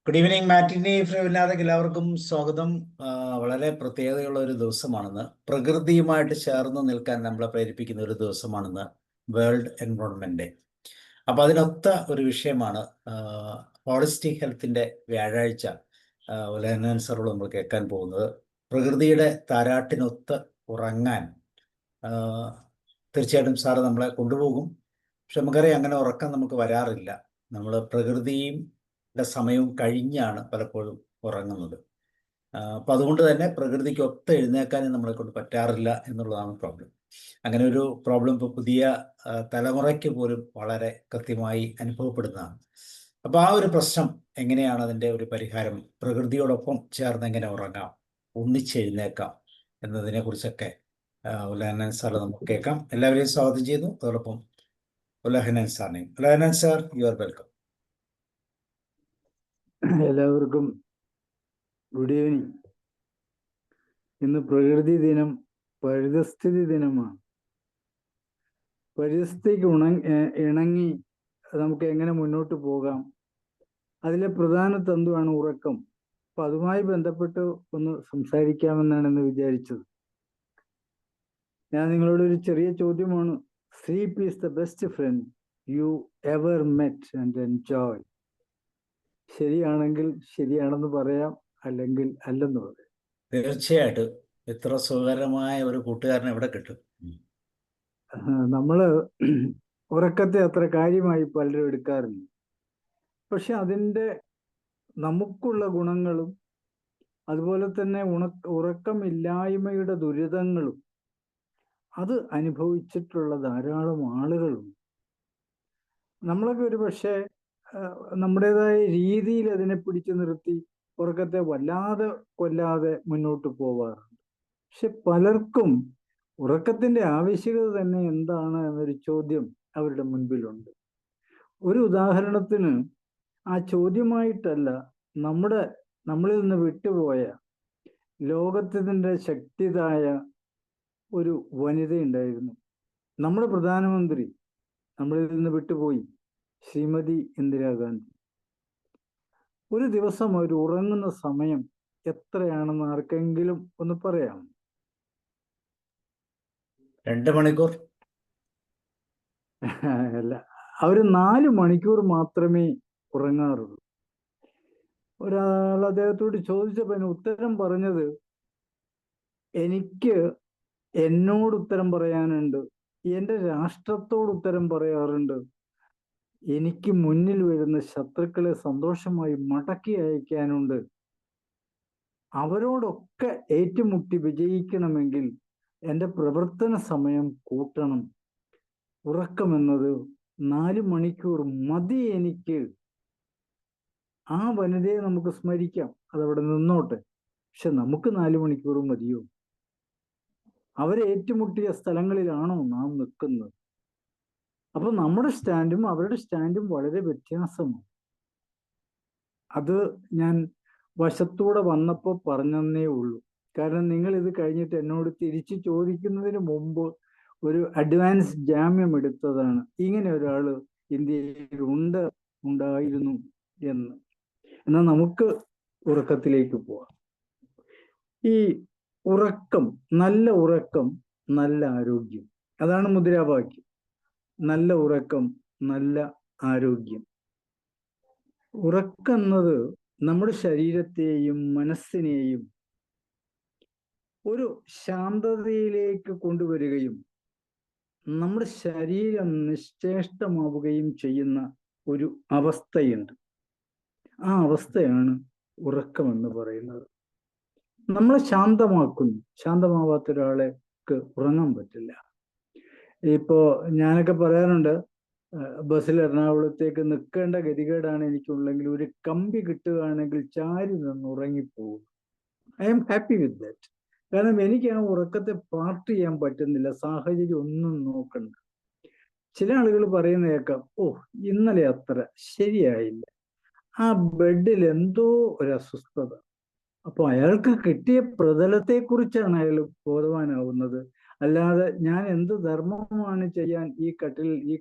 Good evening മാറ്റിനി ഫ്രീവില്ലാതെ എല്ലാവർക്കും സ്വാഗതം. വളരെ പ്രത്യേകതയുള്ള ഒരു ദിവസമാണെന്ന്, പ്രകൃതിയുമായിട്ട് ചേർന്ന് നിൽക്കാൻ നമ്മളെ പ്രേരിപ്പിക്കുന്ന ഒരു ദിവസമാണെന്ന് വേൾഡ് എൻവയോൺമെന്റ് ഡേ. അപ്പോൾ അതിനൊത്ത ഒരു വിഷയമാണ് ഹോളിസ്റ്റിക് ഹെൽത്തിൻ്റെ വ്യാഴാഴ്ച ഉലഹനൻ സാറോട് നമ്മൾ കേൾക്കാൻ പോകുന്നത്. പ്രകൃതിയുടെ താരാട്ടിനൊത്ത് ഉറങ്ങാൻ തീർച്ചയായിട്ടും സാറ് നമ്മളെ കൊണ്ടുപോകും. പക്ഷെ നമുക്കറിയാം, അങ്ങനെ ഉറക്കം നമുക്ക് വരാറില്ല. നമ്മൾ പ്രകൃതിയും സമയവും കഴിഞ്ഞാണ് പലപ്പോഴും ഉറങ്ങുന്നത്. അപ്പം അതുകൊണ്ട് തന്നെ പ്രകൃതിക്ക് ഒത്ത് എഴുന്നേക്കാനും നമ്മളെ കൊണ്ട് പറ്റാറില്ല എന്നുള്ളതാണ് പ്രോബ്ലം. അങ്ങനെ ഒരു പ്രോബ്ലം ഇപ്പോൾ പുതിയ തലമുറയ്ക്ക് പോലും വളരെ കൃത്യമായി അനുഭവപ്പെടുന്നതാണ്. അപ്പോൾ ആ ഒരു പ്രശ്നം എങ്ങനെയാണ് അതിൻ്റെ ഒരു പരിഹാരം, പ്രകൃതിയോടൊപ്പം ചേർന്ന് എങ്ങനെ ഉറങ്ങാം, ഒന്നിച്ചെഴുന്നേക്കാം എന്നതിനെക്കുറിച്ചൊക്കെ ഉലഹനൻ സാർ നമുക്ക് കേൾക്കാം. എല്ലാവരെയും സ്വാഗതം ചെയ്യുന്നു. അതോടൊപ്പം ഉലഹനൻ സാറിനെയും. ഉലഹനൻ സാർ, യു ആർ വെൽക്കം. എല്ലാവർക്കും ഗുഡ് ഈവനിങ്. ഇന്ന് പ്രകൃതി ദിനം, പരിസ്ഥിതി ദിനമാണ്. പരിസ്ഥിതിക്ക് ഇണങ്ങി നമുക്ക് എങ്ങനെ മുന്നോട്ട് പോകാം, അതിലെ പ്രധാന തന്തുവാണ് ഉറക്കം. അപ്പൊ അതുമായി ബന്ധപ്പെട്ട് ഒന്ന് സംസാരിക്കാമെന്നാണ് ഇന്ന് വിചാരിച്ചത്. ഞാൻ നിങ്ങളോട് ഒരു ചെറിയ ചോദ്യമാണ്. Sleep is the best friend you ever met and enjoy. ശരിയാണെങ്കിൽ ശരിയാണെന്ന് പറയാം, അല്ലെങ്കിൽ അല്ലെന്ന് പറയാം. തീർച്ചയായിട്ടും ഇത്ര സുഖകരമായ ഒരു കൂട്ടുകാരനെ എവിടെ കിട്ടും? നമ്മള് ഉറക്കത്തെ അത്ര കാര്യമായി പലരും എടുക്കാറില്ല. പക്ഷെ അതിൻ്റെ നമുക്കുള്ള ഗുണങ്ങളും അതുപോലെ തന്നെ ഉറക്കമില്ലായ്മയുടെ ദുരിതങ്ങളും അത് അനുഭവിച്ചിട്ടുള്ള ധാരാളം ആളുകളും. നമ്മളൊക്കെ ഒരു പക്ഷേ നമ്മുടേതായ രീതിയിൽ അതിനെ പിടിച്ചു നിർത്തി ഉറക്കത്തെ വല്ലാതെ കൊല്ലാതെ മുന്നോട്ട് പോവാറുണ്ട്. പക്ഷെ പലർക്കും ഉറക്കത്തിന്റെ ആവശ്യകത തന്നെ എന്താണ് എന്നൊരു ചോദ്യം അവരുടെ മുൻപിലുണ്ട്. ഒരു ഉദാഹരണത്തിന്, ആ ചോദ്യമായിട്ടല്ല, നമ്മളിൽ നിന്ന് വിട്ടുപോയ ലോകത്തിന്റെ ശക്തിതായ ഒരു വനിതയുണ്ടായിരുന്നു. നമ്മുടെ പ്രധാനമന്ത്രി നമ്മളിൽ നിന്ന് വിട്ടുപോയി, ശ്രീമതി ഇന്ദിരാഗാന്ധി. ഒരു ദിവസം അവർ ഉറങ്ങുന്ന സമയം എത്രയാണെന്ന് ആർക്കെങ്കിലും ഒന്ന് പറയാം? 2 മണിക്കൂർ അല്ല, അവര് 4 മണിക്കൂർ മാത്രമേ ഉറങ്ങാറുള്ളൂ. ഒരാൾ അദ്ദേഹത്തോട് ചോദിച്ചപ്പോൾ അതിന് ഉത്തരം പറഞ്ഞത്, എനിക്ക് എന്നോട് ഉത്തരം പറയാനുണ്ട്, എൻ്റെ രാഷ്ട്രത്തോട് ഉത്തരം പറയാറുണ്ട്, എനിക്ക് മുന്നിൽ വരുന്ന ശത്രുക്കളെ സന്തോഷമായി മടക്കി അയക്കാനുണ്ട്, അവരോടൊക്കെ ഏറ്റുമുട്ടി വിജയിക്കണമെങ്കിൽ എൻ്റെ പ്രവർത്തന സമയം കൂട്ടണം. ഉറക്കമെന്നത് 4 മണിക്കൂർ മതി എനിക്ക്. ആ വനിതയെ നമുക്ക് സ്മരിക്കാം, അതവിടെ നിന്നോട്ടെ. പക്ഷെ നമുക്ക് 4 മണിക്കൂർ മതിയോ? അവരെ ഏറ്റുമുട്ടിയ സ്ഥലങ്ങളിലാണോ നാം നിൽക്കുന്നത്? അപ്പൊ നമ്മുടെ സ്റ്റാൻഡും അവരുടെ സ്റ്റാൻഡും വളരെ വ്യത്യാസമാണ്. അത് ഞാൻ വശത്തൂടെ വന്നപ്പോൾ പറഞ്ഞതേ ഉള്ളൂ. കാരണം നിങ്ങൾ ഇത് കഴിഞ്ഞിട്ട് എന്നോട് തിരിച്ചു ചോദിക്കുന്നതിന് മുമ്പ് ഒരു അഡ്വാൻസ് ജാമ്യം എടുത്തതാണ്, ഇങ്ങനെ ഒരാള് ഇന്ത്യയിൽ ഉണ്ടായിരുന്നു എന്ന്. എന്നാൽ നമുക്ക് ഉറക്കത്തിലേക്ക് പോവാം. ഈ ഉറക്കം, നല്ല ഉറക്കം, നല്ല ആരോഗ്യം, അതാണ് മുദ്രാവാക്യം. നല്ല ഉറക്കം, നല്ല ആരോഗ്യം. ഉറക്കുന്നത് നമ്മുടെ ശരീരത്തെയും മനസ്സിനെയും ഒരു ശാന്തതയിലേക്ക് കൊണ്ടുവരികയും നമ്മുടെ ശരീരം നിശ്ചേഷ്ടമാവുകയും ചെയ്യുന്ന ഒരു അവസ്ഥയുണ്ട്. ആ അവസ്ഥയാണ് ഉറക്കമെന്ന് പറയുന്നത്. നമ്മളെ ശാന്തമാക്കുന്നു. ശാന്തമാവാത്ത ഒരാൾക്ക് ഉറങ്ങാൻ പറ്റില്ല. ഇപ്പോ ഞാനൊക്കെ പറയാറുണ്ട്, ബസ്സിൽ എറണാകുളത്തേക്ക് നിൽക്കേണ്ട ഗതികേടാണ് എനിക്കുള്ളെങ്കിൽ ഒരു കമ്പി കിട്ടുകയാണെങ്കിൽ ചാരി നിന്ന് ഉറങ്ങിപ്പോകും. I'm happy with that. കാരണം എനിക്ക് ആ ഉറക്കത്തെ പാർട്ട് ചെയ്യാൻ പറ്റുന്നില്ല, സാഹചര്യം ഒന്നും നോക്കണ്ട. ചില ആളുകൾ പറയുന്ന കേൾക്കാം, ഓ ഇന്നലെ അത്ര ശരിയായില്ല, ആ ബെഡിൽ എന്തോ ഒരു അസ്വസ്ഥത. അപ്പൊ അയാൾക്ക് കിട്ടിയ പ്രതലത്തെ കുറിച്ചാണ് അയാൾ ബോധവാനാവുന്നത്. അല്ലാതെ ഞാൻ എന്ത് ധർമ്മമാണ് ചെയ്യാൻ ഈ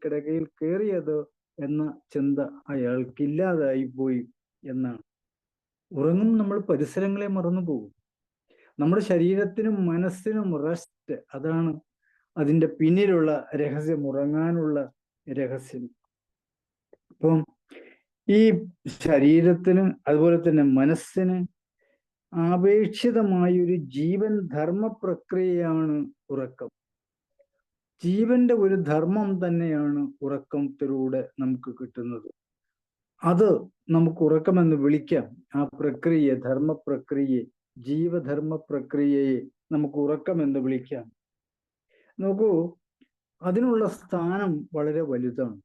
കിടക്കയിൽ കയറിയത് എന്ന ചിന്ത അയാൾക്കില്ലാതായി പോയി എന്നാണ്. ഉറങ്ങും നമ്മൾ പരിസരങ്ങളെ മറന്നു പോകും. നമ്മുടെ ശരീരത്തിനും മനസ്സിനും റെസ്റ്റ്, അതാണ് അതിൻ്റെ പിന്നിലുള്ള രഹസ്യം, ഉറങ്ങാനുള്ള രഹസ്യം. അപ്പം ഈ ശരീരത്തിന് അതുപോലെ തന്നെ മനസ്സിന് ആപേക്ഷിതമായ ഒരു ജീവൻ ധർമ്മ പ്രക്രിയയാണ് ഉറക്കം. ജീവന്റെ ഒരു ധർമ്മം തന്നെയാണ് ഉറക്കത്തിലൂടെ നമുക്ക് കിട്ടുന്നത്. അത് നമുക്ക് ഉറക്കമെന്ന് വിളിക്കാം. ആ പ്രക്രിയ, ധർമ്മ പ്രക്രിയയെ, ജീവധർമ്മ പ്രക്രിയയെ നമുക്ക് ഉറക്കമെന്ന് വിളിക്കാം. നോക്കൂ, അതിനുള്ള സ്ഥാനം വളരെ വലുതാണ്.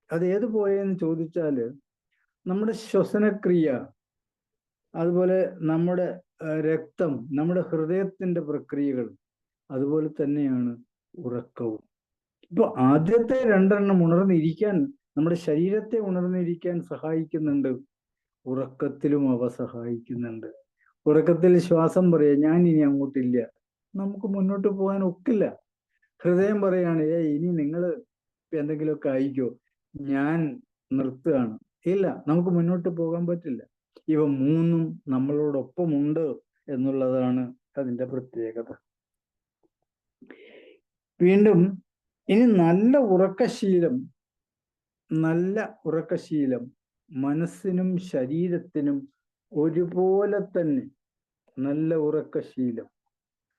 അത് ഏതുപോലെയെന്ന് ചോദിച്ചാൽ, നമ്മുടെ ശ്വസനക്രിയ, അതുപോലെ നമ്മുടെ രക്തം, നമ്മുടെ ഹൃദയത്തിന്റെ പ്രക്രിയകൾ, അതുപോലെ തന്നെയാണ് ഉറക്കവും. ഇപ്പൊ ആദ്യത്തെ രണ്ടെണ്ണം ഉണർന്നിരിക്കാൻ, നമ്മുടെ ശരീരത്തെ ഉണർന്നിരിക്കാൻ സഹായിക്കുന്നുണ്ട്. ഉറക്കത്തിലും അവ സഹായിക്കുന്നുണ്ട്. ഉറക്കത്തിൽ ശ്വാസം പറയാ, ഞാൻ ഇനി അങ്ങോട്ടില്ല, നമുക്ക് മുന്നോട്ട് പോകാൻ ഒക്കില്ല. ഹൃദയം പറയാണ്, ഇനി നിങ്ങൾ എന്തെങ്കിലുമൊക്കെ ആയിക്കോ, ഞാൻ നിർത്തുകയാണ്. ഇല്ല, നമുക്ക് മുന്നോട്ട് പോകാൻ പറ്റില്ല. ഇവ മൂന്നും നമ്മളോടൊപ്പമുണ്ട് എന്നുള്ളതാണ് അതിൻ്റെ പ്രത്യേകത. വീണ്ടും ഇനി നല്ല ഉറക്കശീലം മനസ്സിനും ശരീരത്തിനും ഒരുപോലെ തന്നെ, നല്ല ഉറക്കശീലം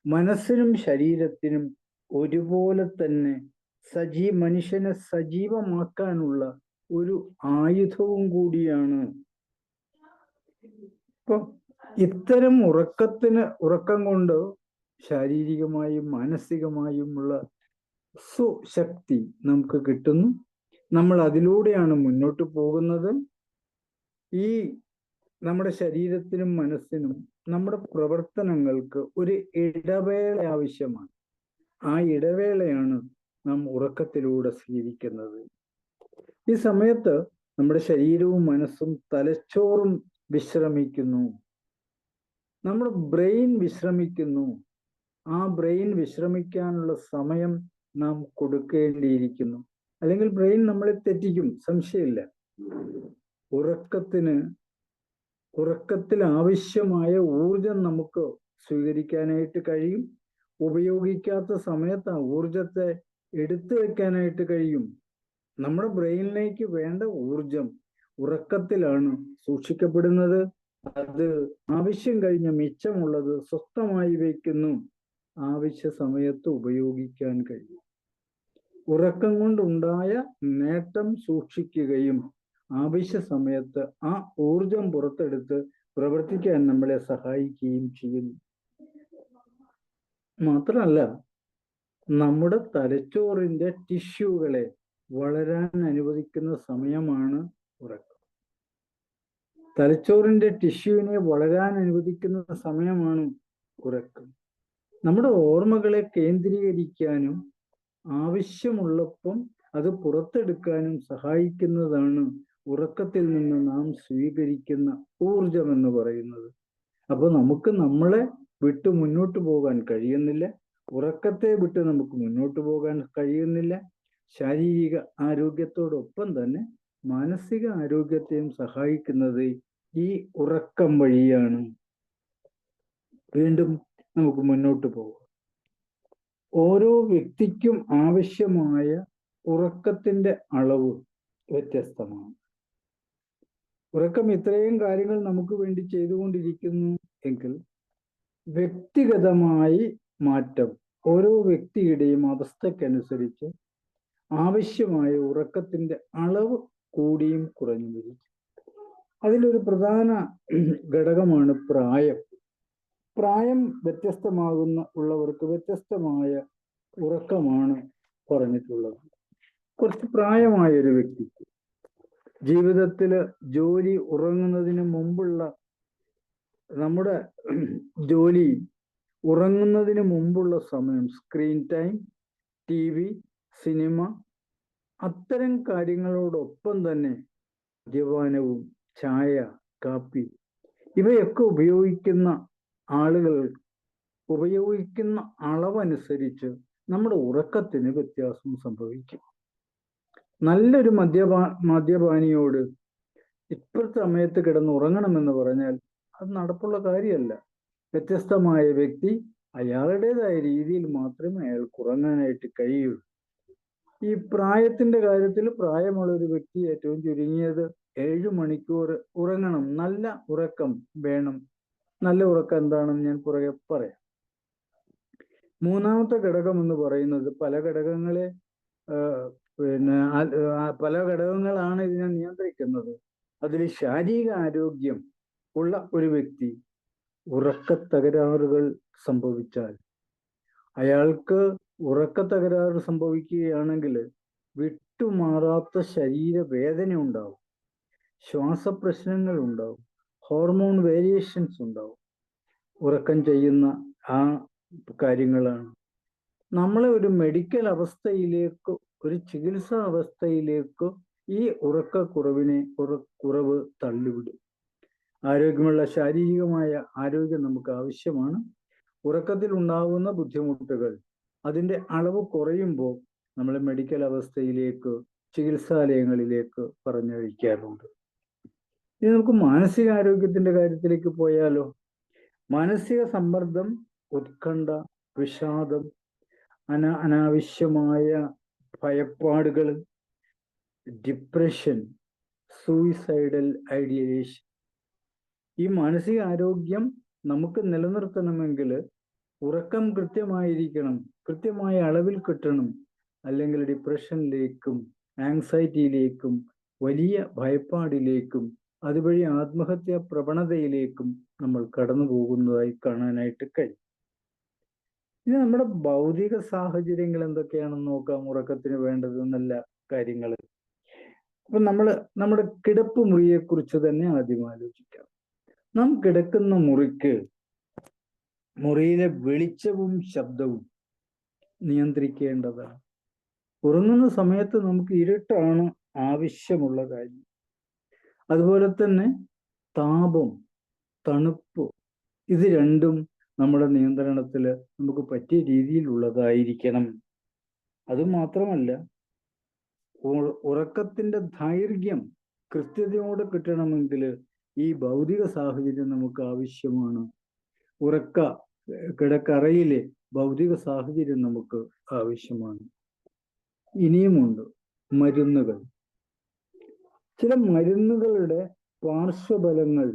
മനസ്സിനും ശരീരത്തിനും ഒരുപോലെ തന്നെ മനുഷ്യനെ സജീവമാക്കാനുള്ള ഒരു ആയുധവും കൂടിയാണ്. ഇപ്പൊ ഇത്തരം ഉറക്കം കൊണ്ട് ശാരീരികമായും മാനസികമായുമുള്ള സുശക്തി നമുക്ക് കിട്ടുന്നു. നമ്മൾ അതിലൂടെയാണ് മുന്നോട്ട് പോകുന്നത്. ഈ നമ്മുടെ ശരീരത്തിനും മനസ്സിനും നമ്മുടെ പ്രവർത്തനങ്ങൾക്ക് ഒരു ഇടവേള ആവശ്യമാണ്. ആ ഇടവേളയാണ് നാം ഉറക്കത്തിലൂടെ സ്വീകരിക്കുന്നത്. ഈ സമയത്ത് നമ്മുടെ ശരീരവും മനസ്സും തലച്ചോറും വിശ്രമിക്കുന്നു, നമ്മുടെ ബ്രെയിൻ വിശ്രമിക്കുന്നു. ആ ബ്രെയിൻ വിശ്രമിക്കാനുള്ള സമയം നാം കൊടുക്കേണ്ടിയിരിക്കുന്നു. അല്ലെങ്കിൽ ബ്രെയിൻ നമ്മളെ തെറ്റിക്കും, സംശയമില്ല. ഉറക്കത്തിൽ ആവശ്യമായ ഊർജം നമുക്ക് സ്വീകരിക്കാനായിട്ട് കഴിയും. ഉപയോഗിക്കാത്ത സമയത്ത് ആ ഊർജത്തെ എടുത്തു വെക്കാനായിട്ട് കഴിയും. നമ്മുടെ ബ്രെയിനിലേക്ക് വേണ്ട ഊർജം ഉറക്കത്തിലാണ് സൂക്ഷിക്കപ്പെടുന്നത്. അത് ആവശ്യം കഴിഞ്ഞ മിച്ചമുള്ളത് സ്വസ്ഥമായി വയ്ക്കുന്നു, ആവശ്യ സമയത്ത് ഉപയോഗിക്കാൻ കഴിയും. ഉറക്കം കൊണ്ടുണ്ടായ നേട്ടം സൂക്ഷിക്കുകയും ആവശ്യ സമയത്ത് ആ ഊർജം പുറത്തെടുത്ത് പ്രവർത്തിക്കാൻ നമ്മളെ സഹായിക്കുകയും ചെയ്യുന്നു. മാത്രമല്ല, നമ്മുടെ തലച്ചോറിന്റെ ടിഷ്യൂകളെ വളരാൻ അനുവദിക്കുന്ന സമയമാണ് ഉറക്കം. തലച്ചോറിന്റെ ടിഷ്യൂവിനെ വളരാൻ അനുവദിക്കുന്ന സമയമാണ് ഉറക്കം. നമ്മുടെ ഓർമ്മകളെ കേന്ദ്രീകരിക്കാനും ആവശ്യമുള്ളപ്പം അത് പുറത്തെടുക്കാനും സഹായിക്കുന്നതാണ് ഉറക്കത്തിൽ നിന്ന് നാം സ്വീകരിക്കുന്ന ഊർജം എന്ന് പറയുന്നത്. അപ്പൊ നമുക്ക് നമ്മളെ വിട്ട് മുന്നോട്ട് പോകാൻ കഴിയുന്നില്ല, ഉറക്കത്തെ വിട്ട് നമുക്ക് മുന്നോട്ട് പോകാൻ കഴിയുന്നില്ല. ശാരീരിക ആരോഗ്യത്തോടൊപ്പം തന്നെ മാനസിക ആരോഗ്യത്തെയും സഹായിക്കുന്നത് ഈ ഉറക്കം വഴിയാണ്. വീണ്ടും നമുക്ക് മുന്നോട്ട് പോകാം. ഓരോ വ്യക്തിക്കും ആവശ്യമായ ഉറക്കത്തിന്റെ അളവ് വ്യത്യസ്തമാണ്. ഉറക്കം ഇത്രയും കാര്യങ്ങൾ നമുക്ക് വേണ്ടി ചെയ്തുകൊണ്ടിരിക്കുന്നു എങ്കിൽ വ്യക്തിഗതമായി മാറ്റം ഓരോ വ്യക്തിയുടെയും അവസ്ഥക്കനുസരിച്ച് ആവശ്യമായ ഉറക്കത്തിന്റെ അളവ് കൂടിയും കുറഞ്ഞു വരും. അതിലൊരു പ്രധാന ഘടകമാണ് പ്രായം. പ്രായം ഉള്ളവർക്ക് വ്യത്യസ്തമായ ഉറക്കമാണ് പറഞ്ഞിട്ടുള്ളത്. കുറച്ച് പ്രായമായ ഒരു വ്യക്തിക്ക് ജീവിതത്തിൽ ജോലി ഉറങ്ങുന്നതിന് മുമ്പുള്ള നമ്മുടെ ജോലി ഉറങ്ങുന്നതിന് മുമ്പുള്ള സമയം, സ്ക്രീൻ ടൈം, TV, സിനിമ, അത്തരം കാര്യങ്ങളോടൊപ്പം തന്നെ മദ്യപാനവും ചായ, കാപ്പി ഇവയൊക്കെ ഉപയോഗിക്കുന്ന ആളുകൾ ഉപയോഗിക്കുന്ന അളവനുസരിച്ച് നമ്മുടെ ഉറക്കത്തിന് വ്യത്യാസം സംഭവിക്കും. നല്ലൊരു മദ്യപാനിയോട് ഇപ്പോഴത്തെ സമയത്ത് കിടന്ന് ഉറങ്ങണമെന്ന് പറഞ്ഞാൽ അത് നടപ്പുള്ള കാര്യമല്ല. വ്യത്യസ്തമായ വ്യക്തി അയാളുടേതായ രീതിയിൽ മാത്രമേ അയാൾക്ക് ഉറങ്ങാനായിട്ട് കഴിയൂ. ഈ പ്രായത്തിന്റെ കാര്യത്തിൽ പ്രായമുള്ള ഒരു വ്യക്തി ഏറ്റവും ചുരുങ്ങിയത് 7 മണിക്കൂർ ഉറങ്ങണം. നല്ല ഉറക്കം വേണം. നല്ല ഉറക്കം എന്താണെന്ന് ഞാൻ പുറകെ പറയാം. മൂന്നാമത്തെ ഘടകം എന്ന് പറയുന്നത് പല ഘടകങ്ങളെ പല ഘടകങ്ങളാണ് ഇതിനെ നിയന്ത്രിക്കുന്നത്. അതിൽ ശാരീരിക ആരോഗ്യം ഉള്ള ഒരു വ്യക്തി ഉറക്ക തകരാറുകൾ സംഭവിച്ചാൽ, അയാൾക്ക് ഉറക്ക തകരാറ് സംഭവിക്കുകയാണെങ്കിൽ വിട്ടുമാറാത്ത ശരീരവേദന ഉണ്ടാവും, ശ്വാസപ്രശ്നങ്ങൾ ഉണ്ടാവും, ഹോർമോൺ വേരിയേഷൻസ് ഉണ്ടാവും. ഉറക്കം ചെയ്യുന്ന ആ കാര്യങ്ങളാണ് നമ്മളെ ഒരു മെഡിക്കൽ അവസ്ഥയിലേക്ക്, ഒരു ചികിത്സാ അവസ്ഥയിലേക്ക് ഈ കുറവ് തള്ളിവിടും. ആരോഗ്യമുള്ള ശാരീരികമായ ആരോഗ്യം നമുക്ക് ആവശ്യമാണ്. ഉറക്കത്തിൽ ഉണ്ടാകുന്ന ബുദ്ധിമുട്ടുകൾ, അതിൻ്റെ അളവ് കുറയുമ്പോൾ നമ്മൾ മെഡിക്കൽ അവസ്ഥയിലേക്ക്, ചികിത്സാലയങ്ങളിലേക്ക് പറഞ്ഞയക്കാറുണ്ട്. ഇനി നമുക്ക് മാനസികാരോഗ്യത്തിന്റെ കാര്യത്തിലേക്ക് പോയാലോ. മാനസിക സമ്മർദ്ദം, ഉത്കണ്ഠ, വിഷാദം, അനാവശ്യമായ ഭയപ്പാടുകൾ, ഡിപ്രഷൻ, സൂയിസൈഡൽ ഐഡിയേഷൻ. ഈ മാനസികാരോഗ്യം നമുക്ക് നിലനിർത്തണമെങ്കിൽ ഉറക്കം കൃത്യമായിരിക്കണം, കൃത്യമായ അളവിൽ കിട്ടണം. അല്ലെങ്കിൽ ഡിപ്രഷനിലേക്കും ആങ്സൈറ്റിയിലേക്കും വലിയ ഭയപ്പാടിലേക്കും അതുവഴി ആത്മഹത്യാ പ്രവണതയിലേക്കും നമ്മൾ കടന്നു പോകുന്നതായി കാണാനായിട്ട് കഴിയും. ഇനി നമ്മുടെ ഭൗതിക സാഹചര്യങ്ങൾ എന്തൊക്കെയാണെന്ന് നോക്കാം. ഉറക്കത്തിന് വേണ്ടതെന്നല്ല കാര്യങ്ങൾ. അപ്പൊ നമ്മുടെ കിടപ്പ് മുറിയെ കുറിച്ച് തന്നെ ആദ്യം ആലോചിക്കാം. നാം കിടക്കുന്ന മുറിയിലെ വെളിച്ചവും ശബ്ദവും നിയന്ത്രിക്കേണ്ടതാണ്. ഉറങ്ങുന്ന സമയത്ത് നമുക്ക് ഇരുട്ടാണ് ആവശ്യമുള്ള കാര്യം. അതുപോലെ തന്നെ താപം, തണുപ്പ്, ഇത് രണ്ടും നമ്മുടെ നിയന്ത്രണത്തിൽ നമുക്ക് പറ്റിയ രീതിയിലുള്ളതായിരിക്കണം. അതുമാത്രമല്ല, ഉറക്കത്തിന്റെ ദൈർഘ്യം കൃത്യതയോടെ കിട്ടണമെങ്കിൽ ഈ ഭൗതിക സാഹചര്യം നമുക്ക് ആവശ്യമാണ്. കിടക്കറയിലെ ഭൗതിക സാഹചര്യം നമുക്ക് ആവശ്യമാണ്. ഇനിയുമുണ്ട് മരുന്നുകൾ. ചില മരുന്നുകളുടെ പാർശ്വഫലങ്ങൾ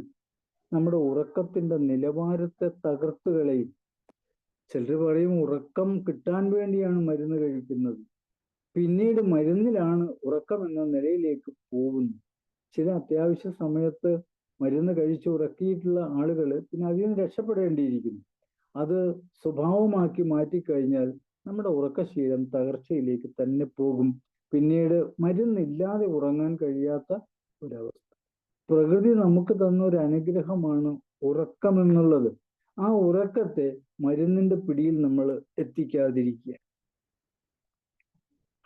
നമ്മുടെ ഉറക്കത്തിന്റെ നിലവാരത്തെ തകർത്ത് കളയും. ചിലർ പറയും ഉറക്കം കിട്ടാൻ വേണ്ടിയാണ് മരുന്ന് കഴിക്കുന്നത്, പിന്നീട് മരുന്നിലാണ് ഉറക്കം എന്ന നിലയിലേക്ക് പോകുന്നത്. ചില അത്യാവശ്യ സമയത്ത് മരുന്ന് കഴിച്ച് ഉറക്കിയിട്ടുള്ള ആളുകൾ പിന്നെ അതിൽ നിന്ന് രക്ഷപ്പെടേണ്ടിയിരിക്കുന്നു. അത് സ്വഭാവമാക്കി മാറ്റിക്കഴിഞ്ഞാൽ നമ്മുടെ ഉറക്കശീലം തകർച്ചയിലേക്ക് തന്നെ പോകും. പിന്നീട് മരുന്നില്ലാതെ ഉറങ്ങാൻ കഴിയാത്ത ഒരവസ്ഥ. പ്രകൃതി നമുക്ക് തന്ന ഒരു അനുഗ്രഹമാണ് ഉറക്കം എന്നുള്ളത്. ആ ഉറക്കത്തെ മരുന്നിന്റെ പിടിയിൽ നമ്മൾ എത്തിക്കാതിരിക്കുക.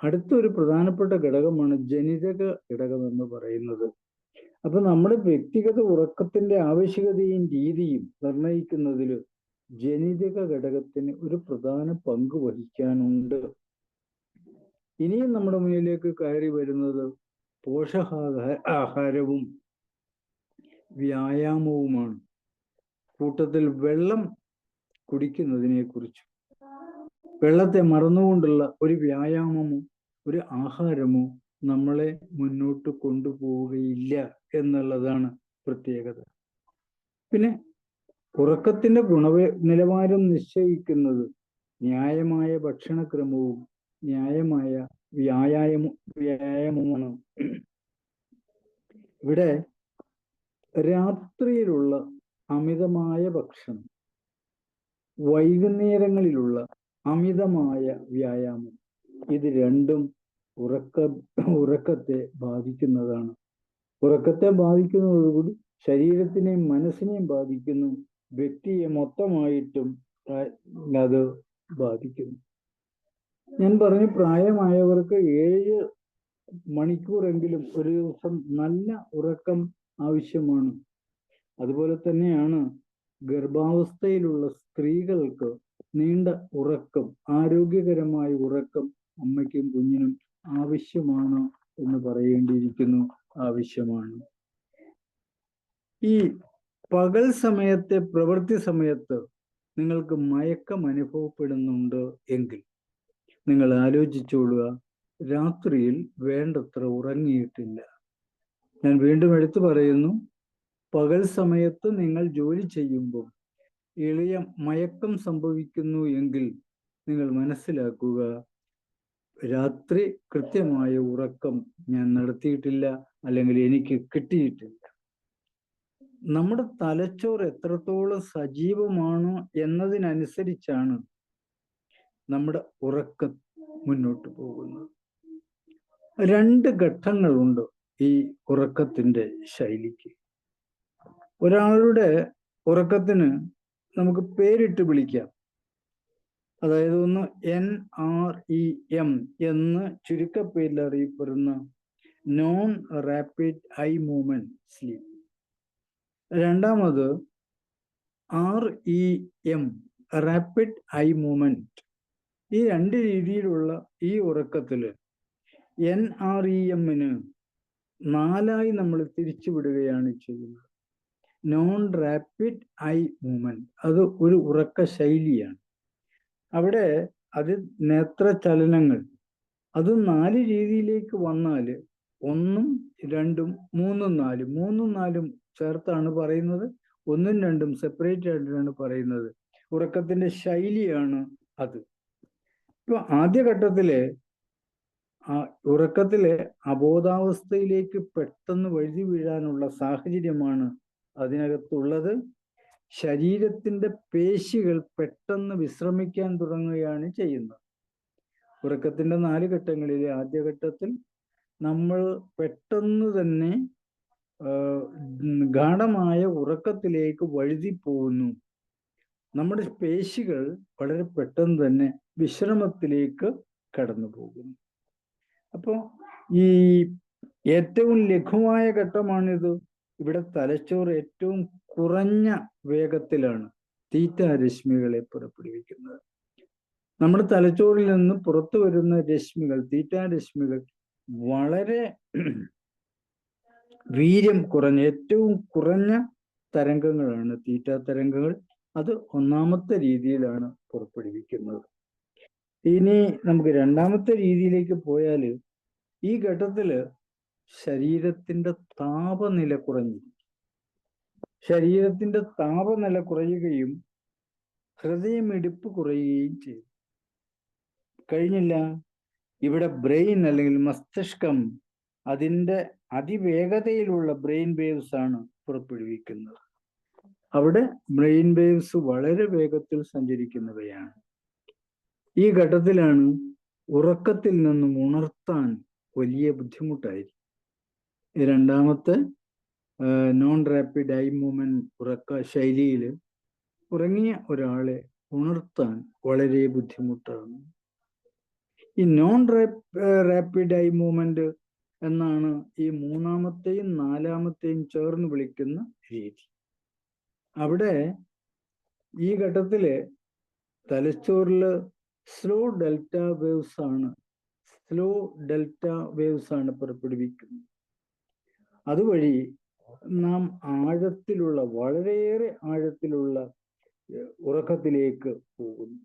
അടുത്തൊരു പ്രധാനപ്പെട്ട ഘടകമാണ് ജനിതക ഘടകം എന്ന് പറയുന്നത്. അപ്പൊ നമ്മുടെ വ്യക്തിഗത ഉറക്കത്തിന്റെ ആവശ്യകതയും രീതിയും നിർണയിക്കുന്നതിൽ ജനിതക ഘടകത്തിന് ഒരു പ്രധാന പങ്ക് വഹിക്കാനുണ്ട്. ഇനിയും നമ്മുടെ മുന്നിലേക്ക് കയറി വരുന്നത് പോഷകാഹാരവും വ്യായാമവുമാണ്. കൂട്ടത്തിൽ വെള്ളം കുടിക്കുന്നതിനെ കുറിച്ച്, വെള്ളത്തെ മറന്നുകൊണ്ടുള്ള ഒരു വ്യായാമമോ ഒരു ആഹാരമോ നമ്മളെ മുന്നോട്ട് കൊണ്ടുപോവുകയില്ല എന്നുള്ളതാണ് പ്രത്യേകത. പിന്നെ ഉറക്കത്തിന്റെ നിലവാരം നിശ്ചയിക്കുന്നത് ന്യായമായ ഭക്ഷണക്രമവും ന്യായമായ വ്യായാമവുമാണ്. ഇവിടെ രാത്രിയിലുള്ള അമിതമായ ഭക്ഷണം, വൈകുന്നേരങ്ങളിലുള്ള അമിതമായ വ്യായാമം, ഇത് രണ്ടും ഉറക്കത്തെ ബാധിക്കുന്നതാണ്. ഉറക്കത്തെ ബാധിക്കുന്നതോടുകൂടി ശരീരത്തിനെയും മനസ്സിനെയും ബാധിക്കുന്നു, വ്യക്തിയെ മൊത്തമായിട്ടും അത് ബാധിക്കുന്നു. ഞാൻ പറഞ്ഞു, പ്രായമായവർക്ക് 7 മണിക്കൂറെങ്കിലും ഒരു ദിവസം നല്ല ഉറക്കം ആവശ്യമാണ്. അതുപോലെ തന്നെയാണ് ഗർഭാവസ്ഥയിലുള്ള സ്ത്രീകൾക്ക് നീണ്ട ഉറക്കം, ആരോഗ്യകരമായ ഉറക്കം അമ്മയ്ക്കും കുഞ്ഞിനും ആവശ്യമാണ് എന്ന് പറയേണ്ടിയിരിക്കുന്നു. ആവശ്യമാണ്. ഈ പകൽ സമയത്തെ പ്രവൃത്തി സമയത്ത് നിങ്ങൾക്ക് മയക്കം അനുഭവപ്പെടുന്നുണ്ട് എങ്കിൽ നിങ്ങൾ ആലോചിച്ചോളുക, രാത്രിയിൽ വേണ്ടത്ര ഉറങ്ങിയിട്ടില്ല. ഞാൻ വീണ്ടും എടുത്തു പറയുന്നു, പകൽ സമയത്ത് നിങ്ങൾ ജോലി ചെയ്യുമ്പോൾ എളിയ മയക്കം സംഭവിക്കുന്നു എങ്കിൽ നിങ്ങൾ മനസ്സിലാക്കുക, രാത്രി കൃത്യമായ ഉറക്കം ഞാൻ നടത്തിയിട്ടില്ല, അല്ലെങ്കിൽ എനിക്ക് കിട്ടിയിട്ടില്ല. നമ്മുടെ തലച്ചോറ് എത്രത്തോളം സജീവമാണ് എന്നതിനനുസരിച്ചാണ് നമ്മുടെ ഉറക്കം മുന്നോട്ട് പോകുന്നത്. 2 ഘട്ടങ്ങളുണ്ട് ഈ ഉറക്കത്തിന്റെ ശൈലിക്ക്. ഒരാളുടെ ഉറക്കത്തിന് നമുക്ക് പേരിട്ട് വിളിക്കാം. അതായത് ഒന്ന് NREM എന്ന് ചുരുക്കപ്പേരിൽ അറിയപ്പെടുന്ന non rapid I movement sleep. രണ്ടാമത് REM റാപ്പിഡ് ഐ മൂവ്മെന്റ്. ഈ 2 രീതിയിലുള്ള ഈ ഉറക്കത്തില് NREM-ന് 4ആയി നമ്മൾ തിരിച്ചുവിടുകയാണ് ചെയ്യുന്നത്. നോൺ റാപ്പിഡ് ഐ മൂവ്മെന്റ് അത് ഒരു ഉറക്ക ശൈലിയാണ്. അവിടെ അത് നേത്രചലനങ്ങൾ അത് 4 രീതിയിലേക്ക് വന്നാൽ 1, 2, 3, 4 3, 4 ചേർത്താണ് പറയുന്നത്. 1ഉം 2ഉം സെപ്പറേറ്റ് ആയിട്ടാണ് പറയുന്നത്. ഉറക്കത്തിന്റെ ശൈലിയാണ് അത്. ഇപ്പൊ ആദ്യഘട്ടത്തിലെ ഉറക്കത്തിലെ അബോധാവസ്ഥയിലേക്ക് പെട്ടെന്ന് വഴുതി വീഴാനുള്ള സാഹചര്യമാണ് അതിനകത്തുള്ളത്. ശരീരത്തിന്റെ പേശികൾ പെട്ടെന്ന് വിശ്രമിക്കാൻ തുടങ്ങുകയാണ് ചെയ്യുന്നത്. ഉറക്കത്തിന്റെ 4 ഘട്ടങ്ങളിലെ ആദ്യഘട്ടത്തിൽ നമ്മൾ പെട്ടെന്ന് തന്നെ ഗാഢമായ ഉറക്കത്തിലേക്ക് വഴുതി പോകുന്നു. നമ്മുടെ പേശികൾ വളരെ പെട്ടെന്ന് തന്നെ വിശ്രമത്തിലേക്ക് കടന്നു പോകുന്നു. അപ്പോൾ ഈ ഏറ്റവും ലഘുവായ ഘട്ടമാണിത്. ഇവിടെ തലച്ചോറ് ഏറ്റവും കുറഞ്ഞ വേഗത്തിലാണ് തീറ്റ രശ്മികളെ പുറപ്പെടുവിക്കുന്നത്. നമ്മുടെ തലച്ചോറിൽ നിന്ന് പുറത്തു വരുന്ന രശ്മികൾ, തീറ്റ രശ്മികൾ, വളരെ വീര്യം കുറഞ്ഞ, ഏറ്റവും കുറഞ്ഞ തരംഗങ്ങളാണ് തീറ്റ തരംഗങ്ങൾ. അത് 1ാമത്തെ രീതിയിലാണ് പുറപ്പെടുവിക്കുന്നത്. ഇനി നമുക്ക് 2ാമത്തെ രീതിയിലേക്ക് പോയാൽ, ഈ ഘട്ടത്തില് ശരീരത്തിന്റെ താപനില കുറഞ്ഞിരിക്കും. ശരീരത്തിന്റെ താപനില കുറയുകയും ഹൃദയമിടിപ്പ് കുറയുകയും ചെയ്യും. കഴിഞ്ഞില്ല, ഇവിടെ ബ്രെയിൻ അല്ലെങ്കിൽ മസ്തിഷ്കം അതിൻ്റെ അതിവേഗതയിലുള്ള ബ്രെയിൻ വേവ്സ് ആണ് പുറപ്പെടുവിക്കുന്നത്. അവിടെ ബ്രെയിൻ വേവ്സ് വളരെ വേഗത്തിൽ സഞ്ചരിക്കുന്നവയാണ്. ഈ ഘട്ടത്തിലാണ് ഉറക്കത്തിൽ നിന്നും ഉണർത്താൻ വലിയ ബുദ്ധിമുട്ടായിരിക്കും. 2ാമത്തെ നോൺ റാപ്പിഡ് ഐ മൂവ്മെന്റ് ഉറക്ക ശൈലിയിൽ ഉറങ്ങിയ ഒരാളെ ഉണർത്താൻ വളരെ ബുദ്ധിമുട്ടാണ്. ഈ നോൺ റാപ്പിഡ് ഐ മൂവ്മെന്റ് എന്നാണ് ഈ 3ാമത്തെയും 4ാമത്തെയും ചേർന്ന് വിളിക്കുന്ന രീതി. അവിടെ ഈ ഘട്ടത്തില് തലച്ചോറില് സ്ലോ ഡെൽറ്റ വേവ്സ് ആണ് പുറപ്പെടുവിക്കുന്നത്. അതുവഴി നാം ആഴത്തിലുള്ള, വളരെയേറെ ആഴത്തിലുള്ള ഉറക്കത്തിലേക്ക് പോകുന്നു.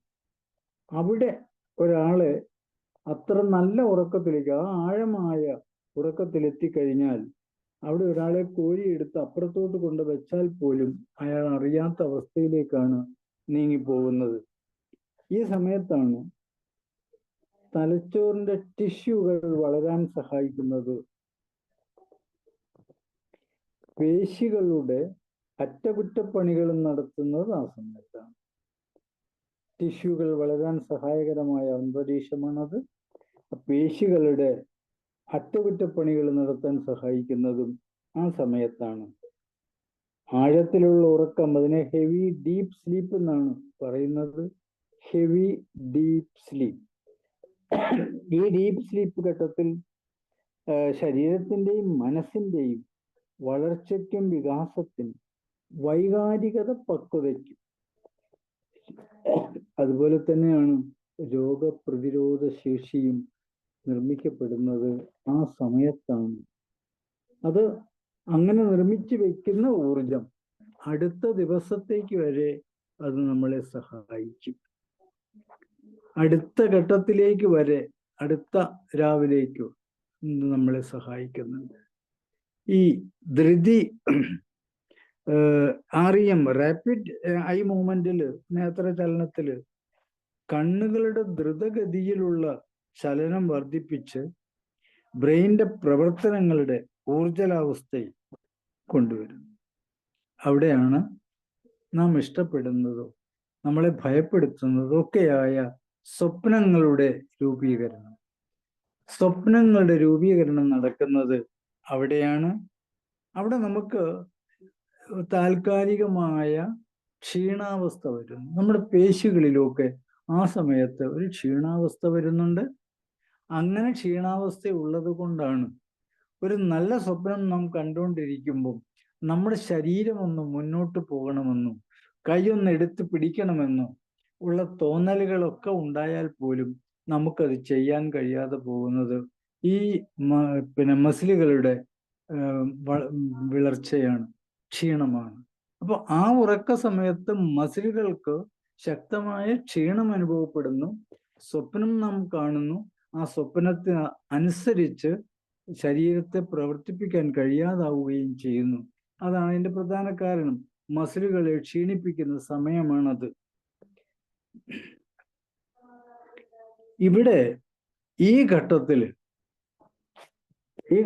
അവിടെ ഒരാളെ അത്ര നല്ല ഉറക്കത്തിലേക്ക്, ആ ആഴമായ ഉറക്കത്തിലെത്തിക്കഴിഞ്ഞാൽ അവിടെ ഒരാളെ കോരിയെടുത്ത് അപ്പുറത്തോട്ട് കൊണ്ട് വെച്ചാൽ പോലും അയാൾ അറിയാത്ത അവസ്ഥയിലേക്കാണ് നീങ്ങിപ്പോകുന്നത്. ഈ സമയത്താണ് തലച്ചോറിന്റെ ടിഷ്യൂകൾ വളരാൻ സഹായിക്കുന്നത്. പേശികളുടെ അറ്റകുറ്റപ്പണികൾ നടത്തുന്നത് ആ സമയത്താണ്. ടിഷ്യൂകൾ വളരാൻ സഹായകരമായ അന്തരീക്ഷമാണത്. പേശികളുടെ അറ്റകുറ്റപ്പണികൾ നടത്താൻ സഹായിക്കുന്നതും ആ സമയത്താണ്. ആഴത്തിലുള്ള ഉറക്കം, അതിനെ ഹെവി ഡീപ്പ് സ്ലീപ്പ് എന്നാണ് പറയുന്നത്. Heavy deep sleep. ഈ ഡീപ്പ് സ്ലീപ്പ് ഘട്ടത്തിൽ ശരീരത്തിൻ്റെയും മനസ്സിൻ്റെയും വളർച്ചയ്ക്കും വികാസത്തിനും വൈകാരികത പക്വതയ്ക്കും, അതുപോലെ തന്നെയാണ് രോഗപ്രതിരോധ ശേഷിയും നിർമ്മിക്കപ്പെടുന്നത് ആ സമയത്താണ്. അത് അങ്ങനെ നിർമ്മിച്ചു വെക്കുന്ന ഊർജം അടുത്ത ദിവസത്തേക്ക് വരെ അത് നമ്മളെ സഹായിക്കും. അടുത്ത ഘട്ടത്തിലേക്ക് വരെ, അടുത്ത രാവിലേക്കോ നമ്മളെ സഹായിക്കുന്നുണ്ട്. ഈ ധൃതി REM, റാപ്പിഡ് ഐ മൂവ്മെന്റില്, നേത്രചലനത്തില് കണ്ണുകളുടെ ദ്രുതഗതിയിലുള്ള ചലനം വർദ്ധിപ്പിച്ച് ബ്രെയിനിന്റെ പ്രവർത്തനങ്ങളുടെ ഊർജലാവസ്ഥയിൽ കൊണ്ടുവരുന്നു. അവിടെയാണ് നാം ഇഷ്ടപ്പെടുന്നതോ നമ്മളെ ഭയപ്പെടുത്തുന്നതോ ഒക്കെയായ സ്വപ്നങ്ങളുടെ രൂപീകരണം. സ്വപ്നങ്ങളുടെ രൂപീകരണം നടക്കുന്നത് അവിടെയാണ്. അവിടെ നമുക്ക് താൽക്കാലികമായ ക്ഷീണാവസ്ഥ വരുന്നു. നമ്മുടെ പേശികളിലൊക്കെ ആ സമയത്ത് ഒരു ക്ഷീണാവസ്ഥ വരുന്നുണ്ട്. അങ്ങനെ ക്ഷീണാവസ്ഥ ഉള്ളത് കൊണ്ടാണ് ഒരു നല്ല സ്വപ്നം നാം കണ്ടുകൊണ്ടിരിക്കുമ്പോൾ നമ്മുടെ ശരീരം ഒന്ന് മുന്നോട്ട് പോകണമെന്നും കൈയൊന്ന് എടുത്ത് പിടിക്കണമെന്നും ഉള്ള തോന്നലുകളൊക്കെ ഉണ്ടായാൽ പോലും നമുക്കത് ചെയ്യാൻ കഴിയാതെ പോകുന്നത് ഈ മസിലുകളുടെ വിളർച്ചയാണ്, ക്ഷീണമാണ്. അപ്പോൾ ആ ഉറക്ക സമയത്ത് മസിലുകൾക്ക് ശക്തമായ ക്ഷീണം അനുഭവപ്പെടുന്നു. സ്വപ്നം നാം കാണുന്നു. ആ സ്വപ്നത്തിന് അനുസരിച്ച് ശരീരത്തെ പ്രവർത്തിപ്പിക്കാൻ കഴിയാതാവുകയും ചെയ്യുന്നു. അതാണ് അതിന്റെ പ്രധാന കാരണം. മസിലുകളെ ക്ഷീണിപ്പിക്കുന്ന സമയമാണത്. ഇവിടെ ഈ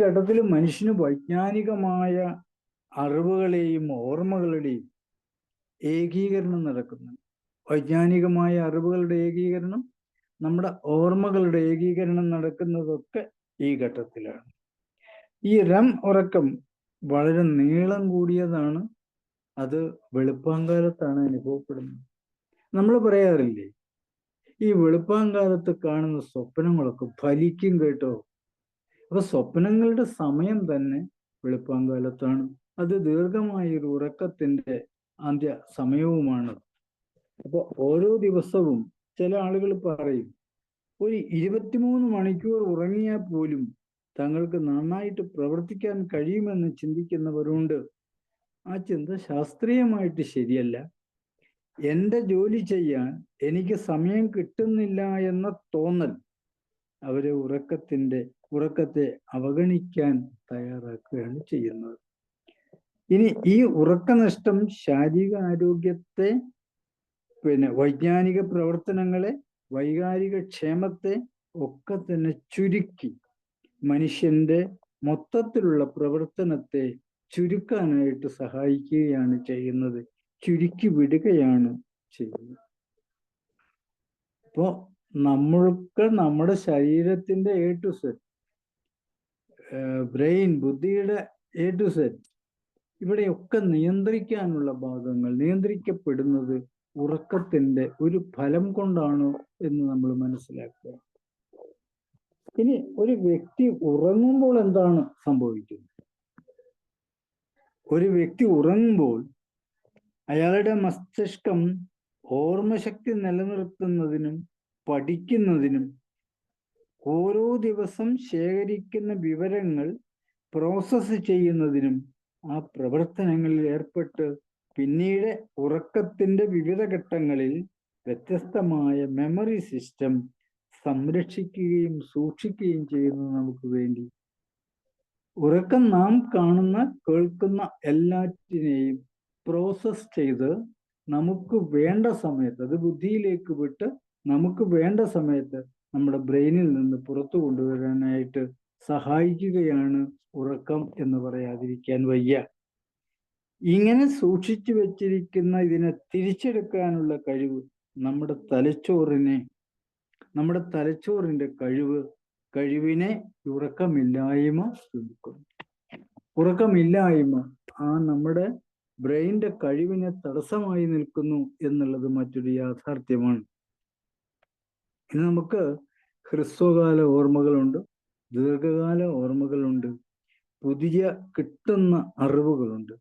ഘട്ടത്തിൽ മനുഷ്യന് വൈജ്ഞാനികമായ അറിവുകളെയും ഓർമ്മകളുടെയും ഏകീകരണം നടക്കുന്നു. വൈജ്ഞാനികമായ അറിവുകളുടെ ഏകീകരണം, നമ്മുടെ ഓർമ്മകളുടെ ഏകീകരണം നടക്കുന്നതൊക്കെ ഈ ഘട്ടത്തിലാണ്. ഈ REM ഉറക്കം വളരെ നീളം കൂടിയതാണ്. അത് വെളുപ്പാങ്കാലത്താണ് അനുഭവപ്പെടുന്നത്. നമ്മൾ പറയാറില്ലേ, ഈ വെളുപ്പാങ്കാലത്ത് കാണുന്ന സ്വപ്നങ്ങളൊക്കെ ഫലിക്കും കേട്ടോ. അപ്പൊ സ്വപ്നങ്ങളുടെ സമയം തന്നെ വെളുപ്പാങ്കാലത്താണ്. അത് ദീർഘമായൊരു ഉറക്കത്തിന്റെ അന്ത്യ സമയവുമാണ്. അപ്പൊ ഓരോ ദിവസവും ചില ആളുകൾ പറയും, ഒരു 23 മണിക്കൂർ ഉറങ്ങിയാൽ പോലും തങ്ങൾക്ക് നന്നായിട്ട് പ്രവർത്തിക്കാൻ കഴിയുമെന്ന് ചിന്തിക്കുന്നവരുണ്ട്. ആ ചിന്ത ശാസ്ത്രീയമായിട്ട് ശരിയല്ല. എൻ്റെ ജോലി ചെയ്യാൻ എനിക്ക് സമയം കിട്ടുന്നില്ല എന്ന തോന്നൽ അവരെ ഉറക്കത്തെ അവഗണിക്കാൻ തയ്യാറാക്കുകയാണ് ചെയ്യുന്നത്. ഇനി ഈ ഉറക്കനഷ്ടം ശാരീരിക ആരോഗ്യത്തെ, വൈജ്ഞാനിക പ്രവർത്തനങ്ങളെ, വൈകാരിക ക്ഷേമത്തെ ഒക്കെ തന്നെ ചുരുക്കി മനുഷ്യന്റെ മൊത്തത്തിലുള്ള പ്രവർത്തനത്തെ ചുരുക്കാനായിട്ട് സഹായിക്കുകയാണ് ചെയ്യുന്നത്, ചുരുക്കി വിടുകയാണ് ചെയ്യുന്നത്. അപ്പോ നമ്മൾക്ക് നമ്മുടെ ശരീരത്തിന്റെ A to Z, ബ്രെയിൻ, ബുദ്ധിയുടെ A to Z, ഇവിടെയൊക്കെ നിയന്ത്രിക്കാനുള്ള ഭാഗങ്ങൾ നിയന്ത്രിക്കപ്പെടുന്നത് ഉറക്കത്തിന്റെ ഒരു ഫലം കൊണ്ടാണ് എന്ന് നമ്മൾ മനസ്സിലാക്കുക. ഇനി ഒരു വ്യക്തി ഉറങ്ങുമ്പോൾ എന്താണ് സംഭവിക്കുന്നത്? ഒരു വ്യക്തി ഉറങ്ങുമ്പോൾ അയാളുടെ മസ്തിഷ്കം ഓർമ്മശക്തി നിലനിർത്തുന്നതിനും പഠിക്കുന്നതിനും ഓരോ ദിവസം ശേഖരിക്കുന്ന വിവരങ്ങൾ പ്രോസസ്സ് ചെയ്യുന്നതിനും ആ പ്രവർത്തനങ്ങളിൽ ഏർപ്പെട്ട് പിന്നീട് ഉറക്കത്തിന്റെ വിവിധ ഘട്ടങ്ങളിൽ വ്യത്യസ്തമായ മെമ്മറി സിസ്റ്റം സംരക്ഷിക്കുകയും സൂക്ഷിക്കുകയും ചെയ്യുന്നത് നമുക്ക് വേണ്ടി. ഉറക്കം നാം കാണുന്ന കേൾക്കുന്ന എല്ലാറ്റിനെയും പ്രോസസ് ചെയ്ത് നമുക്ക് വേണ്ട സമയത്ത്, അത് ബുദ്ധിയിലേക്ക് വിട്ട് നമുക്ക് വേണ്ട സമയത്ത് നമ്മുടെ ബ്രെയിനിൽ നിന്ന് പുറത്തു കൊണ്ടുവരാനായിട്ട് സഹായിക്കുകയാണ് ഉറക്കം എന്ന് പറയാതിരിക്കാൻ വയ്യ. ഇങ്ങനെ സൂക്ഷിച്ചു വെച്ചിരിക്കുന്ന ഇതിനെ തിരിച്ചെടുക്കാനുള്ള കഴിവ് നമ്മുടെ തലച്ചോറിന്റെ കഴിവിനെ ഉറക്കമില്ലായ്മ ചുരുക്കുന്നു. ഉറക്കമില്ലായ്മ ആ നമ്മുടെ ബ്രെയിനിന്റെ കഴിവിനെ തടസ്സമായി നിൽക്കുന്നു എന്നുള്ളത് മറ്റൊരു യാഥാർത്ഥ്യമാണ്. ഇനി നമുക്ക് ഹ്രസ്വകാല ഓർമ്മകളുണ്ട്, ദീർഘകാല ഓർമ്മകളുണ്ട്, പുതിയ കിട്ടുന്ന അറിവുകളുണ്ട്.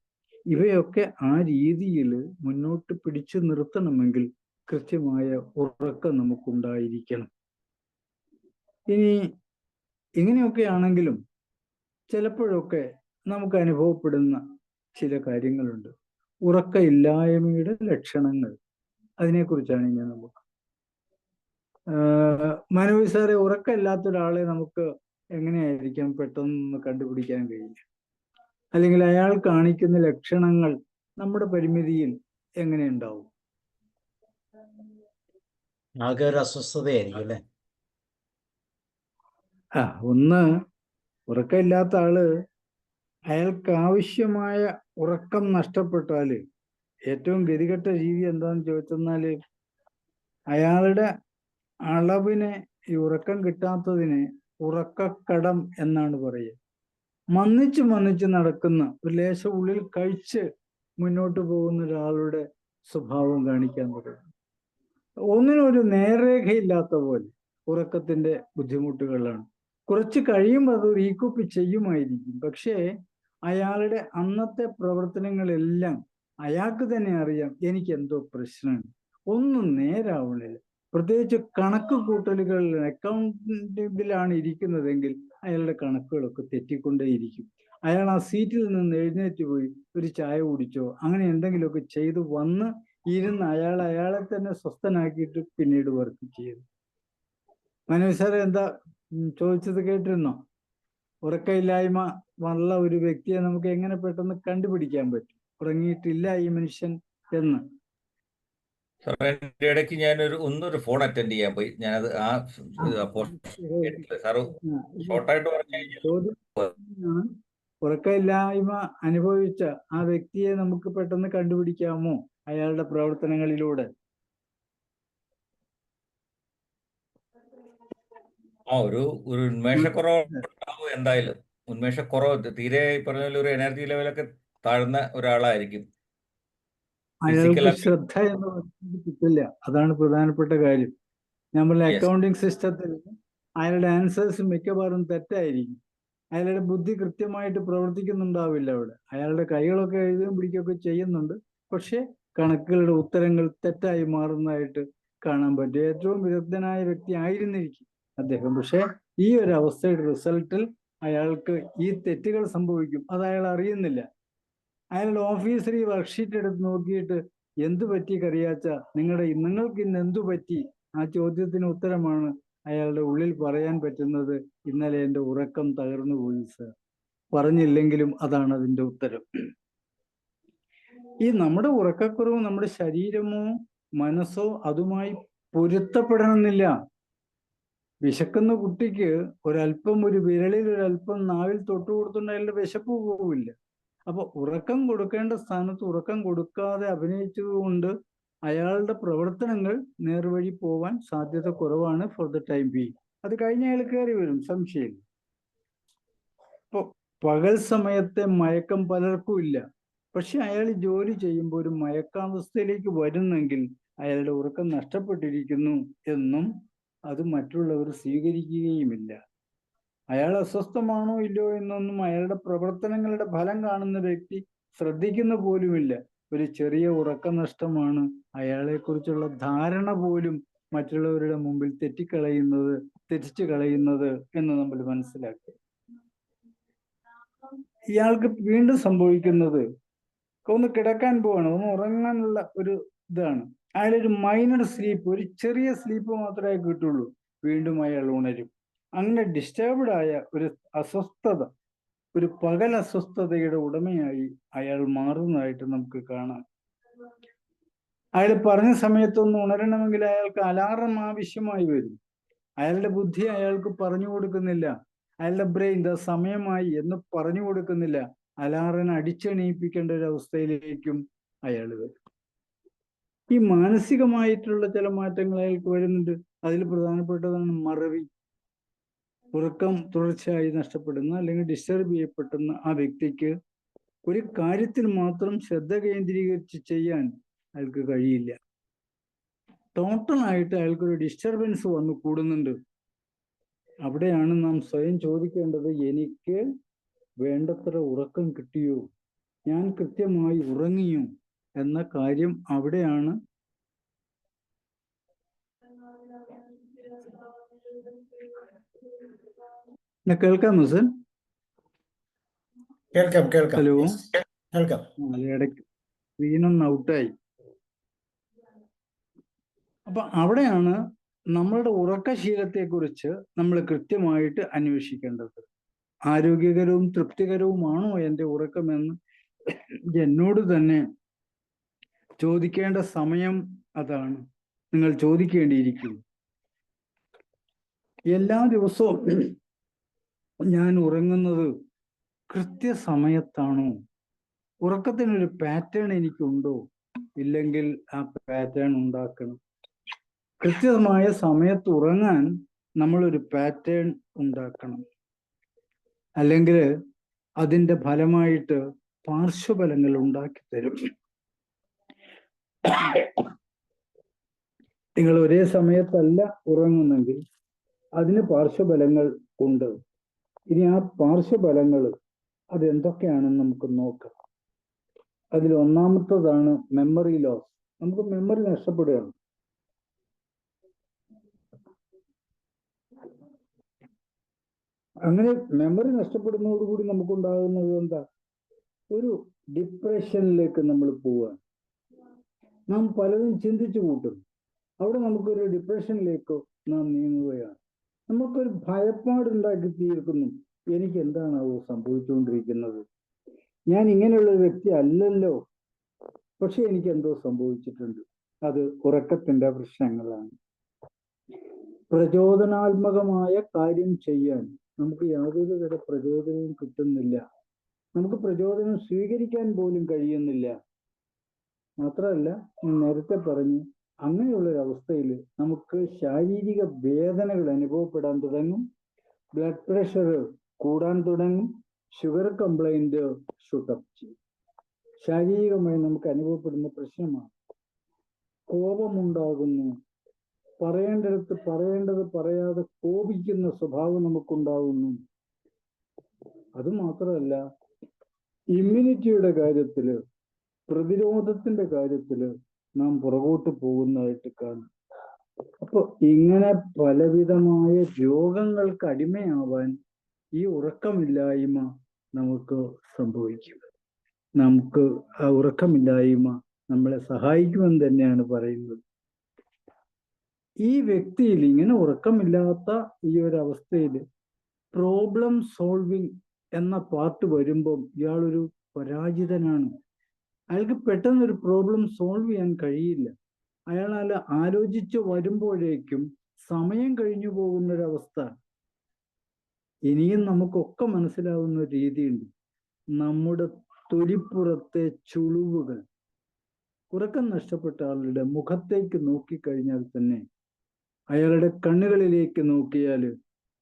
ഇവയൊക്കെ ആ രീതിയിൽ മുന്നോട്ട് പിടിച്ചു നിർത്തണമെങ്കിൽ കൃത്യമായ ഉറക്കം നമുക്കുണ്ടായിരിക്കണം. ഇനി ഇങ്ങനെയൊക്കെ ആണെങ്കിലും ചിലപ്പോഴൊക്കെ നമുക്ക് അനുഭവപ്പെടുന്ന ചില കാര്യങ്ങളുണ്ട്. ഉറക്കമില്ലായ്മയുടെ ലക്ഷണങ്ങൾ. അതിനെക്കുറിച്ചാണ് ഇനി നമുക്ക് മനോജ് സാറെ, ഉറക്കമില്ലാത്ത ഒരാളെ നമുക്ക് എങ്ങനെയായിരിക്കാം പെട്ടെന്ന് കണ്ടുപിടിക്കാൻ കഴിയും? അല്ലെങ്കിൽ അയാൾ കാണിക്കുന്ന ലക്ഷണങ്ങൾ നമ്മുടെ പരിമിതിയിൽ എങ്ങനെയുണ്ടാവും? ആകെ ഒരു അസ്വസ്ഥതയായിരിക്കും അല്ലേ? ഒന്ന്, ഉറക്കമില്ലാത്ത ആള് അയാൾക്ക് ആവശ്യമായ ഉറക്കം നഷ്ടപ്പെട്ടാല് ഏറ്റവും ഗതികെട്ട രീതി എന്താന്ന് ചോദിച്ചെന്നാല് അയാളുടെ അളവിനെ ഈ ഉറക്കം കിട്ടാത്തതിന് ഉറക്കക്കടം എന്നാണ് പറയുക. മന്നിച്ച് നടക്കുന്ന ഒരു ലേശം ഉള്ളിൽ കഴിച്ച് മുന്നോട്ട് പോകുന്ന ഒരാളുടെ സ്വഭാവം കാണിക്കാൻ തുടങ്ങും. ഒന്നിനും ഒരു നേർരേഖയില്ലാത്ത പോലെ ഉറക്കത്തിന്റെ ബുദ്ധിമുട്ടുകളാണ്. കുറച്ച് കഴിയുമ്പോൾ അത് റീകൂപ്പ് ചെയ്യുമായിരിക്കും. പക്ഷേ അയാളുടെ അന്നത്തെ പ്രവർത്തനങ്ങളെല്ലാം അയാൾക്ക് തന്നെ അറിയാം, എനിക്ക് എന്തോ പ്രശ്നമാണ്, ഒന്നും നേരാവണില്ല. പ്രത്യേകിച്ച് കണക്ക് കൂട്ടലുകൾ, അക്കൗണ്ടിലാണ് ഇരിക്കുന്നതെങ്കിൽ അയാളുടെ കണക്കുകളൊക്കെ തെറ്റിക്കൊണ്ടേയിരിക്കും. അയാൾ ആ സീറ്റിൽ നിന്ന് എഴുന്നേറ്റ് പോയി ഒരു ചായ കുടിച്ചോ അങ്ങനെ എന്തെങ്കിലുമൊക്കെ ചെയ്ത് വന്ന് ഇരുന്ന് അയാളെ തന്നെ സ്വസ്ഥനാക്കിയിട്ട് പിന്നീട് വർക്ക് ചെയ്തു. മനോജ് സാറ് എന്താ ചോദിച്ചത് കേട്ടിരുന്നോ? ഉറക്കമില്ലായ്മ ഉള്ള ഒരു വ്യക്തിയെ നമുക്ക് എങ്ങനെ പെട്ടെന്ന് കണ്ടുപിടിക്കാൻ പറ്റും, ഉറങ്ങിയിട്ടില്ല ഈ മനുഷ്യൻ എന്ന്? സാറേ, എൻ്റെ ഇടയ്ക്ക് ഞാനൊരു ഫോൺ അറ്റൻഡ് ചെയ്യാൻ പോയി. ഞാനത് സാറ് ഷോർട്ടായിട്ട് പറഞ്ഞു. ഉറക്കമില്ലായ്മ അനുഭവിച്ച ആ വ്യക്തിയെ നമുക്ക് പെട്ടെന്ന് കണ്ടുപിടിക്കാമോ അയാളുടെ പ്രവർത്തനങ്ങളിലൂടെ? ഒരു ഉന്മേഷക്കുറവ് എന്തായാലും. ഉന്മേഷക്കുറവ് തീരെ പറഞ്ഞ പോലെ ഒരു എനർജി ലെവലൊക്കെ താഴ്ന്ന ഒരാളായിരിക്കും. അയാൾക്ക് ശ്രദ്ധ എന്ന് പറയുന്നത് കിട്ടില്ല. അതാണ് പ്രധാനപ്പെട്ട കാര്യം. നമ്മൾ അക്കൗണ്ടിങ് സിസ്റ്റത്തിൽ അയാളുടെ ആൻസേഴ്സ് മിക്കവാറും തെറ്റായിരിക്കും. അയാളുടെ ബുദ്ധി കൃത്യമായിട്ട് പ്രവർത്തിക്കുന്നുണ്ടാവില്ല അവിടെ. അയാളുടെ കൈകളൊക്കെ എഴുതുകയും പിടിക്കുകയൊക്കെ ചെയ്യുന്നുണ്ട്, പക്ഷെ കണക്കുകളുടെ ഉത്തരങ്ങൾ തെറ്റായി മാറുന്നതായിട്ട് കാണാൻ പറ്റും. ഏറ്റവും വിദഗ്ധനായ വ്യക്തി ആയിരുന്നിരിക്കും അദ്ദേഹം, പക്ഷെ ഈ ഒരു അവസ്ഥയുടെ റിസൾട്ടിൽ അയാൾക്ക് ഈ തെറ്റുകൾ സംഭവിക്കും. അത് അയാൾ അറിയുന്നില്ല. അയാളുടെ ഓഫീസിൽ ഈ വർക്ക്ഷീറ്റ് എടുത്ത് നോക്കിയിട്ട് എന്തു പറ്റി കറിയാച്ച, നിങ്ങൾക്ക് ഇന്ന് എന്തു പറ്റി? ആ ചോദ്യത്തിന് ഉത്തരമാണ് അയാളുടെ ഉള്ളിൽ പറയാൻ പറ്റുന്നത്, ഇന്നലെ എൻ്റെ ഉറക്കം തകർന്നു പോയി സർ. പറഞ്ഞില്ലെങ്കിലും അതാണ് അതിൻ്റെ ഉത്തരം. ഈ നമ്മുടെ ഉറക്കക്കുറവ് നമ്മുടെ ശരീരമോ മനസ്സോ അതുമായി പൊരുത്തപ്പെടണമെന്നില്ല. വിശക്കുന്ന കുട്ടിക്ക് ഒരല്പം, ഒരു വിരളിൽ ഒരല്പം നാവിൽ തൊട്ടു കൊടുത്തുകൊണ്ട് അയാളുടെ വിശപ്പ് പോവില്ല. അപ്പൊ ഉറക്കം കൊടുക്കേണ്ട സ്ഥാനത്ത് ഉറക്കം കൊടുക്കാതെ അഭിനയിച്ചതുകൊണ്ട് അയാളുടെ പ്രവർത്തനങ്ങൾ നേർവഴി പോവാൻ സാധ്യത കുറവാണ് ഫോർ ദ ടൈം ബീങ്. അത് കഴിഞ്ഞ അയാൾ കയറി വരും, സംശയമില്ല. ഇപ്പൊ പകൽ സമയത്തെ മയക്കം പലർക്കും ഇല്ല, പക്ഷെ അയാൾ ജോലി ചെയ്യുമ്പോൾ ഒരു മയക്കാവസ്ഥയിലേക്ക് വരുന്നെങ്കിൽ അയാളുടെ ഉറക്കം നഷ്ടപ്പെട്ടിരിക്കുന്നു എന്നും അത് മറ്റുള്ളവർ സ്വീകരിക്കുകയുമില്ല. അയാൾ അസ്വസ്ഥമാണോ ഇല്ലയോ എന്നൊന്നും അയാളുടെ പ്രവർത്തനങ്ങളുടെ ഫലം കാണുന്ന വ്യക്തി ശ്രദ്ധിക്കുന്ന പോലുമില്ല. ഒരു ചെറിയ ഉറക്കനഷ്ടമാണ് അയാളെക്കുറിച്ചുള്ള ധാരണ പോലും മറ്റുള്ളവരുടെ മുമ്പിൽ തെറ്റിച്ചു കളയുന്നത് എന്ന് നമ്മൾ മനസ്സിലാക്കുക. ഇയാൾക്ക് വീണ്ടും സംഭവിക്കുന്നത്, ഒന്ന് കിടക്കാൻ പോവാണ്, ഒന്ന് ഉറങ്ങാനുള്ള ഒരു ഇതാണ്. അയാളൊരു മൈനർ സ്ലീപ്പ്, ഒരു ചെറിയ സ്ലീപ്പ് മാത്രമേ കിട്ടുള്ളൂ, വീണ്ടും അയാൾ ഉണരും. അങ്ങനെ ഡിസ്റ്റർബ്ഡ് ആയ ഒരു അസ്വസ്ഥത, ഒരു പകൽ അസ്വസ്ഥതയുടെ ഉടമയായി അയാൾ മാറുന്നതായിട്ട് നമുക്ക് കാണാം. അയാൾ പറഞ്ഞ സമയത്തൊന്ന് ഉണരണമെങ്കിൽ അയാൾക്ക് അലാറം ആവശ്യമായി വരും. അയാളുടെ ബുദ്ധി അയാൾക്ക് പറഞ്ഞു കൊടുക്കുന്നില്ല, അയാളുടെ ബ്രെയിൻ സമയമായി എന്ന് പറഞ്ഞു കൊടുക്കുന്നില്ല. അലാറിനെ അടിച്ചെണീപ്പിക്കേണ്ട ഒരു അവസ്ഥയിലേക്കും അയാൾ വരും. ഈ മാനസികമായിട്ടുള്ള ചില മാറ്റങ്ങൾ അയാൾക്ക് വരുന്നുണ്ട്. അതിൽ പ്രധാനപ്പെട്ടതാണ് മറവി. ഉറക്കം തുടർച്ചയായി നഷ്ടപ്പെടുന്ന അല്ലെങ്കിൽ ഡിസ്റ്റർബ് ചെയ്യപ്പെടുന്ന ആ വ്യക്തിക്ക് ഒരു കാര്യത്തിൽ മാത്രം ശ്രദ്ധ കേന്ദ്രീകരിച്ച് ചെയ്യാൻ അയാൾക്ക് കഴിയില്ല. ടോട്ടലായിട്ട് അയാൾക്കൊരു ഡിസ്റ്റർബൻസ് വന്നു കൂടുന്നുണ്ട്. അവിടെയാണ് നാം സ്വയം ചോദിക്കേണ്ടത്, എനിക്ക് വേണ്ടത്ര ഉറക്കം കിട്ടിയോ, ഞാൻ കൃത്യമായി ഉറങ്ങിയോ എന്ന കാര്യം അവിടെയാണ്. കേൾക്കാമോ സർ? കേൾക്കാം. ഹലോ, കേൾക്കാം. ഇടയ്ക്ക് സ്ക്രീനൊന്ന് ഔട്ടായി. അപ്പൊ അവിടെയാണ് നമ്മളുടെ ഉറക്കശീലത്തെക്കുറിച്ച് നമ്മൾ കൃത്യമായിട്ട് അന്വേഷിക്കേണ്ടത്. ആരോഗ്യകരവും തൃപ്തികരവുമാണോ എൻ്റെ ഉറക്കമെന്ന് എന്നോട് തന്നെ ചോദിക്കേണ്ട സമയം അതാണ്. നിങ്ങൾ ചോദിക്കേണ്ടിയിരിക്കുന്നു. എല്ലാ ദിവസവും ഞാൻ ഉറങ്ങുന്നത് കൃത്യസമയത്താണോ? ഉറക്കത്തിനൊരു പാറ്റേൺ എനിക്കുണ്ടോ? ഇല്ലെങ്കിൽ ആ പാറ്റേൺ ഉണ്ടാക്കണം. കൃത്യമായ സമയത്ത് ഉറങ്ങാൻ നമ്മളൊരു പാറ്റേൺ ഉണ്ടാക്കണം. അല്ലെങ്കിൽ അതിൻ്റെ ഫലമായിട്ട് പാർശ്വഫലങ്ങൾ ഉണ്ടാക്കി തരും. നിങ്ങൾ ഒരേ സമയത്തല്ല ഉറങ്ങുന്നെങ്കിൽ അതിന് പാർശ്വഫലങ്ങൾ ഉണ്ട്. ഇനി ആ പാർശ്വഫലങ്ങൾ അതെന്തൊക്കെയാണെന്ന് നമുക്ക് നോക്കാം. അതിൽ ഒന്നാമത്തതാണ് മെമ്മറി ലോസ്. നമുക്ക് മെമ്മറി നഷ്ടപ്പെടുകയാണ്. അങ്ങനെ മെമ്മറി നഷ്ടപ്പെടുന്നതോടുകൂടി നമുക്കുണ്ടാകുന്നത് എന്താ? ഒരു ഡിപ്രഷനിലേക്ക് നമ്മൾ പോവുകയാണ്. നാം പലതും ചിന്തിച്ചു കൂട്ടും. അവിടെ നമുക്കൊരു ഡിപ്രഷനിലേക്ക് നാം നീങ്ങുകയാണ്. നമുക്കൊരു ഭയപ്പാടുണ്ടാക്കി തീർക്കുന്നു. എനിക്ക് എന്താണാവോ സംഭവിച്ചുകൊണ്ടിരിക്കുന്നത്? ഞാൻ ഇങ്ങനെയുള്ള ഒരു വ്യക്തി അല്ലല്ലോ, പക്ഷെ എനിക്ക് എന്തോ സംഭവിച്ചിട്ടുണ്ട്. അത് ഉറക്കത്തിന്റെ പ്രശ്നങ്ങളാണ്. പ്രചോദനാത്മകമായ കാര്യം ചെയ്യാൻ നമുക്ക് യാതൊരു തര പ്രചോദനവും കിട്ടുന്നില്ല. നമുക്ക് പ്രചോദനം സ്വീകരിക്കാൻ പോലും കഴിയുന്നില്ല. മാത്രമല്ല, ഞാൻ നേരത്തെ പറഞ്ഞു, അങ്ങനെയുള്ളൊരവസ്ഥയിൽ നമുക്ക് ശാരീരിക വേദനകൾ അനുഭവപ്പെടാൻ തുടങ്ങും. ബ്ലഡ് പ്രഷർ കൂടാൻ തുടങ്ങും. ഷുഗർ കംപ്ലൈന്റ് ഷൂട്ടപ്പ് ചെയ്യും. ശാരീരികമായി നമുക്ക് അനുഭവപ്പെടുന്ന പ്രശ്നമാണ്. കോപമുണ്ടാകുന്നു. പറയേണ്ടടുത്ത് പറയേണ്ടത് പറയാതെ കോപിക്കുന്ന സ്വഭാവം നമുക്കുണ്ടാകുന്നു. അതുമാത്രമല്ല, ഇമ്മ്യൂണിറ്റിയുടെ കാര്യത്തില്, പ്രതിരോധത്തിന്റെ കാര്യത്തില് നാം പുറകോട്ട് പോകുന്നതായിട്ട് കാണും. അപ്പൊ ഇങ്ങനെ പലവിധമായ രോഗങ്ങൾക്ക് അടിമയാവാൻ ഈ ഉറക്കമില്ലായ്മ നമുക്ക് സംഭവിക്കും. നമുക്ക് ആ ഉറക്കമില്ലായ്മ നമ്മളെ സഹായിക്കുമെന്ന് തന്നെയാണ് പറയുന്നത്. ഈ വ്യക്തിയിൽ ഇങ്ങനെ ഉറക്കമില്ലാത്ത ഈ ഒരു അവസ്ഥയിൽ പ്രോബ്ലം സോൾവിങ് എന്ന പാർട്ട് വരുമ്പം ഇയാളൊരു പരാജിതനാണ്. അയാൾക്ക് പെട്ടെന്നൊരു പ്രോബ്ലം സോൾവ് ചെയ്യാൻ കഴിയില്ല. അയാൾ ആലോചിച്ച് വരുമ്പോഴേക്കും സമയം കഴിഞ്ഞു പോകുന്നൊരവസ്ഥ. ഇനിയും നമുക്കൊക്കെ മനസ്സിലാവുന്ന ഒരു രീതിയുണ്ട്. നമ്മുടെ തൊലിപ്പുറത്തെ ചുളിവുകൾ, ഉറക്കം നഷ്ടപ്പെട്ട ആളുടെ മുഖത്തേക്ക് നോക്കിക്കഴിഞ്ഞാൽ തന്നെ, അയാളുടെ കണ്ണുകളിലേക്ക് നോക്കിയാൽ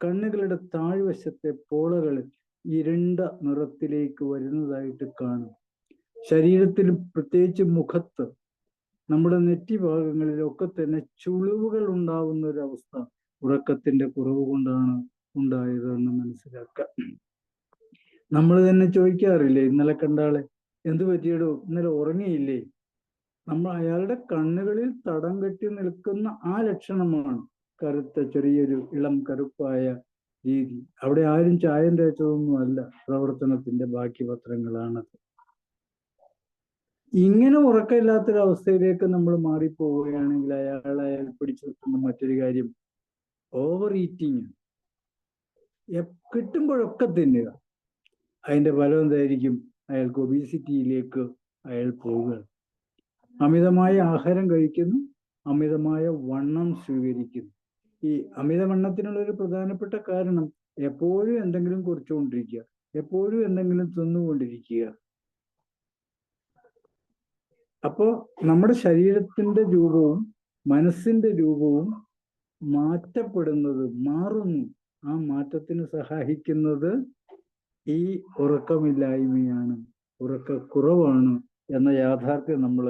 കണ്ണുകളുടെ താഴ്വശത്തെ പോളകൾ ഇരുണ്ട നിറത്തിലേക്ക് വരുന്നതായിട്ട് കാണും. ശരീരത്തിൽ, പ്രത്യേകിച്ച് മുഖത്ത്, നമ്മുടെ നെറ്റി ഭാഗങ്ങളിലൊക്കെ തന്നെ ചുളിവുകൾ ഉണ്ടാവുന്ന ഒരവസ്ഥ ഉറക്കത്തിന്റെ കുറവ് കൊണ്ടാണ് ഉണ്ടായതെന്ന് മനസ്സിലാക്കാം. നമ്മൾ തന്നെ ചോദിക്കാറില്ലേ, ഇന്നലെ കണ്ടാളെ എന്തു പറ്റിയിടോ, ഇന്നലെ ഉറങ്ങിയില്ലേ? നമ്മൾ അയാളുടെ കണ്ണുകളിൽ തടം കെട്ടി നിൽക്കുന്ന ആ ലക്ഷണമാണ് കറുത്ത ചെറിയൊരു ഇളം കറുപ്പായ രീതി. അവിടെ ആരും ചായം തേച്ചതൊന്നും അല്ല, പ്രവർത്തനത്തിന്റെ ബാക്കി പത്രങ്ങളാണത്. ഇങ്ങനെ ഉറക്കമില്ലാത്തൊരവസ്ഥയിലേക്ക് നമ്മൾ മാറിപ്പോവുകയാണെങ്കിൽ അയാൾ പിടിച്ചു വെക്കുന്ന മറ്റൊരു കാര്യം ഓവർ ഈറ്റിങ്. കിട്ടുമ്പോഴൊക്കെ തിന്നുക. അതിന്റെ ഫലം എന്തായിരിക്കും? അയാൾക്ക് ഒബീസിറ്റിയിലേക്ക് അയാൾ പോവുക. അമിതമായ ആഹാരം കഴിക്കുന്നു, അമിതമായ വണ്ണം സ്വീകരിക്കുന്നു. ഈ അമിതവണ്ണത്തിനുള്ളൊരു പ്രധാനപ്പെട്ട കാരണം എപ്പോഴും എന്തെങ്കിലും കുറിച്ചുകൊണ്ടിരിക്കുക, എപ്പോഴും എന്തെങ്കിലും തിന്നുകൊണ്ടിരിക്കുക. അപ്പോ നമ്മുടെ ശരീരത്തിന്റെ രൂപവും മനസ്സിന്റെ രൂപവും മാറുന്നു. ആ മാറ്റത്തിന് സഹായിക്കുന്നത് ഈ ഉറക്കമില്ലായ്മയാണ്, ഉറക്കക്കുറവാണ് എന്ന യാഥാർത്ഥ്യം നമ്മൾ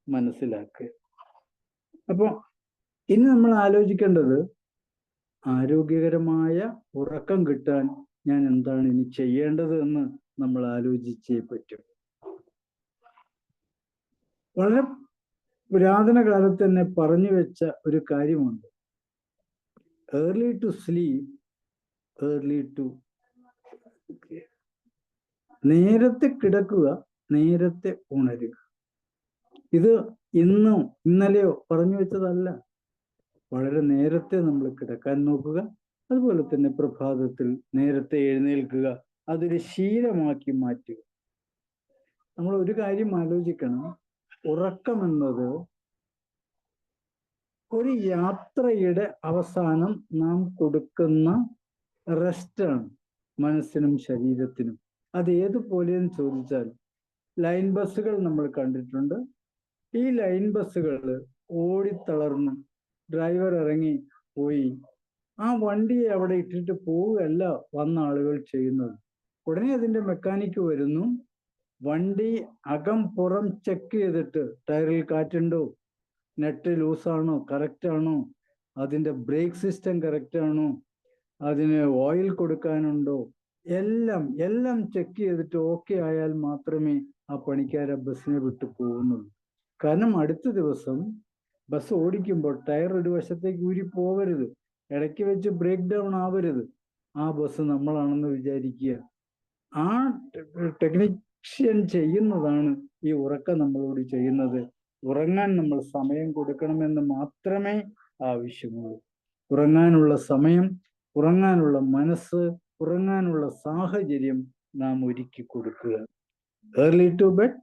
മനസ്സിലാക്കുക. അപ്പൊ ഇനി നമ്മൾ ആലോചിക്കേണ്ടത്, ആരോഗ്യകരമായ ഉറക്കം കിട്ടാൻ ഞാൻ എന്താണ് ഇനി ചെയ്യേണ്ടത് എന്ന് നമ്മൾ ആലോചിച്ചേ പറ്റും. വളരെ പുരാതന കാലത്ത് തന്നെ പറഞ്ഞു വെച്ച ഒരു കാര്യമുണ്ട്. Early to sleep, early to. നേരത്തെ കിടക്കുക, നേരത്തെ ഉണരുക. ഇത് ഇന്നോ ഇന്നലെയോ പറഞ്ഞു വെച്ചതല്ല. വളരെ നേരത്തെ നമ്മൾ കിടക്കാൻ നോക്കുക. അതുപോലെ തന്നെ പ്രഭാതത്തിൽ നേരത്തെ എഴുന്നേൽക്കുക. അതൊരു ശീലമാക്കി മാറ്റുക. നമ്മൾ ഒരു കാര്യം ആലോചിക്കണം. ഉറക്കമെന്നത് ഒരു യാത്രയുടെ അവസാനം നാം കൊടുക്കുന്ന റെസ്റ്റാണ് മനസ്സിനും ശരീരത്തിനും. അത് ഏതുപോലെയെന്ന് ചോദിച്ചാൽ, ലൈൻ ബസ്സുകൾ നമ്മൾ കണ്ടിട്ടുണ്ട്. ഈ ലൈൻ ബസ്സുകൾ ഓടിത്തളർന്ന് ഡ്രൈവർ ഇറങ്ങി പോയി ആ വണ്ടിയെ അവിടെ ഇട്ടിട്ട് പോവുകയല്ല വന്ന ആളുകൾ ചെയ്യുന്നത്. ഉടനെ അതിന്റെ മെക്കാനിക്ക് വരുന്നു, വണ്ടി അകം പുറം ചെക്ക് ചെയ്തിട്ട് ടയറിൽ കാറ്റുണ്ടോ, നെറ്റ് ലൂസാണോ, കറക്റ്റ് ആണോ, അതിന്റെ ബ്രേക്ക് സിസ്റ്റം കറക്റ്റ് ആണോ, അതിന് ഓയിൽ കൊടുക്കാനുണ്ടോ, എല്ലാം ചെക്ക് ചെയ്തിട്ട് ഓക്കെ ആയാൽ മാത്രമേ ആ പണിക്കാരെ ബസ്സിനെ വിട്ടു പോകുന്നുള്ളൂ. കാരണം അടുത്ത ദിവസം ബസ് ഓടിക്കുമ്പോൾ ടയർ ഒരു വശത്തേക്ക് ഊരി പോകരുത്, ഇടയ്ക്ക് വെച്ച് ബ്രേക്ക് ഡൗൺ ആവരുത്. ആ ബസ് നമ്മളാണെന്ന് വിചാരിക്കുക. ആ ടെക്നീഷ്യൻ ചെയ്യുന്നതാണ് ഈ ഉറക്കം നമ്മളോട് ചെയ്യുന്നത്. ഉറങ്ങാൻ നമ്മൾ സമയം കൊടുക്കണമെന്ന് മാത്രമേ ആവശ്യമുള്ളൂ. ഉറങ്ങാനുള്ള സമയം, ഉറങ്ങാനുള്ള മനസ്സ്, ഉറങ്ങാനുള്ള സാഹചര്യം നാം ഒരുക്കി കൊടുക്കുക. Early to bed,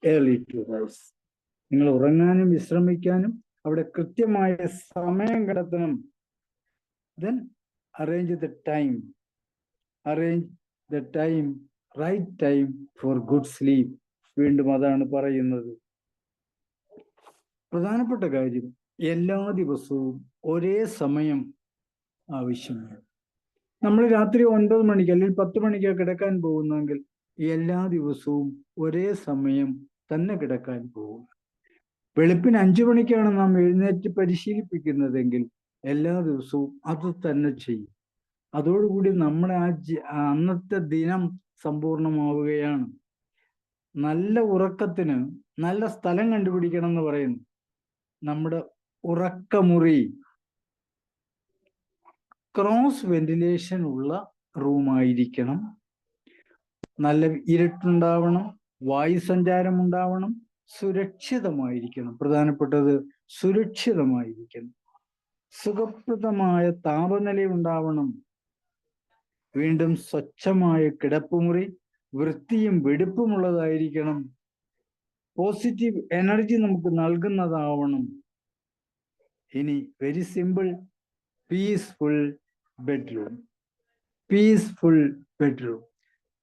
early to rise. നിങ്ങൾ ഉറങ്ങാനും വിശ്രമിക്കാനും അവിടെ കൃത്യമായ സമയം കണ്ടെത്തണം. Then arrange the time, right time for good sleep. വീണ്ടും അതാണ് പറയുന്നത്. പ്രധാനപ്പെട്ട കാര്യം, എല്ലാ ദിവസവും ഒരേ സമയം ആവശ്യമാണ്. നമ്മൾ രാത്രി 9 മണിക്ക് അല്ലെങ്കിൽ 10 മണിക്ക് കിടക്കാൻ പോകുന്നെങ്കിൽ എല്ലാ ദിവസവും ഒരേ സമയം തന്നെ കിടക്കാൻ പോകുക. വെളുപ്പിന് 5 മണിക്കാണ് നാം എഴുന്നേറ്റ് പരിശീലിപ്പിക്കുന്നതെങ്കിൽ എല്ലാ ദിവസവും അത് തന്നെ ചെയ്യും. അതോടുകൂടി നമ്മുടെ അന്നത്തെ ദിനം സമ്പൂർണമാവുകയാണ്. നല്ല ഉറക്കത്തിന് നല്ല സ്ഥലം കണ്ടുപിടിക്കണം എന്ന് പറയുന്നു. നമ്മുടെ ഉറക്കമുറി ക്രോസ് വെന്റിലേഷൻ ഉള്ള റൂമായിരിക്കണം. നല്ല ഇരുട്ടുണ്ടാവണം, വായുസഞ്ചാരം ഉണ്ടാവണം, സുരക്ഷിതമായിരിക്കണം. പ്രധാനപ്പെട്ടത് സുരക്ഷിതമായിരിക്കണം. സുഖപ്രദമായ താപനില ഉണ്ടാവണം. വീണ്ടും സ്വച്ഛമായ കിടപ്പുമുറി വൃത്തിയും വെടിപ്പുമുള്ളതായിരിക്കണം. പോസിറ്റീവ് എനർജി നമുക്ക് നൽകുന്നതാവണം. ഇനി very simple, peaceful bedroom. Peaceful bedroom,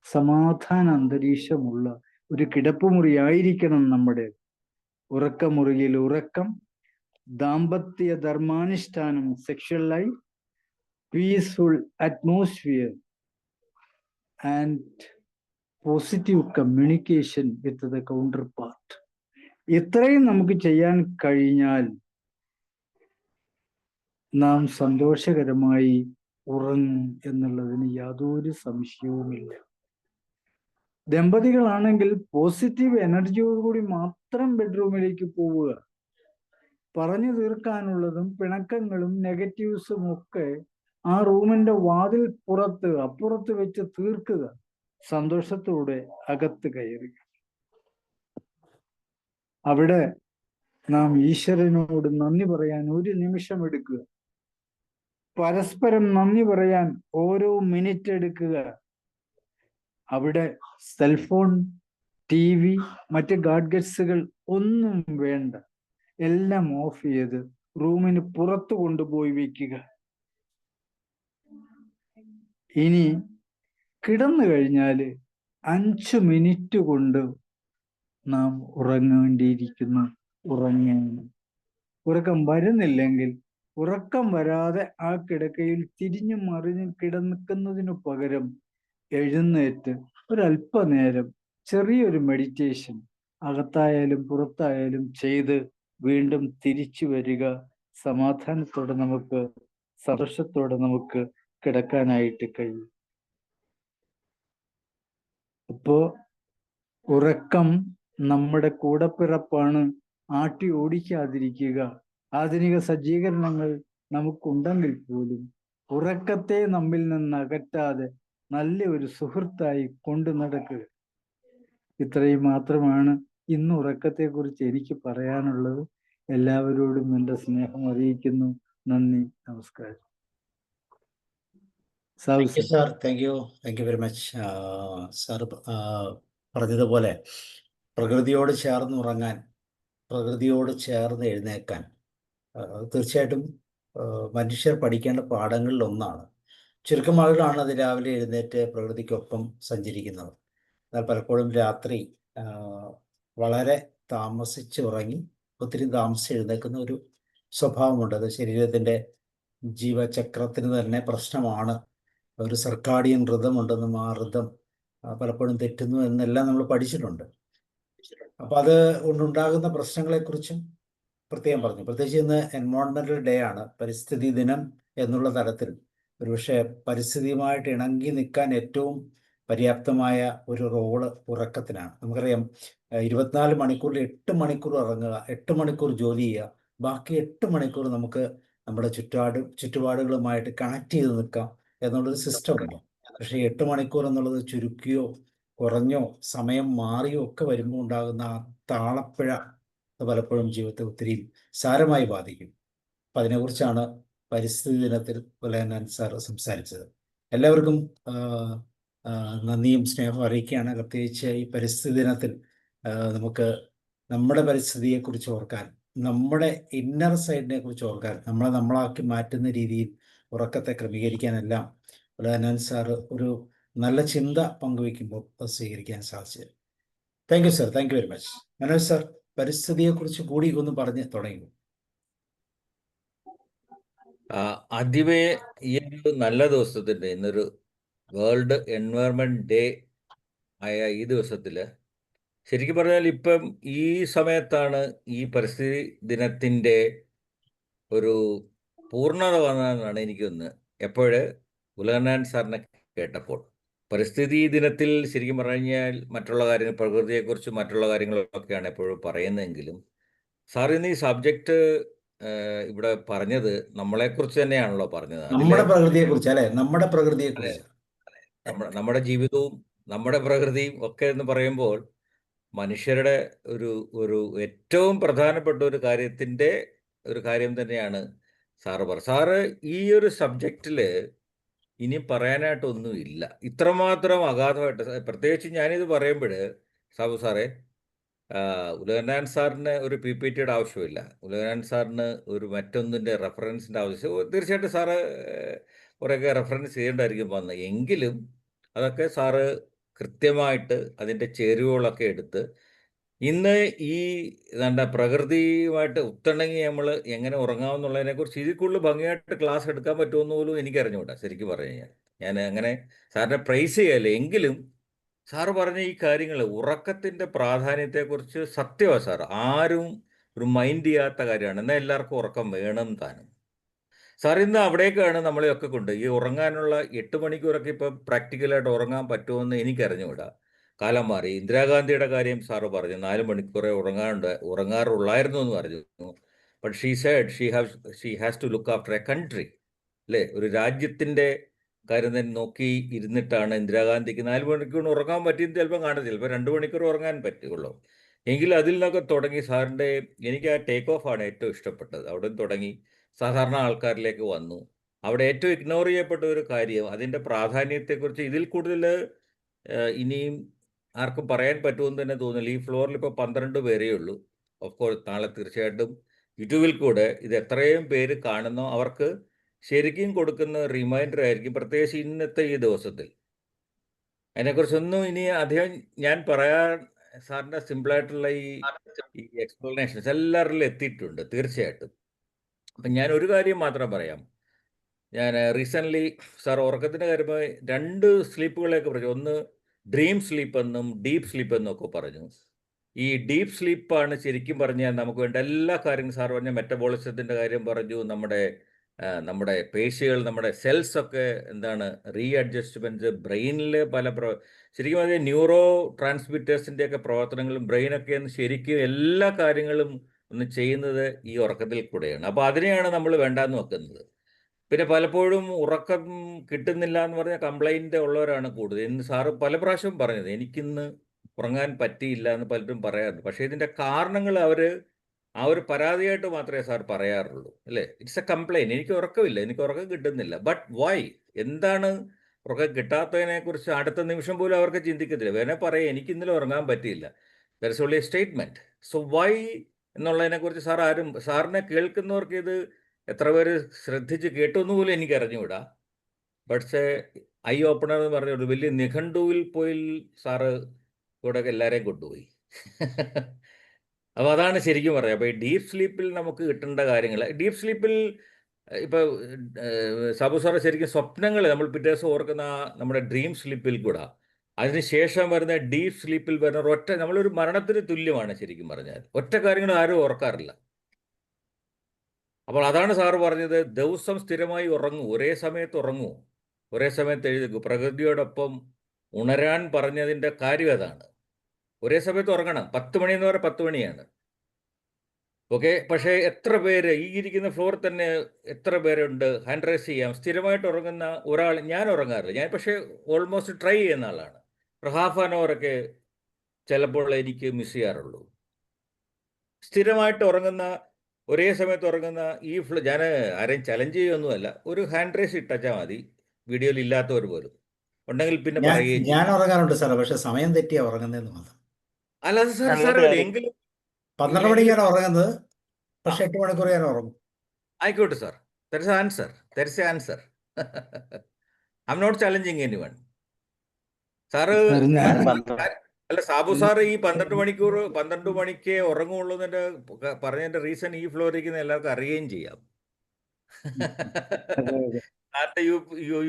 സമാധാന അന്തരീക്ഷമുള്ള ഒരു കിടപ്പുമുറി ആയിരിക്കണം നമ്മുടെ. ഉറക്കമുറിയിൽ ഉറക്കം, ദാമ്പത്യ ധർമാനുഷ്ഠാനം, sexual life, peaceful atmosphere and positive communication with the counterpart. ഇത്രയും നമുക്ക് ചെയ്യാൻ കഴിഞ്ഞാൽ നാം സന്തോഷകരമായി ഉറങ്ങും എന്നുള്ളതിന് യാതൊരു സംശയവുമില്ല. ദമ്പതികളാണെങ്കിൽ പോസിറ്റീവ് എനർജിയോടുകൂടി മാത്രം ബെഡ്റൂമിലേക്ക് പോവുക. പറഞ്ഞു തീർക്കാനുള്ളതും പിണക്കങ്ങളും നെഗറ്റീവ്സും ഒക്കെ ആ റൂമിന്റെ വാതിൽ അപ്പുറത്ത് വെച്ച് തീർക്കുക. സന്തോഷത്തോടെ അകത്ത് കയറുക. അവിടെ നാം ഈശ്വരനോട് നന്ദി പറയാൻ ഒരു നിമിഷം എടുക്കുക. പരസ്പരം നന്ദി പറയാൻ ഓരോ മിനിറ്റ് എടുക്കുക. അവിടെ സെൽഫോൺ, TV, മറ്റ് ഗാഡ്ഗറ്റ്സുകൾ ഒന്നും വേണ്ട. എല്ലാം ഓഫ് ചെയ്ത് റൂമിന് പുറത്തു കൊണ്ടുപോയി വെക്കുക. ഇനി കിടന്നു കഴിഞ്ഞാൽ 5 മിനിറ്റ് കൊണ്ട് നാം ഉറങ്ങേണ്ടിയിരിക്കുന്നു. ഉറക്കം വരുന്നില്ലെങ്കിൽ ഉറക്കം വരാതെ ആ കിടക്കയിൽ തിരിഞ്ഞും മറിഞ്ഞും കിടക്കുന്നതിനു പകരം എഴുന്നേറ്റ് ഒരല്പനേരം ചെറിയൊരു മെഡിറ്റേഷൻ അകത്തായാലും പുറത്തായാലും ചെയ്ത് വീണ്ടും തിരിച്ചു വരിക. സമാധാനത്തോടെ സന്തോഷത്തോടെ നമുക്ക് കിടക്കാനായിട്ട് കഴിയും. അപ്പോ ഉറക്കം നമ്മുടെ കൂടപ്പിറപ്പാണ്. ആട്ടി ഓടിക്കാതിരിക്കുക. ആധുനിക സജ്ജീകരണങ്ങൾ നമുക്കുണ്ടെങ്കിൽ പോലും ഉറക്കത്തെ നമ്മിൽ നിന്ന് അകറ്റാതെ നല്ല ഒരു സുഹൃത്തായി കൊണ്ടു നടക്കുക. ഇത്രയും മാത്രമാണ് ഇന്ന് ഉറക്കത്തെക്കുറിച്ച് എനിക്ക് പറയാനുള്ളത്. എല്ലാവരോടും എൻ്റെ സ്നേഹം അറിയിക്കുന്നു. നന്ദി, നമസ്കാരം. Sabu thank you sir. Sir, thank you very much. Sir പറഞ്ഞതുപോലെ പ്രകൃതിയോട് ചേർന്ന് ഉറങ്ങാൻ, പ്രകൃതിയോട് ചേർന്ന് എഴുന്നേൽക്കാൻ തീർച്ചയായിട്ടും മനുഷ്യർ പഠിക്കേണ്ട പാഠങ്ങളിൽ ഒന്നാണ്. ചുരുക്കം ആളുകളാണ് അത് രാവിലെ എഴുന്നേറ്റ് പ്രകൃതിക്കൊപ്പം സഞ്ചരിക്കുന്നത്. എന്നാൽ പലപ്പോഴും രാത്രി വളരെ താമസിച്ച് ഉറങ്ങി ഒത്തിരി താമസിച്ച് എഴുന്നേൽക്കുന്ന ഒരു സ്വഭാവമുണ്ട്. അത് ശരീരത്തിൻ്റെ ജീവചക്രത്തിന് തന്നെ പ്രശ്നമാണ്. ഒരു സർക്കാഡിയൻ ഋതം ഉണ്ടെന്നും ആ ഋതം പലപ്പോഴും തെറ്റുന്നു എന്നെല്ലാം നമ്മൾ പഠിച്ചിട്ടുണ്ട്. അപ്പോൾ അത് കൊണ്ടുണ്ടാകുന്ന പ്രശ്നങ്ങളെക്കുറിച്ചും പ്രത്യേകം പറഞ്ഞു. പ്രത്യേകിച്ച് ഇന്ന് എൻവയോൺമെൻറ്റൽ ഡേ ആണ്, പരിസ്ഥിതി ദിനം എന്നുള്ള തലത്തിൽ ഒരുപക്ഷെ പരിസ്ഥിതിയുമായിട്ട് ഇണങ്ങി നിൽക്കാൻ ഏറ്റവും പര്യാപ്തമായ ഒരു റോള് ഉറക്കത്തിനാണ്. നമുക്കറിയാം 24 മണിക്കൂറിൽ 8 മണിക്കൂർ ഉറങ്ങുക, 8 മണിക്കൂർ ജോലി ചെയ്യുക, ബാക്കി 8 മണിക്കൂർ നമുക്ക് നമ്മുടെ ചുറ്റുപാടുകളുമായിട്ട് കണക്ട് ചെയ്ത് നിൽക്കാം എന്നുള്ളൊരു സിസ്റ്റം ഉണ്ട്. പക്ഷേ 8 മണിക്കൂർ എന്നുള്ളത് ചുരുക്കിയോ കുറഞ്ഞോ സമയം മാറിയോ ഒക്കെ വരുമ്പോൾ ഉണ്ടാകുന്ന ആ താളപ്പിഴ അത് പലപ്പോഴും ജീവിതത്തെ ഒത്തിരി സാരമായി ബാധിക്കും. അപ്പം അതിനെക്കുറിച്ചാണ് പരിസ്ഥിതി ദിനത്തിൽ ഉലയനാൻ സാർ സംസാരിച്ചത്. എല്ലാവർക്കും നന്ദിയും സ്നേഹവും അറിയിക്കുകയാണ്. പ്രത്യേകിച്ച് ഈ പരിസ്ഥിതി ദിനത്തിൽ നമുക്ക് നമ്മുടെ പരിസ്ഥിതിയെക്കുറിച്ച് ഓർക്കാൻ, നമ്മുടെ ഇന്നർ സൈഡിനെ കുറിച്ച് ഓർക്കാൻ, നമ്മളാക്കി മാറ്റുന്ന രീതിയിൽ ഉറക്കത്തെ ക്രമീകരിക്കാനെല്ലാം ഉലയനാൻ സാർ ഒരു നല്ല ചിന്ത പങ്കുവയ്ക്കുമ്പോൾ അത് സ്വീകരിക്കാൻ സാധിച്ചത്. Thank you sir, thank you very much. Manoj sir, പരിസ്ഥിതിയെക്കുറിച്ച് കൂടി ഒന്ന് പറഞ്ഞ് തുടങ്ങി. ആദ്യമേ ഈ ഒരു നല്ല ദിവസത്തിൻ്റെ, ഇന്നൊരു വേൾഡ് എൻവയറൺമെന്റ് ഡേ ആയ ഈ ദിവസത്തിൽ ശരിക്കും പറഞ്ഞാൽ ഇപ്പം ഈ സമയത്താണ് ഈ പരിസ്ഥിതി ദിനത്തിൻ്റെ ഒരു പൂർണ്ണത വന്നതെന്നാണ് എനിക്കൊന്ന് എപ്പോഴ് ഉലയനാൻ സാറിനെ കേട്ടപ്പോൾ. പരിസ്ഥിതി ദിനത്തിൽ ശരിക്കും പറഞ്ഞു കഴിഞ്ഞാൽ മറ്റുള്ള കാര്യങ്ങൾ, പ്രകൃതിയെക്കുറിച്ച് മറ്റുള്ള കാര്യങ്ങളൊക്കെയാണ് എപ്പോഴും പറയുന്നതെങ്കിലും സാർ ഇന്ന് ഈ സബ്ജക്റ്റ് ഇവിടെ പറഞ്ഞത് നമ്മളെക്കുറിച്ച് തന്നെയാണല്ലോ പറഞ്ഞത്. നമ്മുടെ പ്രകൃതിയെക്കുറിച്ച് അല്ലേ? നമ്മുടെ പ്രകൃതിയെക്കുറിച്ച്, നമ്മുടെ ജീവിതവും നമ്മുടെ പ്രകൃതിയും ഒക്കെ എന്ന് പറയുമ്പോൾ മനുഷ്യരുടെ ഒരു ഒരു ഏറ്റവും പ്രധാനപ്പെട്ട ഒരു കാര്യത്തിൻ്റെ ഒരു കാര്യം തന്നെയാണ് സാറ് പറഞ്ഞത്. സാറ് ഈ ഒരു സബ്ജക്റ്റിൽ ഇനി പറയാനായിട്ടൊന്നുമില്ല. ഇത്രമാത്രം അഗാധമായിട്ട്, പ്രത്യേകിച്ച് ഞാനിത് പറയുമ്പോൾ സാബു സാറേ, ഉലയനാൻ സാറിന് ഒരു PPTയുടെ ആവശ്യമില്ല, ഉലയനാൻ സാറിന് ഒരു മറ്റൊന്നിൻ്റെ റെഫറൻസിൻ്റെ ആവശ്യം. തീർച്ചയായിട്ടും സാറ് കുറേയൊക്കെ റെഫറൻസ് ചെയ്യേണ്ടതായിരിക്കും വന്നത്, എങ്കിലും അതൊക്കെ സാറ് കൃത്യമായിട്ട് അതിൻ്റെ ചേരുവകളൊക്കെ എടുത്ത് ഇന്ന് ഈ പ്രകൃതിയുമായിട്ട് ഒത്തിണങ്ങി നമ്മൾ എങ്ങനെ ഉറങ്ങാമെന്നുള്ളതിനെക്കുറിച്ച് ഇതിൽ കൂടുതൽ ഭംഗിയായിട്ട് ക്ലാസ് എടുക്കാൻ പറ്റുമെന്ന് പോലും എനിക്കറിഞ്ഞുകൂടാ. ശരിക്കും പറഞ്ഞു കഴിഞ്ഞാൽ ഞാൻ അങ്ങനെ സാറിനെ പ്രൈസ് ചെയ്യല്ലേ, എങ്കിലും സാറ് പറഞ്ഞ ഈ കാര്യങ്ങൾ, ഉറക്കത്തിൻ്റെ പ്രാധാന്യത്തെക്കുറിച്ച് സത്യമാണ് സാർ, ആരും ഒരു മൈൻഡ് ചെയ്യാത്ത കാര്യമാണ്. എന്നാൽ എല്ലാവർക്കും ഉറക്കം വേണം താനും. സാർ ഇന്ന് അവിടേക്കാണ് നമ്മളെയൊക്കെ കൊണ്ട് ഈ ഉറങ്ങാനുള്ള 8 മണിക്കൂറൊക്കെ ഇപ്പം പ്രാക്ടിക്കലായിട്ട് ഉറങ്ങാൻ പറ്റുമെന്ന് എനിക്കറിഞ്ഞുകൂടാ. കാലം മാറി. ഇന്ദിരാഗാന്ധിയുടെ കാര്യം സാറ് പറഞ്ഞു, 4 മണിക്കൂറേ ഉറങ്ങാറുള്ളായിരുന്നു എന്ന് പറഞ്ഞു. But she said she has to look after a country, അല്ലേ? ഒരു രാജ്യത്തിൻ്റെ കാര്യം തന്നെ നോക്കി ഇരുന്നിട്ടാണ് ഇന്ദിരാഗാന്ധിക്ക് 4 മണിക്കൂർ ഉറങ്ങാൻ പറ്റിയത്. ചിലപ്പോൾ കാണത്തില്ല, ചിലപ്പോൾ 2 മണിക്കൂർ ഉറങ്ങാൻ പറ്റുള്ളൂ. എങ്കിലും അതിൽ നിന്നൊക്കെ തുടങ്ങി സാറിൻ്റെ, എനിക്ക് ആ ടേക്ക് ഓഫാണ് ഏറ്റവും ഇഷ്ടപ്പെട്ടത്. അവിടെ തുടങ്ങി സാധാരണ ആൾക്കാരിലേക്ക് വന്നു. അവിടെ ഏറ്റവും ഇഗ്നോർ ചെയ്യപ്പെട്ട ഒരു കാര്യം, അതിൻ്റെ പ്രാധാന്യത്തെക്കുറിച്ച് ഇതിൽ കൂടുതൽ ഇനിയും ആർക്കും പറയാൻ പറ്റുമെന്ന് തന്നെ തോന്നില്ല. ഈ ഫ്ലോറിൽ ഇപ്പോൾ 12 പേരേ ഉള്ളൂ. ഓഫ് കോഴ്സ് നാളെ തീർച്ചയായിട്ടും യൂട്യൂബിൽ കൂടെ ഇത് എത്രയും പേര് കാണുന്നോ അവർക്ക് ശരിക്കും കൊടുക്കുന്ന റിമൈൻഡർ ആയിരിക്കും, പ്രത്യേകിച്ച് ഇന്നത്തെ ഈ ദിവസത്തിൽ. അതിനെക്കുറിച്ചൊന്നും ഇനി അധികം ഞാൻ പറയാൻ, സാറിൻ്റെ സിമ്പിളായിട്ടുള്ള ഈ എക്സ്പ്ലനേഷൻസ് എല്ലാവരിലും എത്തിയിട്ടുണ്ട് തീർച്ചയായിട്ടും. അപ്പം ഞാൻ ഒരു കാര്യം മാത്രം പറയാം. ഞാൻ റീസെൻ്റ്ലി സാർ ഉറക്കത്തിൻ്റെ കാര്യമായി 2 സ്ലീപ്പുകളെയൊക്കെ പറഞ്ഞു. ഒന്ന് ഡ്രീം സ്ലീപ്പ് എന്നും ഡീപ്പ് സ്ലീപ്പ് എന്നും ഒക്കെ പറഞ്ഞു. ഈ ഡീപ്പ് സ്ലീപ്പാണ് ശരിക്കും പറഞ്ഞാൽ നമുക്ക് വേണ്ട എല്ലാ കാര്യങ്ങളും. സാർ പറഞ്ഞ മെറ്റബോളിസത്തിൻ്റെ കാര്യം പറഞ്ഞു, നമ്മുടെ പേശികൾ, നമ്മുടെ സെൽസൊക്കെ റീഅഡ്ജസ്റ്റ്മെൻറ്റ്സ്, ബ്രെയിനിൽ ശരിക്കും പറഞ്ഞാൽ ന്യൂറോ ട്രാൻസ്മിറ്റേഴ്സിൻ്റെയൊക്കെ പ്രവർത്തനങ്ങളും ബ്രെയിനൊക്കെ ശരിക്കും എല്ലാ കാര്യങ്ങളും ഒന്ന് ചെയ്യുന്നത് ഈ ഉറക്കത്തിൽ കൂടെയാണ്. അപ്പോൾ അതിനെയാണ് നമ്മൾ വേണ്ടാന്ന് വെക്കുന്നത്. പിന്നെ പലപ്പോഴും ഉറക്കം കിട്ടുന്നില്ല എന്ന് പറഞ്ഞാൽ കംപ്ലൈൻറ്റ് ഉള്ളവരാണ് കൂടുതൽ. ഇന്ന് സാറ് പല പ്രാവശ്യം പറഞ്ഞത്, എനിക്കിന്ന് ഉറങ്ങാൻ പറ്റിയില്ല എന്ന് പലരും പറയാറുണ്ട്. പക്ഷേ ഇതിൻ്റെ കാരണങ്ങൾ ആ ഒരു പരാതിയായിട്ട് മാത്രമേ സാർ പറയാറുള്ളൂ, അല്ലേ? It's A complaint. എനിക്ക് ഉറക്കമില്ല, എനിക്ക് ഉറക്കം കിട്ടുന്നില്ല. But why? എന്താണ് ഉറക്കം കിട്ടാത്തതിനെക്കുറിച്ച് അടുത്ത നിമിഷം പോലും അവർക്ക് ചിന്തിക്കത്തില്ല. വേണേ പറയാം എനിക്ക് ഇന്നലെ ഉറങ്ങാൻ പറ്റിയില്ല. That's only a statement. So why എന്നുള്ളതിനെക്കുറിച്ച് സാറിനെ കേൾക്കുന്നവർക്ക് ഇത് എത്ര പേര് ശ്രദ്ധിച്ച് കേട്ടു എന്ന് പോലും എനിക്ക് അറിഞ്ഞുകൂടാ. ബട്ട്സ് എ ഐ ഓപ്പണർ എന്ന് പറഞ്ഞ ഒരു വലിയ നിഘണ്ടുവിൽ പോയി സാറ് ഇവിടെ എല്ലാവരെയും കൊണ്ടുപോയി. അപ്പോൾ അതാണ് ശരിക്കും പറയുക. അപ്പോൾ ഈ ഡീപ്പ് സ്ലീപ്പിൽ നമുക്ക് കിട്ടേണ്ട കാര്യങ്ങൾ, ഡീപ്പ് സ്ലീപ്പിൽ ഇപ്പോൾ സാബു സാറ് ശരിക്കും സ്വപ്നങ്ങൾ നമ്മൾ പിറ്റേ ദിവസം ഓർക്കുന്ന നമ്മുടെ ഡ്രീം സ്ലീപ്പിൽ കൂടെ, അതിനുശേഷം വരുന്ന ഡീപ്പ് സ്ലീപ്പിൽ വരുന്ന നമ്മളൊരു മരണത്തിന് തുല്യമാണ് ശരിക്കും പറഞ്ഞാൽ. ഒറ്റ കാര്യങ്ങൾ ആരും ഓർക്കാറില്ല. അപ്പോൾ അതാണ് സാറ് പറഞ്ഞത്, ദിവസം സ്ഥിരമായി ഉറങ്ങൂ, ഒരേ സമയത്ത് ഉറങ്ങൂ, ഒരേ സമയത്ത് എഴുതുക. പ്രകൃതിയോടൊപ്പം ഉണരാൻ പറഞ്ഞതിൻ്റെ കാര്യം അതാണ്. ഒരേ സമയത്ത് ഉറങ്ങണം. 10 മണി എന്ന് പറഞ്ഞാൽ 10 മണിയാണ്. ഓക്കെ. പക്ഷേ എത്ര പേര് ഈ ഇരിക്കുന്ന ഫ്ലോറിൽ തന്നെ എത്ര പേരുണ്ട് ഹാൻഡ് റൈസ് ചെയ്യാം സ്ഥിരമായിട്ട് ഉറങ്ങുന്ന ഒരാൾ? ഞാൻ ഉറങ്ങാറില്ല. ഞാൻ പക്ഷേ ഓൾമോസ്റ്റ് ട്രൈ ചെയ്യുന്ന ആളാണ്. ഒരു ഹാഫ് ആൻ അവറൊക്കെ ചിലപ്പോൾ എനിക്ക് മിസ് ചെയ്യാറുള്ളൂ. സ്ഥിരമായിട്ട് ഉറങ്ങുന്ന, ഒരേ സമയത്ത് ഉറങ്ങുന്ന ഞാൻ ആരെയും ചലഞ്ച് ചെയ്യുകയൊന്നുമല്ല. ഒരു ഹാൻഡ് റൈസ് ഇട്ടാൽ മതി, വീഡിയോയിൽ ഇല്ലാത്തവർ പോലും ഉണ്ടെങ്കിൽ പിന്നെ പറയുകയും ചെയ്യും. ഞാൻ ഉറങ്ങാറുണ്ട് സാറേ, പക്ഷെ സമയം തെറ്റിയാ ഉറങ്ങുന്നതെന്ന് മാത്രം. അല്ലാതെ സാറല്ല എങ്കിലും 12 മണിക്കാണ് ഉറങ്ങുന്നത്, പക്ഷെ 8 മണിക്കൂർ ഞാൻ ഉറങ്ങും. ആയിക്കോട്ടെ sir. That's answer. I am not challenging anyone. Sir അല്ല, സാബു സാറ് ഈ 12 മണിക്ക് ഉറങ്ങുള്ളൂ എന്നതിന്റെ പറഞ്ഞതിന്റെ റീസൺ ഈ ഫ്ലോറിരിക്കുന്ന എല്ലാവർക്കും അറിയുകയും ചെയ്യാം. സാറിന്റെ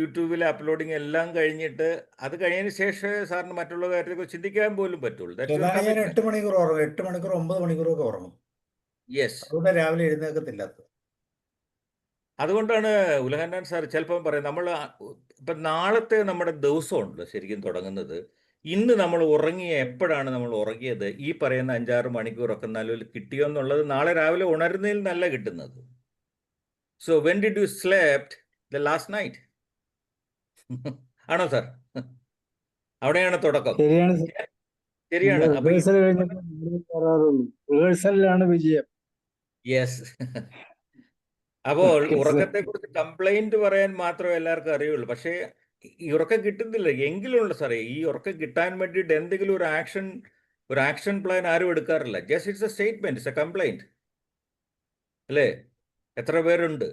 യൂട്യൂബിലെ അപ്ലോഡിങ് എല്ലാം കഴിഞ്ഞിട്ട് അത് കഴിഞ്ഞതിന് ശേഷം സാറിന് മറ്റുള്ള കാര്യത്തെക്കുറിച്ച് ചിന്തിക്കാൻ പോലും പറ്റുള്ളൂ. ഞാൻ 8 മണിക്കൂർ ഉറങ്ങും, 8 മണിക്കൂർ 9 മണിക്കൂറൊക്കെ ഉറങ്ങും. യെസ്. അതുകൊണ്ട് രാവിലെ എഴുന്നേൽക്കത്തില്ലാത്തത്. അതുകൊണ്ടാണ് ഉലഹന്നാൻ സാർ ചിലപ്പം പറയും, ഇപ്പം നാളത്തെ നമ്മുടെ ദിവസമുണ്ട് ശരിക്കും തുടങ്ങുന്നത്. ഇന്ന് നമ്മൾ എപ്പോഴാണ് നമ്മൾ ഉറങ്ങിയത്, ഈ പറയുന്ന 5-6 മണിക്കൂറൊക്കെ നല്ല കിട്ടിയോ എന്നുള്ളത് നാളെ രാവിലെ ഉണരുന്നതിൽ നല്ല കിട്ടുന്നത്. So when did you slept the last night? ആണോ സാർ? അവിടെയാണ് തുടക്കം. ശരിയാണ്. റിഹേഴ്സലിലാണ് വിജയം. യെസ്. അപ്പോൾ ഉറക്കത്തെക്കുറിച്ച് കംപ്ലൈന്റ് പറയാൻ മാത്രമേ എല്ലാവർക്കും അറിയുള്ളൂ. പക്ഷേ ഈ ഉറക്കം കിട്ടുന്നില്ല എങ്കിലുണ്ട് സാറേ, ഈ ഉറക്കം കിട്ടാൻ വേണ്ടിയിട്ട് എന്തെങ്കിലും ഒരു ആക്ഷൻ പ്ലാൻ ആരും എടുക്കാറില്ല. Just it's A statement, it's A complaint, അല്ലേ? എത്ര പേരുണ്ട്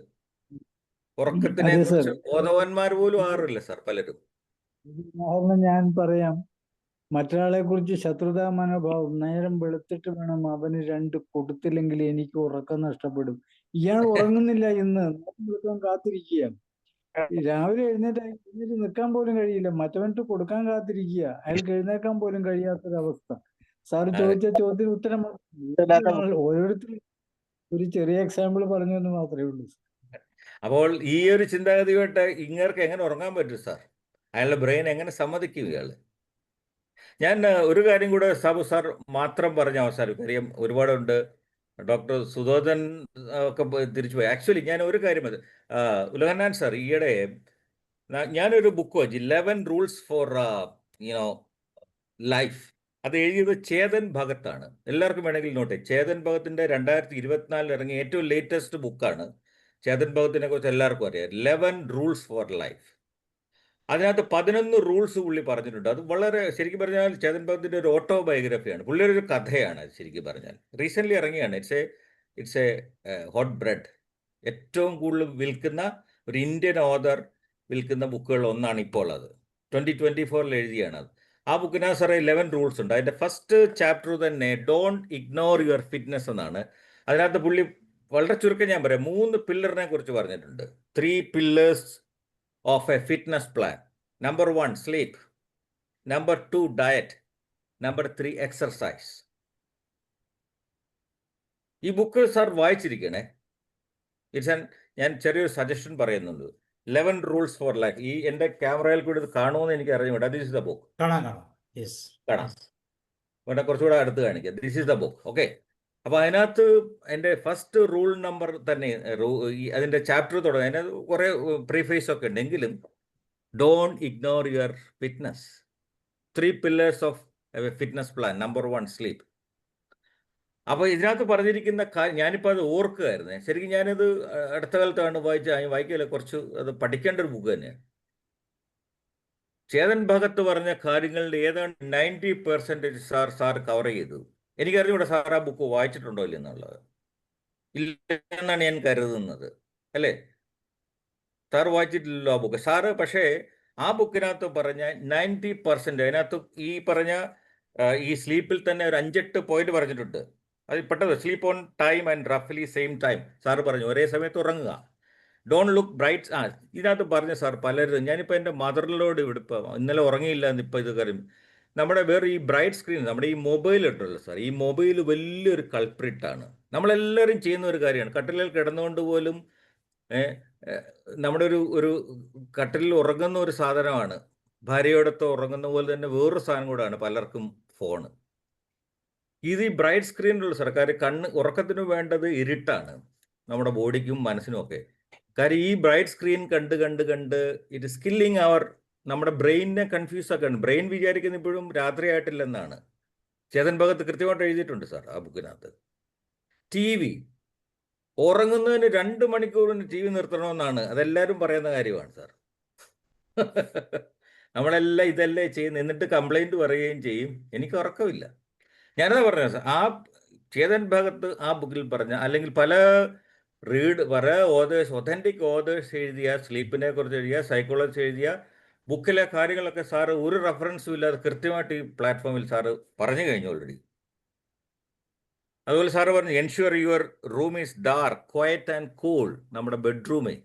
ഉറക്കത്തിനെ കുറിച്ച് ബോധവാന്മാർ പോലും ആറില്ല സാർ പലരും. ഉദാഹരണം ഞാൻ പറയാം. മറ്റൊരാളെ കുറിച്ച് ശത്രുതാ മനോഭാവം, നേരം വെളുത്തിട്ട് വേണം അവന് 2 കൊടുത്തില്ലെങ്കിൽ എനിക്ക് ഉറക്കം നഷ്ടപ്പെടും. ഇയാൾ ഉറങ്ങുന്നില്ല, ഇന്ന് വെളുക്കാൻ കാത്തിരിക്കുകയാണ്. രാവിലെ എഴുന്നേറ്റ് നിൽക്കാൻ പോലും കഴിയില്ല, മറ്റവൻട്ട് കൊടുക്കാൻ കാത്തിരിക്കുക, അയാൾക്ക് എഴുന്നേക്കാൻ പോലും കഴിയാത്തൊരവസ്ഥ. സാറ് ചോദിച്ച ചോദ്യത്തിന് ഉത്തരം ഓരോരുത്തരും ഒരു ചെറിയ എക്സാമ്പിൾ പറഞ്ഞു എന്ന് മാത്രമേ ഉള്ളൂ. അപ്പോൾ ഈ ഒരു ചിന്താഗതിയായിട്ട് ഇങ്ങേർക്ക് എങ്ങനെ ഉറങ്ങാൻ പറ്റും സാർ? അയാളുടെ ബ്രെയിൻ എങ്ങനെ സമ്മതിക്കും ഇയാൾ? ഞാൻ ഒരു കാര്യം കൂടെ സാബു സാർ മാത്രം പറഞ്ഞ അവസാനം, കാര്യം ഒരുപാടുണ്ട്. ഡോക്ടർ സുധോധൻ ഒക്കെ തിരിച്ചു പോയി. ആക്ച്വലി ഞാൻ ഒരു കാര്യം ഉലഹന്നാൻ സാർ ഈയിടെ ഞാനൊരു ബുക്ക് വായിച്ചു, 11 റൂൾസ് ഫോർ ലൈഫ്. അത് എഴുതിയത് ചേതൻ ഭഗത്താണ്. എല്ലാവർക്കും വേണമെങ്കിൽ നോട്ടെ. ചേതൻ ഭഗത്തിന്റെ 2024 ഇറങ്ങിയ ഏറ്റവും ലേറ്റസ്റ്റ് ബുക്കാണ്. ചേതൻ ഭഗത്തിനെ കുറിച്ച് എല്ലാവർക്കും അറിയാം. 11 റൂൾസ് ഫോർ ലൈഫ്. അതിനകത്ത് 11 റൂൾസ് പുള്ളി പറഞ്ഞിട്ടുണ്ട്. അത് വളരെ ശരിക്കും പറഞ്ഞാൽ ചേതൻ ഭഗത്തിന്റെ ഒരു ഓട്ടോബയോഗ്രഫിയാണ്. പുള്ളിയുടെ ഒരു കഥയാണ് അത് ശരിക്കും പറഞ്ഞാൽ. റീസെൻ്റ്ലി ഇറങ്ങിയാണ്. It's a hot bread. ഏറ്റവും കൂടുതൽ വിൽക്കുന്ന ഒരു ഇന്ത്യൻ ഓതർ വിൽക്കുന്ന ബുക്കുകൾ ഒന്നാണ് ഇപ്പോൾ അത്. 2024 എഴുതിയാണ് അത്. ആ ബുക്കിനകത്ത് സാറേ 11 റൂൾസ് ഉണ്ട്. അതിൻ്റെ ഫസ്റ്റ് ചാപ്റ്റർ തന്നെ ഡോണ്ട് ഇഗ്നോർ യുവർ ഫിറ്റ്നസ് എന്നാണ്. അതിനകത്ത് പുള്ളി വളരെ ചുരുക്കം ഞാൻ പറയാം, 3 പില്ലറിനെ കുറിച്ച് പറഞ്ഞിട്ടുണ്ട്. 3 pillars of a fitness plan. Number 1, sleep. Number 2, diet. Number 3, exercise. ഈ ബുക്ക് സാർ വായിച്ചിരിക്കണേ. ഞാൻ ചെറിയൊരു സജഷൻ പറയുന്നുണ്ട്. 11 റൂൾസ് ഫോർ ലൈഫ്. ഈ എൻ്റെ ക്യാമറയിൽ കൂടി ഇത് കാണുമെന്ന് എനിക്ക് അറിഞ്ഞുകൂടാ. This is the book. കാണാം. ഇവിടെ കുറച്ചുകൂടെ അടുത്ത് കാണിക്കാം. This is the book. Okay. അപ്പോൾ അതിനകത്ത് എൻ്റെ ഫസ്റ്റ് റൂൾ നമ്പർ തന്നെ അതിൻ്റെ ചാപ്റ്റർ തുടങ്ങും. അതിനകത്ത് കുറേ പ്രീഫേസ് ഒക്കെ ഉണ്ട്. എങ്കിലും don't ignore your fitness. 3 pillars of fitness plan. Number 1 sleep. അപ്പോൾ ഇതിനകത്ത് പറഞ്ഞിരിക്കുന്ന ഞാനിപ്പോൾ അത് ഓർക്കുകയായിരുന്നേ. ശരിക്കും ഞാനത് അടുത്ത കാലത്താണ് വായിക്കല കുറച്ച് അത് പഠിക്കേണ്ട ഒരു ബുക്ക് തന്നെയാണ്. ചേതൻ ഭഗത്ത് പറഞ്ഞ കാര്യങ്ങളുടെ ഏതാണ്ട് 90% സാർ കവർ ചെയ്തു. എനിക്കറിഞ്ഞൂടെ സാർ ആ ബുക്ക് വായിച്ചിട്ടുണ്ടോ ഇല്ലെന്നുള്ളത്. ഇല്ല എന്നാണ് ഞാൻ കരുതുന്നത്, അല്ലേ? സാർ വായിച്ചിട്ടില്ലല്ലോ ആ ബുക്ക്. സാറ് പക്ഷേ ആ ബുക്കിനകത്ത് പറഞ്ഞ 90% അതിനകത്ത് ഈ പറഞ്ഞ ഈ സ്ലീപ്പിൽ തന്നെ ഒരു 5-8 പോയിന്റ് പറഞ്ഞിട്ടുണ്ട്. അത് പെട്ടെന്ന് സ്ലീപ്പ് ഓൺ ടൈം ആൻഡ് റഫ്ലി സെയിം ടൈം. സാറ് പറഞ്ഞു ഒരേ സമയത്ത് ഉറങ്ങുക. Don't look bright. ഇതിനകത്ത് പറഞ്ഞ സാർ പലരും, ഞാനിപ്പോൾ എൻ്റെ മദറിലോട് ഇവിടെ ഇപ്പോൾ ഇന്നലെ ഉറങ്ങിയില്ല എന്നിപ്പോൾ ഇത് കാര്യം നമ്മുടെ വേറെ ഈ ബ്രൈറ്റ് സ്ക്രീൻ, നമ്മുടെ ഈ മൊബൈൽ ഇട്ടുള്ളൂ സാർ. ഈ മൊബൈൽ വലിയൊരു കൾപ്രിറ്റാണ്. നമ്മളെല്ലാവരും ചെയ്യുന്ന ഒരു കാര്യമാണ്. കട്ടിലിൽ കിടന്നുകൊണ്ട് പോലും നമ്മുടെ ഒരു കട്ടിലിൽ ഉറങ്ങുന്ന ഒരു സാധനമാണ്. ഭാര്യയോടൊത്ത് ഉറങ്ങുന്ന പോലെ തന്നെ വേറൊരു സാധനം കൂടാണ് പലർക്കും ഫോണ്. ഇത് ഈ ബ്രൈറ്റ് സ്ക്രീനിലുള്ള സാർ. കാര്യം ഉറക്കത്തിന് വേണ്ടത് ഇരുട്ടാണ് നമ്മുടെ ബോഡിക്കും മനസ്സിനും ഒക്കെ. കാര്യം ഈ ബ്രൈറ്റ് സ്ക്രീൻ കണ്ട് ഇറ്റ് ഇസ് കില്ലിങ് നമ്മുടെ ബ്രെയിനിനെ കൺഫ്യൂസ് ആക്കാണ്. ബ്രെയിൻ വിചാരിക്കുന്ന ഇപ്പോഴും രാത്രി ആയിട്ടില്ലെന്നാണ്. ചേതൻ ഭഗത്ത് കൃത്യമായിട്ട് എഴുതിയിട്ടുണ്ട് സാർ ആ ബുക്കിനകത്ത്. TV ഉറങ്ങുന്നതിന് 2 മണിക്കൂറിന് TV നിർത്തണമെന്നാണ്. അതെല്ലാവരും പറയുന്ന കാര്യമാണ് സാർ. നമ്മളെല്ലാം ഇതല്ലേ ചെയ്യുന്നത്. എന്നിട്ട് കംപ്ലൈൻറ്റ് പറയുകയും ചെയ്യും എനിക്ക് ഉറക്കമില്ല. ഞാനതാ പറഞ്ഞത് സാർ. ആ ചേതൻ ഭഗത്ത് ആ ബുക്കിൽ പറഞ്ഞ, അല്ലെങ്കിൽ പല ഓതേഴ്സ്, ഒതൻറ്റിക് ഓതേഴ്സ് എഴുതിയ സ്ലീപ്പിനെ കുറിച്ച് എഴുതിയ, സൈക്കോളജി എഴുതിയ ബുക്കിലെ കാര്യങ്ങളൊക്കെ സാറ് ഒരു റെഫറൻസും ഇല്ലാതെ കൃത്യമായിട്ട് ഈ പ്ലാറ്റ്ഫോമിൽ സാറ് പറഞ്ഞു കഴിഞ്ഞു ഓൾറെഡി. അതുപോലെ സാറ് പറഞ്ഞു ensure your room is dark, quiet and cool. നമ്മുടെ ബെഡ്റൂമേ.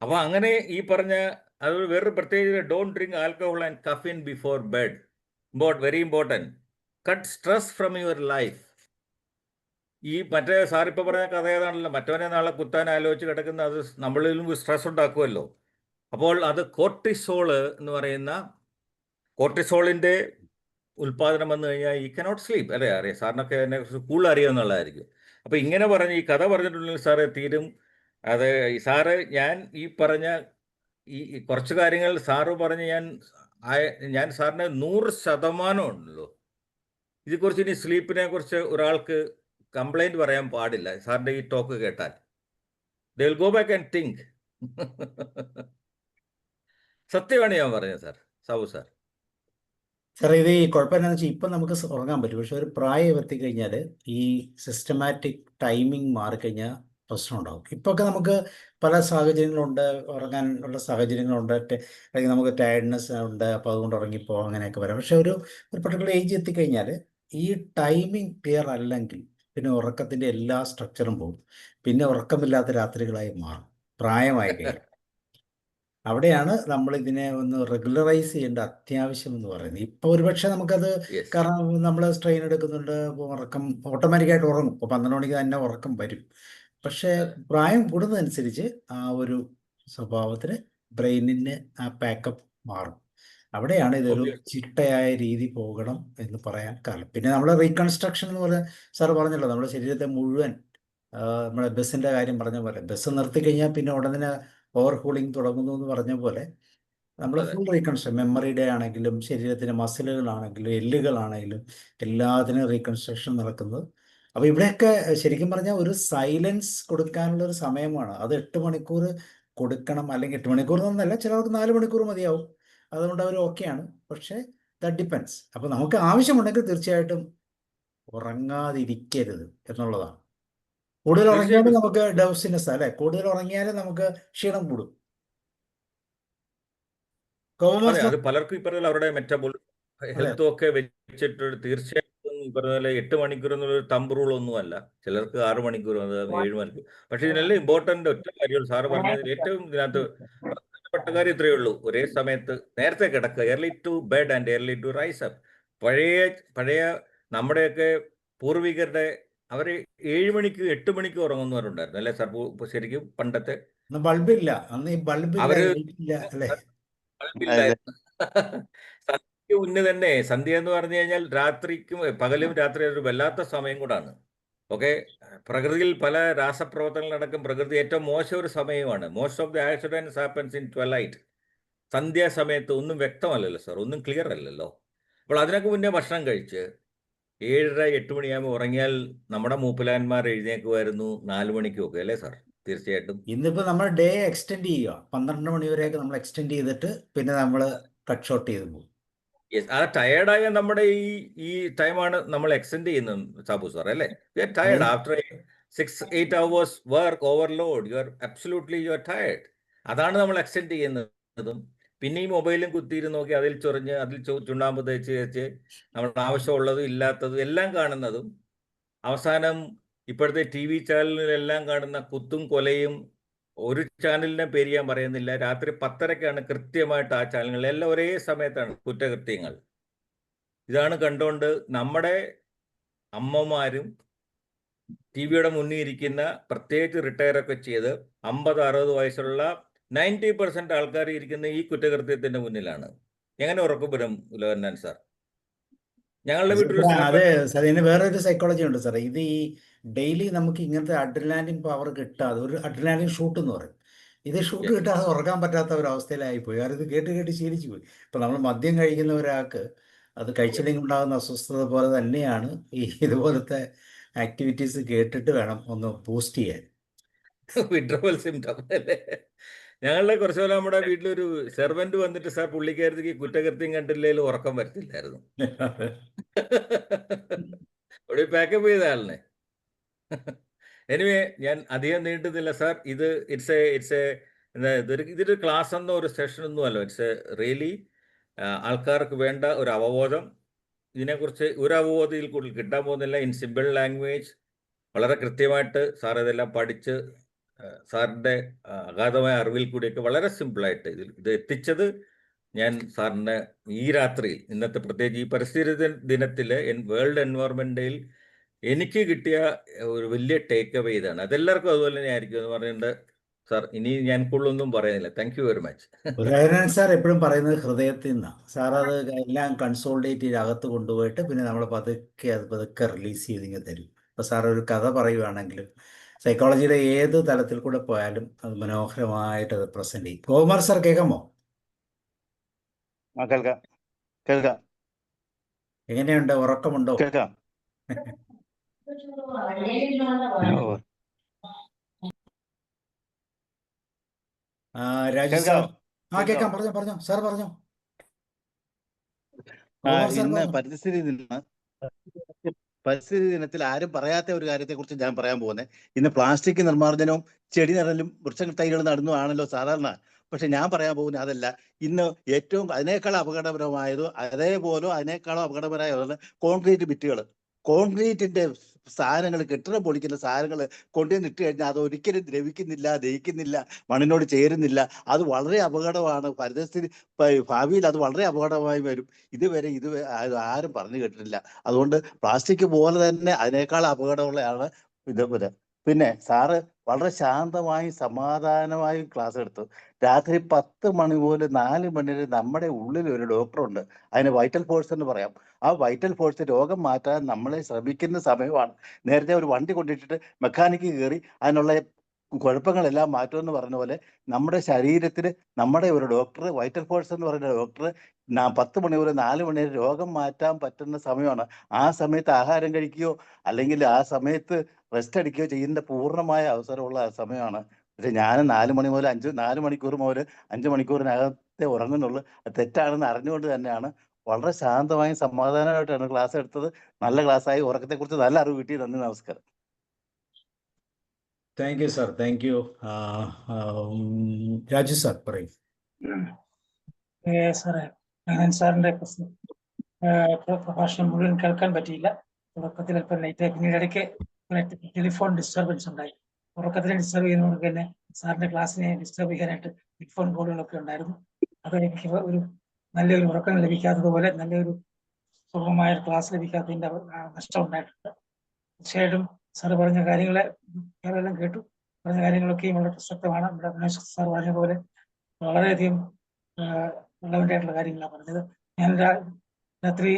അപ്പോൾ അങ്ങനെ ഈ പറഞ്ഞ അതുപോലെ വേറൊരു പ്രത്യേകത, don't drink alcohol and caffeine before bed. Very important. Cut stress from your life. ഈ മറ്റേ സാറിപ്പോൾ പറഞ്ഞ കഥ ഏതാണല്ലോ, മറ്റവനെ നാളെ കുത്താൻ ആലോചിച്ച് കിടക്കുന്ന, അത് നമ്മളിലും സ്ട്രെസ് ഉണ്ടാക്കുമല്ലോ. അപ്പോൾ അത് കോർട്ടിസോള് എന്ന് പറയുന്ന കോർട്ടിസോളിൻ്റെ ഉൽപ്പാദനം വന്നു കഴിഞ്ഞാൽ ഈ കനോട്ട് സ്ലീപ്പ്, അല്ലേ? അറിയാം സാറിനൊക്കെ അതിനെ കുറിച്ച് കൂടുതൽ അറിയാമെന്നുള്ളതായിരിക്കും. അപ്പോൾ ഇങ്ങനെ പറഞ്ഞ് ഈ കഥ പറഞ്ഞിട്ടുണ്ടെങ്കിൽ സാറ് തീരും. അത് സാറ് ഞാൻ ഈ പറഞ്ഞ ഈ കുറച്ച് കാര്യങ്ങൾ സാറ് പറഞ്ഞ് ഞാൻ സാറിന് 100% ഉണ്ടല്ലോ. ഇതേക്കുറിച്ച് ഇനി സ്ലീപ്പിനെ കുറിച്ച് ഒരാൾക്ക് കംപ്ലൈൻറ്റ് പറയാൻ പാടില്ല സാറിൻ്റെ ഈ ടോക്ക് കേട്ടാൽ. They will go back and think. സത്യമാണ് ഞാൻ പറഞ്ഞത് സാർ. സാബു സാർ. സാർ ഇത് ഈ കുഴപ്പം എന്താണെന്ന് വെച്ചാൽ ഇപ്പം നമുക്ക് ഉറങ്ങാൻ പറ്റും. പക്ഷെ ഒരു പ്രായം എത്തിക്കഴിഞ്ഞാൽ ഈ സിസ്റ്റമാറ്റിക് ടൈമിംഗ് മാറിക്കഴിഞ്ഞാൽ പ്രശ്നം ഉണ്ടാകും. ഇപ്പൊക്കെ നമുക്ക് പല സാഹചര്യങ്ങളുണ്ട്, ഉറങ്ങാനുള്ള സാഹചര്യങ്ങളുണ്ട്, അല്ലെങ്കിൽ നമുക്ക് ടയർഡ്നെസ് ഉണ്ട്, അപ്പോൾ അതുകൊണ്ട് ഉറങ്ങിപ്പോ അങ്ങനെയൊക്കെ വരാം. പക്ഷെ ഒരു പർട്ടിക്കുലർ ഏജ് എത്തിക്കഴിഞ്ഞാൽ ഈ ടൈമിംഗ് ക്ലിയർ അല്ലെങ്കിൽ പിന്നെ ഉറക്കത്തിൻ്റെ എല്ലാ സ്ട്രക്ചറും പോകും. പിന്നെ ഉറക്കമില്ലാത്ത രാത്രികളായി മാറും പ്രായമായി കഴിഞ്ഞാൽ. അവിടെയാണ് നമ്മൾ ഇതിനെ ഒന്ന് റെഗുലറൈസ് ചെയ്യേണ്ട അത്യാവശ്യം എന്ന് പറയുന്നത്. ഇപ്പോൾ ഒരുപക്ഷെ നമുക്കത് യെസ്. കാരണം നമ്മൾ സ്ട്രെയിൻ എടുക്കുന്നുണ്ട്, ഉറക്കം ഓട്ടോമാറ്റിക്കായിട്ട് ഉറങ്ങും. ഇപ്പോൾ 12 മണിക്ക് തന്നെ ഉറക്കം വരും. പക്ഷേ പ്രായം കൂടുന്നതനുസരിച്ച് ആ ഒരു സ്വഭാവത്തിന് ബ്രെയിനിന് ആ പാക്കപ്പ് മാറും. അവിടെയാണ് ഇതൊരു Obviously. ചിട്ടയായ രീതി പോകണം എന്ന് പറയാൻ കാരണം. പിന്നെ നമ്മൾ റീകൺസ്ട്രക്ഷൻ എന്ന് പറഞ്ഞാൽ സാറ് പറഞ്ഞല്ലോ, നമ്മുടെ ശരീരത്തെ മുഴുവൻ നമ്മുടെ ബസ്സിൻ്റെ കാര്യം പറഞ്ഞ പോലെ ബസ് നിർത്തിക്കഴിഞ്ഞാൽ പിന്നെ ഉടനെ ഓവർ കൂളിംഗ് തുടങ്ങുന്നു എന്ന് പറഞ്ഞ പോലെ നമ്മൾ അതെ. ഫുൾ റീകൺസ്ട്രക്ഷൻ, മെമ്മറിയുടെ ആണെങ്കിലും ശരീരത്തിൻ്റെ മസിലുകളാണെങ്കിലും എല്ലുകളാണെങ്കിലും എല്ലാത്തിനും റീകൺസ്ട്രക്ഷൻ നടക്കുന്നത്. അപ്പോൾ ഇവിടെയൊക്കെ ശരിക്കും പറഞ്ഞാൽ ഒരു സൈലൻസ് കൊടുക്കാനുള്ള ഒരു സമയമാണ്. അത് 8 മണിക്കൂർ കൊടുക്കണം, അല്ലെങ്കിൽ 8 മണിക്കൂർ എന്നല്ല, ചിലർക്ക് 4 മണിക്കൂർ മതിയാവും. അതുകൊണ്ട് അവർ ഓക്കെയാണ്. പക്ഷേ ദാറ്റ് ഡിപ്പെൻസ്. അപ്പോൾ നമുക്ക് ആവശ്യമുണ്ടെങ്കിൽ തീർച്ചയായിട്ടും ഉറങ്ങാതിരിക്കരുത് എന്നുള്ളതാണ്. കൂടുതൽ ഉറങ്ങിയാലും തീർച്ചയായിട്ടും. നമുക്ക് ഡൗസിനെസ്, അല്ലേ? കൂടുതൽ ഉറങ്ങിയാലും നമുക്ക് ക്ഷീണം കൂടും. അതെ, കോമസ് അത് പലർക്കും ഈ പറഞ്ഞ അവരുടെ അതെ ഹെൽത്തും ഒക്കെ വെച്ചിട്ട് തീർച്ചയായിട്ടും ഈ പറഞ്ഞ പോലെ 8 മണിക്കൂർ എന്നുള്ളൊരു തമ്പ് റൂൾ ഒന്നുമല്ല. ചിലർക്ക് 6 മണിക്കൂർ, 7 മണിക്കൂർ. പക്ഷെ ഇതിനെല്ലാം ഇമ്പോർട്ടൻ്റ് ഒറ്റ കാര്യമുള്ളൂ. സാറ് പറഞ്ഞതിൽ ഏറ്റവും ഇതിനകത്ത് പ്രധാനപ്പെട്ട കാര്യം ഇത്രയേ ഉള്ളൂ. ഒരേ സമയത്ത് നേരത്തെ കിടക്കുക. Early to bed and early to rise up. പഴയ നമ്മുടെയൊക്കെ പൂർവികരുടെ അവർ 7 മണിക്ക് 8 മണിക്ക് ഉറങ്ങുന്നവരുണ്ടായിരുന്നു, അല്ലേ സാർ? ശരിക്കും പണ്ടത്തെ അന്ന് ബൾബില്ല, അന്ന് ഈ ബൾബില്ല, അവര് ലൈറ്റില്ല, അല്ലേ? അതെ. ഇല്ലായിരുന്നു. സന്ധ്യയ്ക്ക് മുന്നേ തന്നെ. സന്ധ്യ എന്ന് പറഞ്ഞു കഴിഞ്ഞാൽ രാത്രിക്കും പകലും രാത്രി ഒരു വല്ലാത്ത സമയം കൂടാണ്. ഓക്കെ. പ്രകൃതിയിൽ പല രാസപ്രവർത്തനങ്ങൾ നടക്കും. പ്രകൃതി ഏറ്റവും മോശം ഒരു സമയമാണ്. Most of the accidents happens in twilight. സന്ധ്യാസമയത്ത് ഒന്നും വ്യക്തമല്ലല്ലോ സാർ, ഒന്നും ക്ലിയർ അല്ലല്ലോ. അപ്പോൾ അതിനൊക്കെ മുന്നേ ഭക്ഷണം കഴിച്ച് 7:30-8 മണിയാകുമ്പോൾ ഉറങ്ങിയാൽ നമ്മുടെ മൂപ്പിലാന്മാർ എഴുന്നേക്കുമായിരുന്നു 4 മണിക്കൊക്കെ, അല്ലേ സാർ? തീർച്ചയായിട്ടും. ഇന്നിപ്പോ നമ്മൾ ഡേ എക്സ്റ്റെൻഡ് ചെയ്യുക, 12 മണി വരെയൊക്കെ നമ്മൾ എക്സ്റ്റെൻഡ് ചെയ്തിട്ട് പിന്നെ നമ്മൾ കട്ട് ഷോട്ട് ചെയ്ത് പോകും. യെസ്, ആ ടയേർഡായ നമ്മുടെ ഈ ടൈമാണ് നമ്മൾ എക്സ്റ്റെൻഡ് ചെയ്യുന്നത് സാബു സാർ, അല്ലേ? You are tired after 6-8 hours work overload. You are tired. അതാണ് നമ്മൾ എക്സ്റ്റെൻഡ് ചെയ്യുന്നതും. പിന്നെ ഈ മൊബൈലും കുത്തിയിരുന്ന് നോക്കി അതിൽ ചൊറിഞ്ഞ് അതിൽ ചുണ്ണാമ്പ് തേച്ച് നമ്മൾ ആവശ്യമുള്ളതും ഇല്ലാത്തതും എല്ലാം കാണുന്നതും, അവസാനം ഇപ്പോഴത്തെ TV ചാനലിലെല്ലാം കാണുന്ന കുത്തും കൊലയും. ഒരു ചാനലിനെ പേര് ഞാൻ പറയുന്നില്ല, രാത്രി 10:30-ക്കാണ് കൃത്യമായിട്ട് ആ ചാനലുകൾ എല്ലാം ഒരേ സമയത്താണ് കുറ്റകൃത്യങ്ങൾ. ഇതാണ് കണ്ടുകൊണ്ട് നമ്മുടെ അമ്മമാരും TV-യുടെ മുന്നിൽ ഇരിക്കുന്ന, പ്രത്യേകിച്ച് റിട്ടയർ ഒക്കെ ചെയ്ത് 50-60 വയസ്സുള്ള 90% ആൾക്കാർ ഇരിക്കുന്ന ഈ കുറ്റകൃത്യത്തിന്റെ മുന്നിലാണ്. എങ്ങനെ ഉറക്കം വരും ഉലകന്നാൻ സാർ? ഞങ്ങളുടെ വീട്ടിലൊരു അതെ സാർ, ഇതിന് വേറൊരു സൈക്കോളജി ഉണ്ട് സാർ. ഇത് ഈ ഡെയിലി നമുക്ക് ഇങ്ങനത്തെ അഡ്രിനാലിൻ പവർ കിട്ടാതെ, ഒരു അഡ്രിനാലിൻ ഷൂട്ട് എന്ന് പറയും, ഇത് ഷൂട്ട് കിട്ടാതെ ഉറങ്ങാൻ പറ്റാത്ത ഒരു അവസ്ഥയിലായിപ്പോയി. കാരണം ഇത് കേട്ട് ശീലിച്ചു പോയി. ഇപ്പം നമ്മൾ മദ്യം കഴിക്കുന്ന ഒരാൾക്ക് അത് കഴിച്ചില്ലെങ്കിൽ ഉണ്ടാകുന്ന അസ്വസ്ഥത പോലെ തന്നെയാണ് ഈ ഇതുപോലത്തെ ആക്ടിവിറ്റീസ് കേട്ടിട്ട് വേണം ഒന്ന് ബൂസ്റ്റ് ചെയ്യാൻ. വിഡ്രോവൽ സിംറ്റം അല്ലേ? ഞങ്ങളുടെ കുറച്ച് കാലം നമ്മുടെ വീട്ടിലൊരു സെർവന്റ് വന്നിട്ട് സാർ, പുള്ളിക്കാരത്തേക്ക് കുറ്റകൃത്യം കണ്ടില്ലേലും ഉറക്കം വരത്തില്ലായിരുന്നു. ഇവിടെ പാക്കപ്പ് ചെയ്ത ആളിനെ. എനിവേ, ഞാൻ അധികം നീട്ടുന്നില്ല സാർ. ഇത് ഇതൊരു ക്ലാസ് എന്നോ ഒരു സെഷൻ ഒന്നും അല്ല. ഇറ്റ്സ് റിയലി ആൾക്കാർക്ക് വേണ്ട ഒരു അവബോധം. ഇതിനെക്കുറിച്ച് ഒരു അവബോധം ഇതിൽ കൂടുതൽ കിട്ടാൻ പോകുന്നില്ല. ഇൻ സിമ്പിൾ ലാംഗ്വേജ് വളരെ കൃത്യമായിട്ട് സാർ ഇതെല്ലാം പഠിച്ച് സാറിൻ്റെ അഗാധമായ അറിവിൽ കൂടിയൊക്കെ വളരെ സിമ്പിളായിട്ട് ഇത് എത്തിച്ചത് ഞാൻ സാറിൻ്റെ ഈ രാത്രിയിൽ, ഇന്നത്തെ പ്രത്യേകിച്ച് ഈ പരിസ്ഥിതി ദിനത്തിൽ വേൾഡ് എൻവയോൺമെന്റ് ഡേയിൽ എനിക്ക് കിട്ടിയ ഒരു വലിയ ടേക്ക് അവേ ഇതാണ്. അതെല്ലാവർക്കും അതുപോലെ തന്നെ ആയിരിക്കും എന്ന് പറയുന്നുണ്ട് സാർ. ഇനി ഞാൻ കൂടുതലൊന്നും പറയുന്നില്ല. Thank you very much. Udayanarayanan sir എപ്പോഴും പറയുന്നത് ഹൃദയത്തിൽ നിന്നാണ് സാർ. അത് എല്ലാം കൺസോൾഡേറ്റ് ചെയ്ത് അകത്ത് കൊണ്ടുപോയിട്ട് പിന്നെ നമ്മൾ പതുക്കെ റിലീസ് ചെയ്തിങ്ങനെ തരും. ഇപ്പോൾ സാർ ഒരു കഥ പറയുവാണെങ്കിലും സൈക്കോളജിയുടെ ഏത് തലത്തിൽ കൂടെ പോയാലും അത് മനോഹരമായിട്ട് അത് പ്രസന്റ് ചെയ്യും. ഗോകുമാർ സാർ കേൾക്കാമോ? കേൾക്കാം കേൾക്കാം എങ്ങനെയുണ്ട്, ഉറക്കമുണ്ടോ? കേൾക്കാം. രാജു സാർ. കേൾക്കാം, പറഞ്ഞോ സാർ, പറഞ്ഞോ. ഇന്ന് പരിസ്ഥിതി ദിനത്തിൽ ആരും പറയാത്ത ഒരു കാര്യത്തെ കുറിച്ച് ഞാൻ പറയാൻ പോകുന്നത്. ഇന്ന് പ്ലാസ്റ്റിക് നിർമ്മാർജ്ജനവും ചെടി നടലും വൃക്ഷ തൈകൾ നടുന്നു ആണല്ലോ സാധാരണ. പക്ഷെ ഞാൻ പറയാൻ പോകുന്നത് അതല്ല. ഇന്ന് ഏറ്റവും അതിനേക്കാൾ അപകടകരമായതോ അതിനേക്കാളും അപകടകരമായ കോൺക്രീറ്റ് ഭിത്തികൾ, കോൺക്രീറ്റിന്റെ സാധനങ്ങൾ, കെട്ടിടം പൊളിക്കുന്ന സാധനങ്ങൾ കൊണ്ടുവന്ന് ഇട്ട് കഴിഞ്ഞാൽ അത് ഒരിക്കലും ദ്രവിക്കുന്നില്ല, ദഹിക്കുന്നില്ല, മണ്ണിനോട് ചേരുന്നില്ല. അത് വളരെ അപകടമാണ്. പരിസ്ഥിതി ഭാവിയിൽ അത് വളരെ അപകടമായി വരും. ഇതുവരെ ആരും പറഞ്ഞു കേട്ടിട്ടില്ല. അതുകൊണ്ട് പ്ലാസ്റ്റിക് പോലെ തന്നെ അതിനേക്കാൾ അപകടമുള്ളതാണ് ഇതുപോലെ. പിന്നെ സാറ് വളരെ ശാന്തമായും സമാധാനമായും ക്ലാസ് എടുത്തു. രാത്രി 10 മണി മുതൽ 4 മണി വരെ നമ്മുടെ ഉള്ളിൽ ഒരു ഡോക്ടറുണ്ട്. അതിന് വൈറ്റൽ ഫോഴ്സ് എന്ന് പറയാം. ആ വൈറ്റൽ ഫോഴ്സ് രോഗം മാറ്റാൻ നമ്മളെ ശ്രമിക്കുന്ന സമയമാണ്. നേരത്തെ ഒരു വണ്ടി കൊണ്ടിട്ടിട്ട് മെക്കാനിക്ക് കയറി അതിനുള്ള കുഴപ്പങ്ങളെല്ലാം മാറ്റുമെന്ന് പറഞ്ഞ പോലെ നമ്മുടെ ശരീരത്തിന് നമ്മുടെ ഒരു ഡോക്ടർ, വൈറ്റൽ ഫോഴ്സ് എന്ന് പറയുന്ന ഡോക്ടർ 10 മണി മുതൽ 4 മണി വരെ രോഗം മാറ്റാൻ പറ്റുന്ന സമയമാണ്. ആ സമയത്ത് ആഹാരം കഴിക്കുകയോ അല്ലെങ്കിൽ ആ സമയത്ത് റെസ്റ്റ് എടുക്കുകയോ ചെയ്യുന്ന പൂർണ്ണമായ അവസരമുള്ള സമയമാണ്. പക്ഷെ ഞാൻ 4 മണിക്കൂർ മുതൽ 5 മണിക്കൂറിനകത്തെ ഉറങ്ങുന്നുള്ളൂ. അത് തെറ്റാണെന്ന് അറിഞ്ഞുകൊണ്ട് തന്നെയാണ് വളരെ ശാന്തമായും സമാധാനമായിട്ടാണ് ക്ലാസ് എടുത്തത്. നല്ല ക്ലാസ്സായി. ഉറക്കത്തെക്കുറിച്ച് നല്ല അറിവ് കിട്ടി. നന്ദി, നമസ്കാരം. Thank you sir, thank U. Raju sir പറയും. സാറേ, സാറിന്റെ പ്രഭാഷണം മുഴുവൻ കേൾക്കാൻ പറ്റിയില്ല. തുടക്കത്തിൽ അല്പം ലേറ്റായി. പിന്നീട് ഇടയ്ക്ക് ടെലിഫോൺ ഡിസ്റ്റർബൻസ് ഉണ്ടായി. ഉറക്കത്തിനെ ഡിസ്റ്റർബ് ചെയ്യുന്നവർക്ക് തന്നെ സാറിന്റെ ക്ലാസ്സിനെ ഡിസ്റ്റർബ് ചെയ്യാനായിട്ട് ടെലിഫോൺ കോളുകളൊക്കെ ഉണ്ടായിരുന്നു. അത് എനിക്ക് ഒരു നല്ലൊരു ഉറക്കം ലഭിക്കാത്തതുപോലെ നല്ലൊരു സുഗമമായ ക്ലാസ് ലഭിക്കാത്തതിന്റെ നഷ്ടം ഉണ്ടായിട്ടുണ്ട്. തീർച്ചയായിട്ടും സാറ് പറഞ്ഞ കാര്യങ്ങളെ എല്ലാം കേട്ടു. പറഞ്ഞ കാര്യങ്ങളൊക്കെയും വളരെ പ്രസക്തമാണ്. നമ്മുടെ മനോജ് സാർ പറഞ്ഞ പോലെ വളരെയധികം റെലവൻ്റ് ആയിട്ടുള്ള കാര്യങ്ങളാണ് പറഞ്ഞത്. ഞാൻ രാത്രി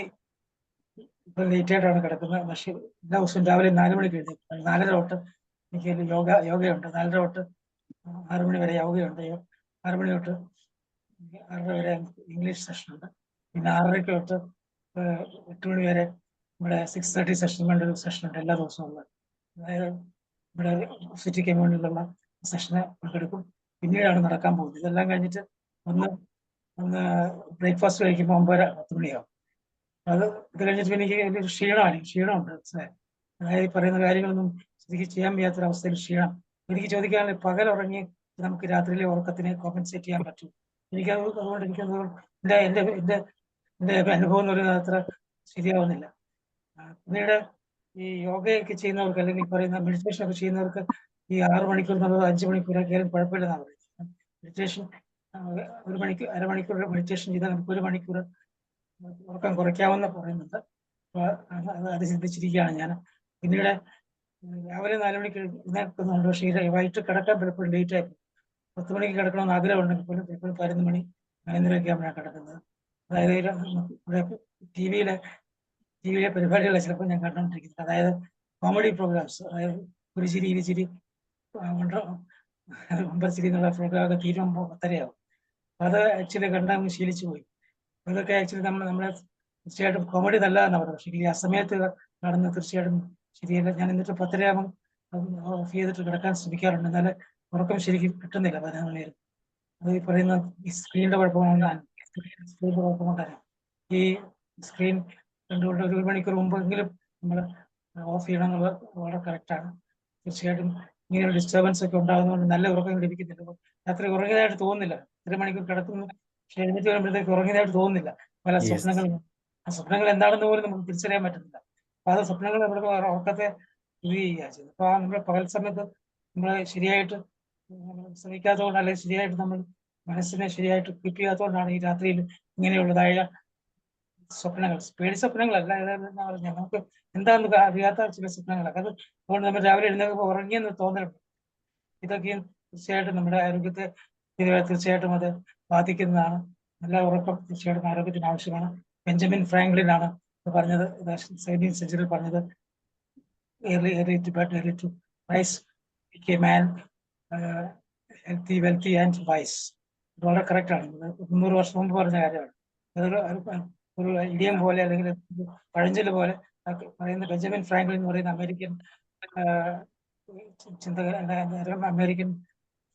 ലേറ്റ് ആയിട്ടാണ് കിടക്കുന്നത്. പക്ഷേ എല്ലാ ദിവസവും രാവിലെ 4 മണിക്ക് എഴുന്നേൽക്കും. 4:30 തൊട്ട് എനിക്ക് യോഗയുണ്ട്. 4:30 തൊട്ട് 6 മണി വരെ യോഗയുണ്ട്. 6 മണി തൊട്ട് 6:30 വരെ ഇംഗ്ലീഷ് സെഷൻ ഉണ്ട്. പിന്നെ 6:30 തൊട്ട് 8 മണി വരെ ഇവിടെ 6:30 സെഷൻ വേണ്ട ഒരു സെഷൻ ഉണ്ട് എല്ലാ ദിവസവും ഉള്ളത്. അതായത് ഇവിടെ സിറ്റി കമ്മ്യൂണിലുള്ള സെഷന് പങ്കെടുക്കും. പിന്നീടാണ് നടക്കാൻ പോകുന്നത്. ഇതെല്ലാം കഴിഞ്ഞിട്ട് ഒന്ന് ബ്രേക്ക്ഫാസ്റ്റ് കഴിക്കുമ്പോൾ 9:30-10 മണിയാവും. അത് ഇത് കഴിഞ്ഞിട്ട് പിന്നെ എനിക്ക് ഒരു ക്ഷീണമുണ്ട്. അതായത് ഈ പറയുന്ന കാര്യങ്ങളൊന്നും ശരിക്കും ചെയ്യാൻ വയ്യാത്തൊരവസ്ഥയിൽ ക്ഷീണം. എനിക്ക് ചോദിക്കാനുള്ള പകലുറങ്ങി നമുക്ക് രാത്രിയിലെ ഉറക്കത്തിനെ കോമ്പൻസേറ്റ് ചെയ്യാൻ പറ്റും. അതുകൊണ്ട് എനിക്കത് എൻ്റെ അനുഭവം എന്ന് പറയുന്നത് അത്ര ശരിയാവുന്നില്ല. പിന്നീട് ഈ യോഗയൊക്കെ ചെയ്യുന്നവർക്ക് അല്ലെങ്കിൽ പറയുന്ന മെഡിറ്റേഷൻ ഒക്കെ ചെയ്യുന്നവർക്ക് ഈ 6 മണിക്കൂർ എന്നുള്ളത് 5 മണിക്കൂറൊക്കെ ആയാലും കുഴപ്പമില്ലെന്നാണ് പറയുന്നത്. മെഡിറ്റേഷൻ 1 മണിക്കൂർ അരമണിക്കൂർ മെഡിറ്റേഷൻ ചെയ്താൽ നമുക്ക് 1 മണിക്കൂർ ഉറക്കം കുറയ്ക്കാമെന്ന് പറയുന്നുണ്ട്. അപ്പോൾ അത് ചിന്തിച്ചിരിക്കുകയാണ് ഞാൻ. പിന്നീട് രാവിലെ 4 മണിക്ക് എഴുന്നേൽക്കുന്നുണ്ട്. പക്ഷേ വൈകിട്ട് കിടക്കാൻ പലപ്പോഴും ലേറ്റ് ആയി. 10 മണിക്ക് കിടക്കണമെന്ന് ആഗ്രഹമുണ്ടെങ്കിൽ പോലും ഇപ്പോൾ 11 മണി 11:30 ആകുമ്പോഴാണ് കിടക്കുന്നത്. അതായത് ഇവിടെ ടിവിയിലെ പരിപാടികളെ ചിലപ്പോൾ ഞാൻ കണ്ടുകൊണ്ടിരിക്കുന്നത്. അതായത് കോമഡി പ്രോഗ്രാംസ്, അതായത് ഒരു ചിരി ഇരുചിരി ഒമ്പത് എന്നുള്ള പ്രോഗ്രാമൊക്കെ തീരുമ്പോൾ 10:30 അത് ആക്ച്വലി കണ്ടങ്ങ് ശീലിച്ചു പോയി. അതൊക്കെ ആക്ച്വലി നമ്മളെ തീർച്ചയായിട്ടും കോമഡി നല്ലതെന്നാണ് പറയുന്നത്. പക്ഷേ ഈ ആ സമയത്ത് നടന്ന് തീർച്ചയായിട്ടും ശരിയല്ല. ഞാൻ എന്നിട്ട് 10:30 ഓഫ് ചെയ്തിട്ട് കിടക്കാൻ ശ്രമിക്കാറുണ്ട്. എന്നാലും ഉറക്കം ശരിക്കും കിട്ടുന്നില്ല 11 മണി വരെ. അത് ഈ പറയുന്ന ഈ സ്ക്രീനിന്റെ കുഴപ്പമാണ്. ഈ സ്ക്രീൻ കണ്ടുകൊണ്ട് 1 മണിക്കൂർ മുമ്പെങ്കിലും നമ്മൾ ഓഫ് ചെയ്യണം എന്നുള്ളത് വളരെ കറക്റ്റാണ്. തീർച്ചയായിട്ടും ഇങ്ങനെ ഡിസ്റ്റർബൻസ് ഒക്കെ ഉണ്ടാകുന്നതുകൊണ്ട് നല്ല ഉറക്കം ലഭിക്കുന്നില്ല. രാത്രി ഉറങ്ങിയതായിട്ട് തോന്നുന്നില്ല. 1 മണിക്കൂർ കിടക്കുന്നു, പക്ഷെ എഴുന്നേറ്റ് വരുമ്പോഴത്തേക്ക് ഉറങ്ങിയതായിട്ട് തോന്നുന്നില്ല. പല സ്വപ്നങ്ങളും, ആ സ്വപ്നങ്ങൾ എന്താണെന്ന് പോലും നമുക്ക് തിരിച്ചറിയാൻ പറ്റുന്നില്ല. അപ്പൊ അത് സ്വപ്നങ്ങൾ നമ്മുടെ ഉറക്കത്തെ ഇത് ചെയ്യുക ചെയ്യുന്നത്. അപ്പൊ നമ്മുടെ പകൽ സമയത്ത് നമ്മൾ ശരിയായിട്ട് ശ്രമിക്കാത്തതുകൊണ്ട്, അല്ലെങ്കിൽ ശരിയായിട്ട് നമ്മൾ മനസ്സിനെ ശരിയായിട്ട് കീപ്പ് ചെയ്യാത്തതുകൊണ്ടാണ് ഈ രാത്രിയിൽ ഇങ്ങനെയുള്ളതായ സ്വപ്നങ്ങൾ, പേടി സ്വപ്നങ്ങളല്ല, എന്താ പറഞ്ഞാൽ നമുക്ക് എന്താണെന്ന് അറിയാത്ത ചില സ്വപ്നങ്ങളൊക്കെ. അതുകൊണ്ട് നമ്മൾ രാവിലെ എഴുന്നേൽക്കുമ്പോൾ ഉറങ്ങിയെന്ന് തോന്നലുണ്ട്. ഇതൊക്കെയും തീർച്ചയായിട്ടും നമ്മുടെ ആരോഗ്യത്തെ തീർച്ചയായിട്ടും അത് ബാധിക്കുന്നതാണ്. നല്ല ഉറക്കം തീർച്ചയായിട്ടും ആരോഗ്യത്തിന് ആവശ്യമാണ്. ബെഞ്ചമിൻ ഫ്രാങ്ക്ലിൻ ആണ് പറഞ്ഞത്, 17th സെഞ്ചുറിയിൽ പറഞ്ഞത്. early to bed, early to rise, make a man healthy, wealthy and wise. ഇത് വളരെ കറക്റ്റ് ആണ്. 300 വർഷം മുമ്പ് പറഞ്ഞ കാര്യമാണ്. അതൊരു ഒരു ഇഡിയം പോലെ അല്ലെങ്കിൽ പഴഞ്ചൊല്ല് പോലെ പറയുന്ന ബെഞ്ചമിൻ ഫ്രാങ്ക്ലിൻ എന്ന് പറയുന്ന അമേരിക്കൻ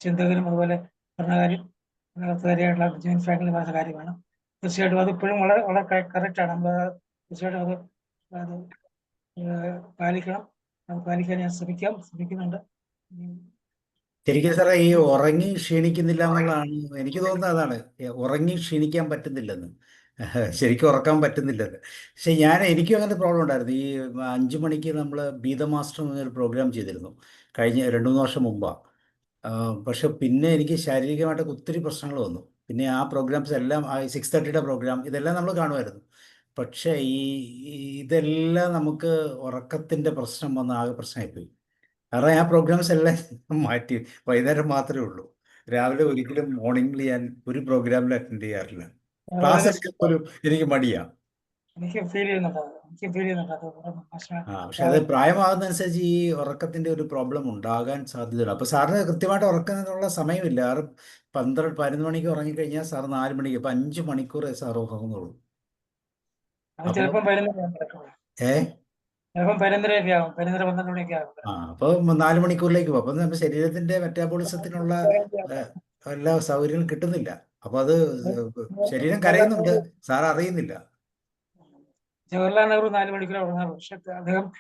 ചിന്തകനും അതുപോലെ ഭരണകാരിയായിട്ടുള്ള ബെഞ്ചമിൻ ഫ്രാങ്ക്ലിൻ പറഞ്ഞ കാര്യമാണ്. തീർച്ചയായിട്ടും അത് ഇപ്പോഴും വളരെ വളരെ കറക്റ്റാണ്. നമ്മൾ തീർച്ചയായിട്ടും അത് പാലിക്കണം. അത് പാലിക്കാൻ ഞാൻ ശ്രമിക്കുന്നുണ്ട്. ശരിക്കും സാറേ, ഈ ഉറങ്ങി ക്ഷീണിക്കുന്നില്ല എന്നുള്ളതാണ് എനിക്ക് തോന്നുന്നത്. അതാണ് ഉറങ്ങി ക്ഷീണിക്കാൻ പറ്റുന്നില്ലെന്ന്, ശരിക്കും ഉറക്കാൻ പറ്റുന്നില്ലെന്ന്. പക്ഷെ എനിക്കും അങ്ങനെ പ്രോബ്ലം ഉണ്ടായിരുന്നു. ഈ 5 മണിക്ക് നമ്മൾ ബി ദ മാസ്റ്റർ എന്നൊരു പ്രോഗ്രാം ചെയ്തിരുന്നു കഴിഞ്ഞ 2-3 വർഷം മുമ്പാണ്. പക്ഷെ പിന്നെ എനിക്ക് ശാരീരികമായിട്ടൊക്കെ ഒത്തിരി പ്രശ്നങ്ങൾ വന്നു. പിന്നെ ആ പ്രോഗ്രാംസ് എല്ലാം 6:30 പ്രോഗ്രാം ഇതെല്ലാം നമ്മൾ കാണുമായിരുന്നു. പക്ഷേ ഇതെല്ലാം നമുക്ക് ഉറക്കത്തിൻ്റെ പ്രശ്നം വന്ന് ആകെ പ്രശ്നമായിപ്പോയി. കാരണം ആ പ്രോഗ്രാംസ് എല്ലാം മാറ്റി വൈകുന്നേരം മാത്രമേ ഉള്ളൂ. രാവിലെ ഒരിക്കലും മോർണിംഗിൽ ഞാൻ ഒരു പ്രോഗ്രാമിൽ അറ്റൻഡ് ചെയ്യാറില്ല. ക്ലാസ് എടുക്കാൻ പോലും എനിക്ക് മടിയാണ്. എനിക്ക് ഫീൽ ചെയ്യുന്നുണ്ട്. പക്ഷെ അത് പ്രായമാകുന്നതനുസരിച്ച് ഈ ഉറക്കത്തിന്റെ ഒരു പ്രോബ്ലം ഉണ്ടാകാൻ സാധ്യതയുണ്ട്. അപ്പൊ സാറിന് കൃത്യമായിട്ട് ഉറക്കുന്നതിനുള്ള സമയമില്ല. 11 മണിക്ക് ഉറങ്ങിക്കഴിഞ്ഞാൽ സാർ 4 മണിക്ക്, ഇപ്പൊ 5 മണിക്കൂറേ സാർ ഉറങ്ങുന്നുള്ളൂ. ചിലപ്പം 11:30 ആകും, 12 മണിയൊക്കെ ആകും. അപ്പൊ 4 മണിക്കൂറിലേക്ക് പോകും. അപ്പൊ നമ്മുടെ ശരീരത്തിന്റെ മെറ്റാബോളിസത്തിനുള്ള എല്ലാ സൗകര്യങ്ങളും കിട്ടുന്നില്ല. അപ്പൊ അത് ശരീരം കരയുന്നുണ്ട്, സാർ അറിയുന്നില്ല. ജവഹർലാൽ നെഹ്റു 4 മണിക്കൂർ ഉറങ്ങാറുണ്ട്.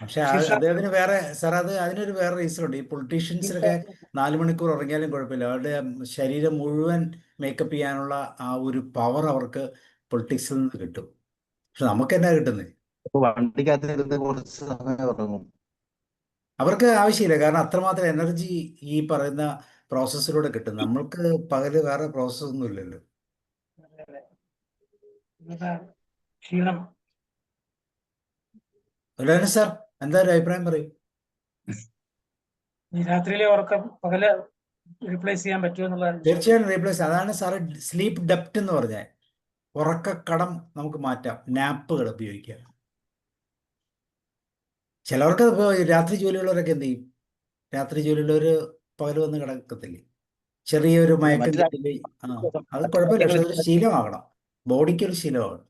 പക്ഷെ അദ്ദേഹത്തിന് വേറെ സാർ, അതിനൊരു വേറെ റീസൺ ഉണ്ട്. ഈ പൊളിറ്റീഷ്യൻസിനൊക്കെ 4 മണിക്കൂർ ഉറങ്ങിയാലും കുഴപ്പമില്ല. അവരുടെ ശരീരം മുഴുവൻ മേക്കപ്പ് ചെയ്യാനുള്ള ആ ഒരു പവർ അവർക്ക് പൊളിറ്റിക്സിൽ നിന്ന് കിട്ടും. പക്ഷെ നമുക്ക് എന്നാ കിട്ടുന്നത്? വണ്ടിക്കകത്ത് കുറച്ച് സമയം ഉറങ്ങും. അവർക്ക് ആവശ്യമില്ല, കാരണം അത്രമാത്രം എനർജി ഈ പറയുന്ന പ്രോസസ്സിലൂടെ കിട്ടും. നമ്മൾക്ക് പകല് വേറെ പ്രോസസ് ഒന്നും ഇല്ലല്ലോ. ക്ഷീണം. സാർ, എന്താ ഒരു അഭിപ്രായം പറയും? ഈ രാത്രിയിലെ ഉറക്കം പകല് റീപ്ലേസ് ചെയ്യാൻ പറ്റുമോ എന്നുള്ളതാണ്. തീർച്ചയായും റീപ്ലേസ്. അതാണ് സാറ് സ്ലീപ്പ് ഡെപ്റ്റ് എന്ന് പറഞ്ഞാൽ. ഉറക്കക്കടം നമുക്ക് മാറ്റാം, നാപ്പുകൾ ഉപയോഗിക്കാം. ചിലവർക്ക് ഇപ്പോൾ രാത്രി ജോലിയുള്ളവരൊക്കെ എന്ത് ചെയ്യും? രാത്രി ജോലിയുള്ളവർ പകൽ വന്ന് കിടക്കത്തില്ലേ? ചെറിയൊരു മയക്കം കിട്ടില്ലേ? അത് കുഴപ്പമില്ല. പക്ഷെ അതൊരു ശീലമാകണം, ബോഡിക്കൊരു ശീലമാകണം.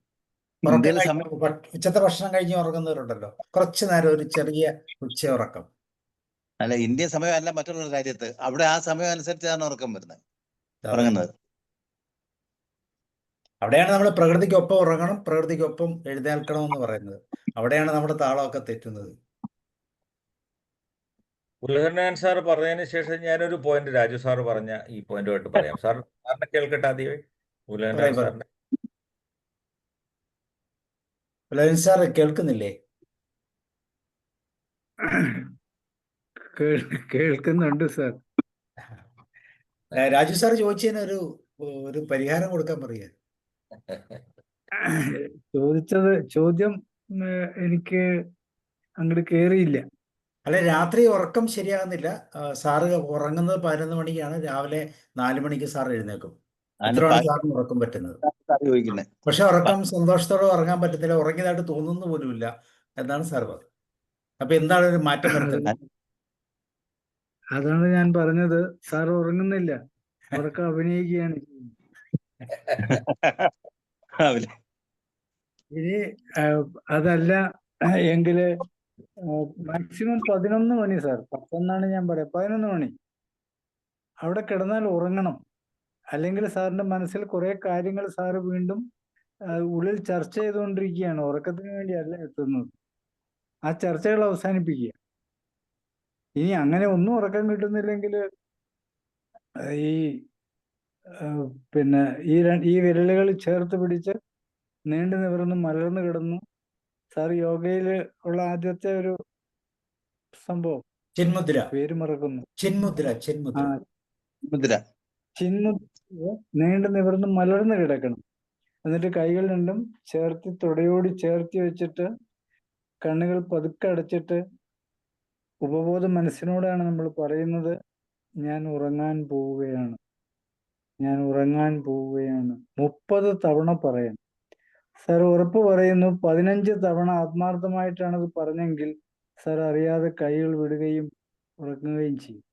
ഉറക്കം ഇന്ത്യയിലെ കഴിഞ്ഞ് സമയം ഉച്ചത്തെ ഭക്ഷണം കഴിഞ്ഞ് ഉറങ്ങുന്നവരുണ്ടല്ലോ, കുറച്ചു നേരം ഒരു ചെറിയ ഉച്ച ഉറക്കം. അല്ല, ഇന്ത്യൻ സമയം അല്ല മറ്റുള്ള രാജ്യത്ത്. അവിടെ ആ സമയം അനുസരിച്ചാണ് ഉറക്കം വരുന്നത്, അതെ. ഉറങ്ങുന്നത്. അവിടെയാണ് നമ്മൾ പ്രകൃതിക്കൊപ്പം ഉറങ്ങണം, പ്രകൃതിക്കൊപ്പം എഴുന്നേൽക്കണം എന്ന് പറയുന്നത്. അവിടെയാണ് നമ്മുടെ താളമൊക്കെ തെറ്റുന്നത്. ഉലഹന്നാൻ സാർ പറഞ്ഞതിന് ശേഷം ഞാനൊരു പോയിന്റ് രാജു സാർ പറഞ്ഞ ഈ പോയിന്റുമായിട്ട് പറയാം. സാറിനെ കേൾക്കട്ടെ ആദ്യമേ. ഉലഹന്നാൻ പറയും പറയും. സാറിന്റെ ലയൻ സാർ കേൾക്കുന്നില്ലേ? കേൾക്കുന്നുണ്ട് സാർ. രാജു സാർ ചോദിച്ചതിന് ഒരു പരിഹാരം കൊടുക്കാൻ പറയുക. ചോദ്യം എനിക്ക് അങ്ങോട്ട് കേറിയില്ല. അല്ല, രാത്രി ഉറക്കം ശരിയാകുന്നില്ല. സാറ് ഉറങ്ങുന്നത് 11 മണിക്കാണ്, രാവിലെ 4 മണിക്ക് സാർ എഴുന്നേക്കും. അതിന്റെ എത്രയാണ് സാറിന് ഉറക്കം പറ്റുന്നത്? ചോദിക്കുന്നത്. പക്ഷെ ഉറക്കം സന്തോഷത്തോടെ ഉറങ്ങാൻ പറ്റുന്നില്ല, ഉറങ്ങിയതായിട്ട് തോന്നുന്നു പോലുമില്ല എന്നാണ് സാർ പറഞ്ഞത്. അപ്പൊ എന്താണ് ഒരു മാറ്റം വരുത്തുന്നത്? അതാണ് ഞാൻ പറഞ്ഞത്, സാർ ഉറങ്ങുന്നില്ല, ഉറക്കം അഭിനയിക്കുകയാണ് ചെയ്യുന്നത്. ഇനി അതല്ല എങ്കില് മാക്സിമം 11 മണി സാർ, 10 എന്നാണ് ഞാൻ പറയാം, 11 മണി അവിടെ കിടന്നാൽ ഉറങ്ങണം. അല്ലെങ്കിൽ സാറിന്റെ മനസ്സിൽ കുറെ കാര്യങ്ങൾ സാറ് വീണ്ടും ഉള്ളിൽ ചർച്ച ചെയ്തുകൊണ്ടിരിക്കുകയാണ്, ഉറക്കത്തിന് വേണ്ടിയല്ല എത്തുന്നത്. ആ ചർച്ചകൾ അവസാനിപ്പിക്കുക. ഇനി അങ്ങനെ ഒന്നും ഉറക്കം കിട്ടുന്നില്ലെങ്കിൽ ഈ പിന്നെ ഈ വിരലുകൾ ചേർത്ത് പിടിച്ച് നീണ്ടു നിവർന്ന് മലർന്നു കിടന്നു. സാർ യോഗയിൽ ഉള്ള ആദ്യത്തെ ഒരു സംഭവം, ചിന്മുദ്ര. പേര് മറക്കുന്നു. ചിന്മുദ്ര. മുദ്ര. ചിന്മുദ്ര നീണ്ടു നിവർന്ന് മലർന്നു കിടക്കണം. എന്നിട്ട് കൈകൾ രണ്ടും തുടയോട് ചേർത്തി വെച്ചിട്ട് കണ്ണുകൾ പതുക്കെ അടച്ചിട്ട് ഉപബോധ മനസ്സിനോടാണ് നമ്മൾ പറയുന്നത്, ഞാൻ ഉറങ്ങാൻ പോവുകയാണ്, ഞാൻ ഉറങ്ങാൻ പോവുകയാണ്. 30 തവണ പറയണം. സാർ ഉറപ്പ് പറയുന്നു, 15 തവണ ആത്മാർത്ഥമായിട്ടാണ് അത് പറഞ്ഞെങ്കിൽ സാർ അറിയാതെ കൈകൾ വിടുകയും ഉറങ്ങുകയും ചെയ്യും.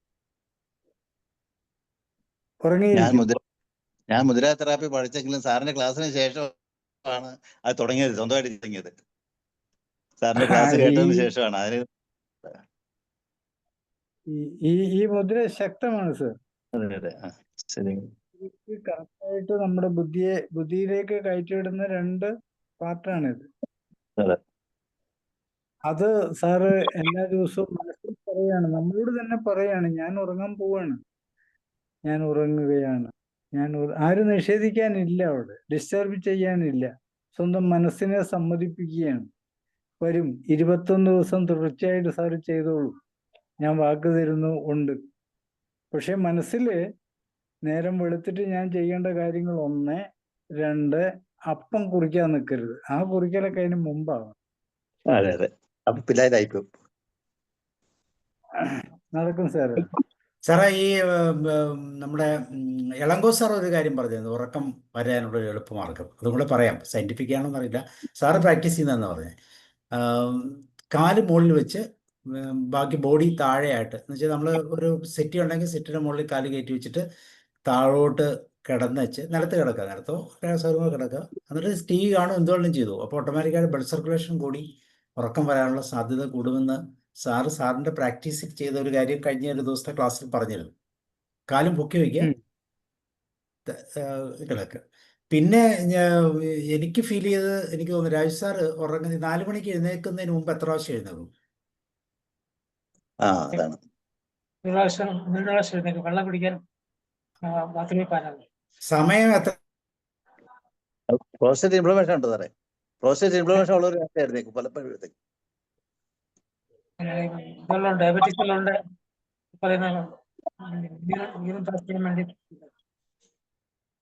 ഉറങ്ങിയിരിക്കും. ഞാൻ മുദ്ര തെറാപ്പി പഠിച്ചെങ്കിലും സാറിന്റെ ക്ലാസ്സിന് ശേഷമാണ് അത് തുടങ്ങിയത്, സ്വന്തമായിട്ട് തുടങ്ങിയത്. സാറിന്റെ ക്ലാസ് കേട്ടതിന് ശേഷമാണ് അതിന്. ഈ മുദ്ര ശക്തമാണ് സാർ. അതെ. ശരി. കറക്റ്റായിട്ട് നമ്മുടെ ബുദ്ധിയിലേക്ക് കയറ്റിവിടുന്ന 2 പാർട്ടാണിത്. അത് സാറ് എല്ലാ ദിവസവും മനസ്സിൽ പറയാണ്, നമ്മളോട് തന്നെ പറയാണ്, ഞാൻ ഉറങ്ങാൻ പോവാണ്, ഞാൻ ഉറങ്ങുകയാണ്. ആരും നിഷേധിക്കാനില്ല, അവിടെ ഡിസ്റ്റർബ് ചെയ്യാനില്ല. സ്വന്തം മനസ്സിനെ സമ്മതിപ്പിക്കുകയാണ്. വരും 21 ദിവസം തുടർച്ചയായിട്ട് സാറ് ചെയ്തോളൂ, ഞാൻ വാക്ക് തരുന്നു, ഉണ്ട്. പക്ഷെ മനസ്സില് നേരം വെളുത്തിട്ട് ഞാൻ ചെയ്യേണ്ട കാര്യങ്ങൾ 1, 2 അപ്പം കുറിക്കാൻ നിൽക്കരുത്. ആ കുറിക്കലൊക്കെ അതിന് മുമ്പാണ്. അതെ. അപ്പൊ പിള്ളേരായിപ്പോ നടക്കും സാറ്. സാറേ, ഈ നമ്മുടെ ഇളങ്കോ സാർ ഒരു കാര്യം പറഞ്ഞിരുന്നു, ഉറക്കം വരാനുള്ള ഒരു എളുപ്പമാർഗം. അതും കൂടെ പറയാം, സയന്റിഫിക് ആണോന്ന് അറിയില്ല. സാറ് പ്രാക്ടീസ് ചെയ്യുന്നതെന്ന് പറഞ്ഞത്, കാല് മുകളിൽ വെച്ച് ബാക്കി ബോഡി താഴെയായിട്ട്, എന്ന് വെച്ചാൽ നമ്മൾ ഒരു സെറ്റി ഉണ്ടെങ്കിൽ സെറ്റിയുടെ മുകളിൽ കാല് കയറ്റി വെച്ചിട്ട് താഴോട്ട് കിടന്ന് വെച്ച് നിലത്ത് കിടക്കുക, നിലത്തോ സൗകര്യങ്ങൾ കിടക്കുക. എന്നിട്ട് ടി വി കാണും, എന്തുകൊണ്ടും ചെയ്തു. അപ്പോൾ ഓട്ടോമാറ്റിക്കായിട്ട് ബ്ലഡ് സർക്കുലേഷൻ കൂടി ഉറക്കം വരാനുള്ള സാധ്യത കൂടുമെന്ന് സാറിന്റെ പ്രാക്ടീസിൽ ചെയ്ത ഒരു കാര്യം കഴിഞ്ഞ ഒരു ദിവസത്തെ ക്ലാസ്സിൽ പറഞ്ഞിരുന്നു. കാലും പൊക്കി വയ്ക്കുക, കിടക്കുക. പിന്നെ എനിക്ക് ഫീൽ ചെയ്തത്, എനിക്ക് തോന്നുന്നു രാജു സാർ ഉറങ്ങുന്ന 4 മണിക്ക് എഴുന്നേൽക്കുന്നതിന് മുമ്പ് എത്ര പ്രാവശ്യം എഴുന്നേക്കും? അതാണ്. ഒരു പ്രാവശ്യം എഴുന്നേക്കും, വെള്ളം കുടിക്കാൻ ബാത്റൂമിൽ പോകാനാണ്. സമയം എത്ര? പ്രോസ്റ്റേറ്റ് ഇൻഫ്ലമേഷൻ ഉണ്ട് സാറേ. പ്രോസ്റ്റേറ്റ് ഇൻഫ്ലമേഷൻ ഉള്ളവർ ആയിരുന്നേക്കും പലപ്പോഴും എഴുന്നേക്കും. ഡയബറ്റീസ് ഉള്ളതുകൊണ്ട് പറയുന്ന യൂറിൻ പാസ് ചെയ്യാൻ വേണ്ടി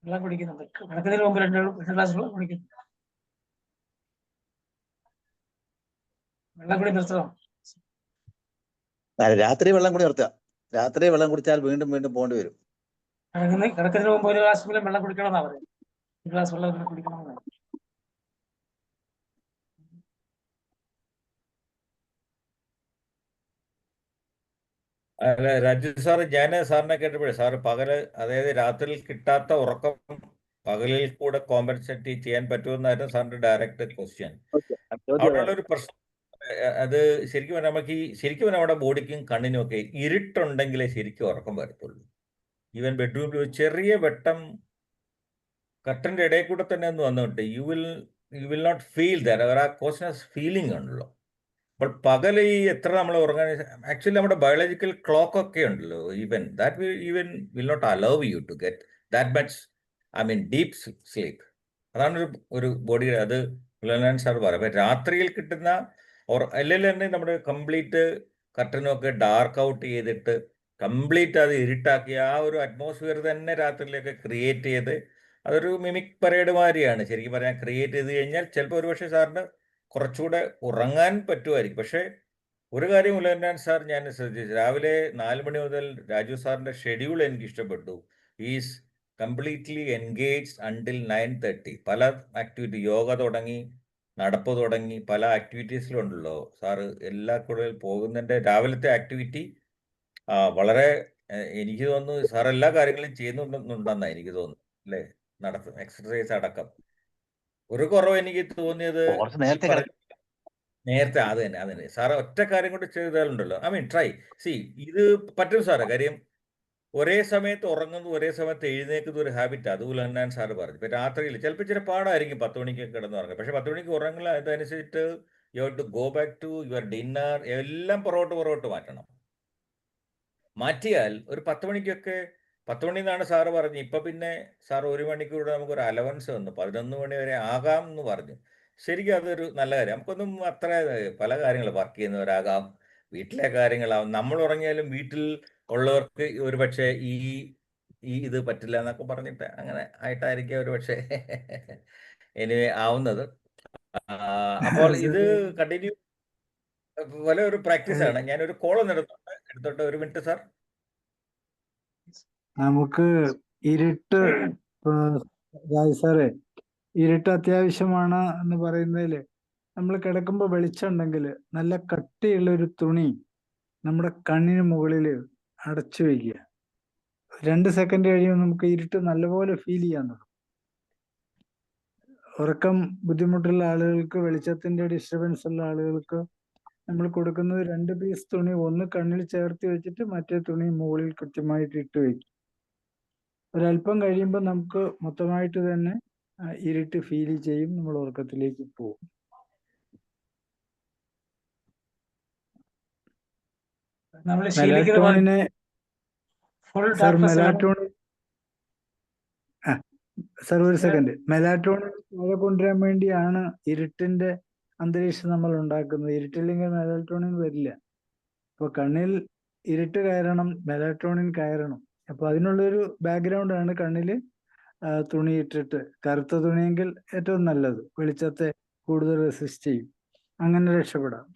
വെള്ളം കുടിക്കുന്നുണ്ട്. കിടക്കുന്നതിന് മുമ്പ് 2 ഗ്ലാസ് വെള്ളം കുടിക്കുന്നു. വെള്ളം കൂടി നിർത്തണം. രാത്രി വെള്ളം കൂടി നിർത്തുക. രാത്രി വെള്ളം കുടിച്ചാൽ വീണ്ടും പോകേണ്ടി വരും. കിടക്കുന്നതിന് മുമ്പ് 1 ഗ്ലാസ് വെള്ളം കുടിക്കണമെന്നാ പറയുന്നത്. 1 ഗ്ലാസ് വെള്ളം കുടിക്കണമെന്നാണ്. അല്ല രാജു സാറ്, ഞാൻ സാറിനെ കേട്ടപ്പോഴേ, സാറ് പകല്, അതായത് രാത്രിയിൽ കിട്ടാത്ത ഉറക്കം പകലിൽ കൂടെ കോമ്പൻസേറ്റ് ചെയ്യാൻ പറ്റുമെന്നായിരുന്നു സാറിന്റെ ഡയറക്റ്റ് ക്വസ്റ്റ്യൻ. അവിടെയുള്ള ഒരു പ്രശ്നം അത് ശരിക്കും പറഞ്ഞാൽ ശരിക്കും നമ്മുടെ ബോഡിക്കും കണ്ണിനും ഒക്കെ ഇരുട്ടുണ്ടെങ്കിലേ ശരിക്കും ഉറക്കം വരത്തുള്ളൂ. ഈവൻ ബെഡ്റൂമിൽ ഒരു ചെറിയ വെട്ടം കർട്ടന്റെ ഇടയിൽ കൂടെ തന്നെ ഒന്ന് വന്നിട്ട് you will not feel that. ആ കോൺഷ്യസ് ഫീലിംഗ് ഉണ്ടല്ലോ. അപ്പോൾ പകൽ ഈ എത്ര നമ്മൾ ഉറങ്ങാൻ ആക്ച്വലി നമ്മുടെ ബയോളജിക്കൽ ക്ലോക്ക് ഒക്കെ ഉണ്ടല്ലോ, even will not allow you to get that much deep sleep. അതാണ് ഒരു ബോഡിയുടെ അത് സാർ പറയാം. അപ്പം രാത്രിയിൽ കിട്ടുന്ന അല്ലെങ്കിൽ തന്നെ നമ്മുടെ കംപ്ലീറ്റ് കർട്ടനൊക്കെ ഡാർക്ക് ഔട്ട് ചെയ്തിട്ട് കംപ്ലീറ്റ് അത് ഇരുട്ടാക്കി ആ ഒരു അറ്റ്മോസ്ഫിയർ തന്നെ രാത്രിയിലൊക്കെ ക്രിയേറ്റ് ചെയ്ത് അതൊരു മിമിക് പരേഡ് മാതിരിയാണ് ശരിക്കും പറയാൻ. ക്രിയേറ്റ് ചെയ്ത് കഴിഞ്ഞാൽ ചിലപ്പോൾ ഒരുപക്ഷെ സാറിന് കുറച്ചുകൂടെ ഉറങ്ങാൻ പറ്റുമായിരിക്കും. പക്ഷേ ഒരു കാര്യം മുല്ലൻ സാർ ഞാൻ ശ്രദ്ധിച്ചു, രാവിലെ 4 മണി മുതൽ രാജു സാറിന്റെ ഷെഡ്യൂൾ എനിക്ക് ഇഷ്ടപ്പെട്ടു. Is completely engaged until 9:30. പല ആക്ടിവിറ്റി, യോഗ തുടങ്ങി, നടപ്പ് തുടങ്ങി, പല ആക്ടിവിറ്റീസിലുണ്ടല്ലോ സാറ്. എല്ലാ കൂടെ പോകുന്നതിൻ്റെ രാവിലത്തെ ആക്ടിവിറ്റി വളരെ എനിക്ക് തോന്നുന്നു സാർ എല്ലാ കാര്യങ്ങളും ചെയ്യുന്നുണ്ടെന്നാണ് എനിക്ക് തോന്നുന്നു അല്ലേ? എക്സർസൈസ് അടക്കം. ഒരു കുറവ് എനിക്ക് തോന്നിയത് നേരത്തെ അത് തന്നെ സാറ് ഒറ്റ കാര്യം കൊണ്ട് ചെയ്താലുണ്ടല്ലോ. ട്രൈ ഇത് പറ്റും സാറേ. കാര്യം ഒരേ സമയത്ത് ഉറങ്ങുന്നു, ഒരേ സമയത്ത് എഴുന്നേക്കുന്ന ഒരു ഹാബിറ്റ്. അതുപോലെ തന്നെ സാറ് പറഞ്ഞു. ഇപ്പം രാത്രിയിൽ ചിലപ്പോൾ ഇച്ചിരി പാടായിരിക്കും 10 മണിക്ക് കിടന്നുറങ്ങുക. പക്ഷെ 10 മണിക്ക് ഉറങ്ങില്ല, അതനുസരിച്ചിട്ട് you have to go back to your dinner. എല്ലാം പുറകോട്ട് മാറ്റണം. മാറ്റിയാൽ ഒരു 10 മണിക്കൊക്കെ 10 മണി എന്നാണ് സാറ് പറഞ്ഞു. ഇപ്പം പിന്നെ സാർ 1 മണിക്കൂർ നമുക്കൊരു അലവൻസ് വന്നു, 11 മണി വരെ ആകാം എന്ന് പറഞ്ഞു. ശരിക്കും അതൊരു നല്ല കാര്യം. നമുക്കൊന്നും അത്ര പല കാര്യങ്ങൾ വർക്ക് ചെയ്യുന്നവരാകാം, വീട്ടിലെ കാര്യങ്ങളാവും. നമ്മൾ ഉറങ്ങിയാലും വീട്ടിൽ ഉള്ളവർക്ക് ഒരു പക്ഷേ ഈ ഇത് പറ്റില്ല എന്നൊക്കെ പറഞ്ഞിട്ട് അങ്ങനെ ആയിട്ടായിരിക്കും ഒരു പക്ഷേ എനിവേ ആവുന്നത്. അപ്പോൾ ഇത് കണ്ടിന്യൂ പോലെ ഒരു പ്രാക്ടീസാണ്. ഞാനൊരു കോൾ എടുത്തോട്ടെ 1 മിനിറ്റ് സാർ. നമുക്ക് ഇരുട്ട് രാജ് സാറേ, ഇരുട്ട് അത്യാവശ്യമാണ് എന്ന് പറയുന്നതിൽ നമ്മൾ കിടക്കുമ്പോൾ വെളിച്ചമുണ്ടെങ്കിൽ നല്ല കട്ടിയുള്ള ഒരു തുണി നമ്മുടെ കണ്ണിന് മുകളിൽ അടച്ചു വയ്ക്കുക. 2 സെക്കൻഡ് കഴിയുമ്പോൾ നമുക്ക് ഇരുട്ട് നല്ലപോലെ ഫീൽ ചെയ്യാൻ തുടങ്ങും. ഉറക്കം ബുദ്ധിമുട്ടുള്ള ആളുകൾക്ക്, വെളിച്ചത്തിന്റെ ഡിസ്റ്റർബൻസ് ഉള്ള ആളുകൾക്ക് നമ്മൾ കൊടുക്കുന്നത് 2 പീസ് തുണി, ഒന്ന് കണ്ണിൽ ചേർത്ത് വെച്ചിട്ട് മറ്റേ തുണി മുകളിൽ കൃത്യമായിട്ട് ഇട്ട് വയ്ക്കും. ഒരല്പം കഴിയുമ്പോൾ നമുക്ക് മൊത്തമായിട്ട് തന്നെ ഇരുട്ട് ഫീൽ ചെയ്യും, നമ്മൾ ഉറക്കത്തിലേക്ക് പോകും. മെലാറ്റോണിനെ സാർ ഒരു സെക്കൻഡ്, മെലാറ്റോണിൻ താഴെ കൊണ്ടുവരാൻ വേണ്ടിയാണ് ഇരുട്ടിന്റെ അന്തരീക്ഷം നമ്മൾ ഉണ്ടാക്കുന്നത്. ഇരുട്ടില്ലെങ്കിൽ മെലാറ്റോണിൻ വരില്ല. അപ്പൊ കണ്ണിൽ ഇരുട്ട് കയറണം, മെലാറ്റോണിൻ കയറണം. അപ്പൊ അതിനുള്ളൊരു ബാക്ക്ഗ്രൗണ്ട് ആണ് കണ്ണിൽ തുണി ഇട്ടിട്ട്, കറുത്ത തുണിയെങ്കിൽ ഏറ്റവും നല്ലത്, വെളിച്ചത്തെ കൂടുതൽ റെസിസ്റ്റ് ചെയ്യും, അങ്ങനെ രക്ഷപ്പെടാം.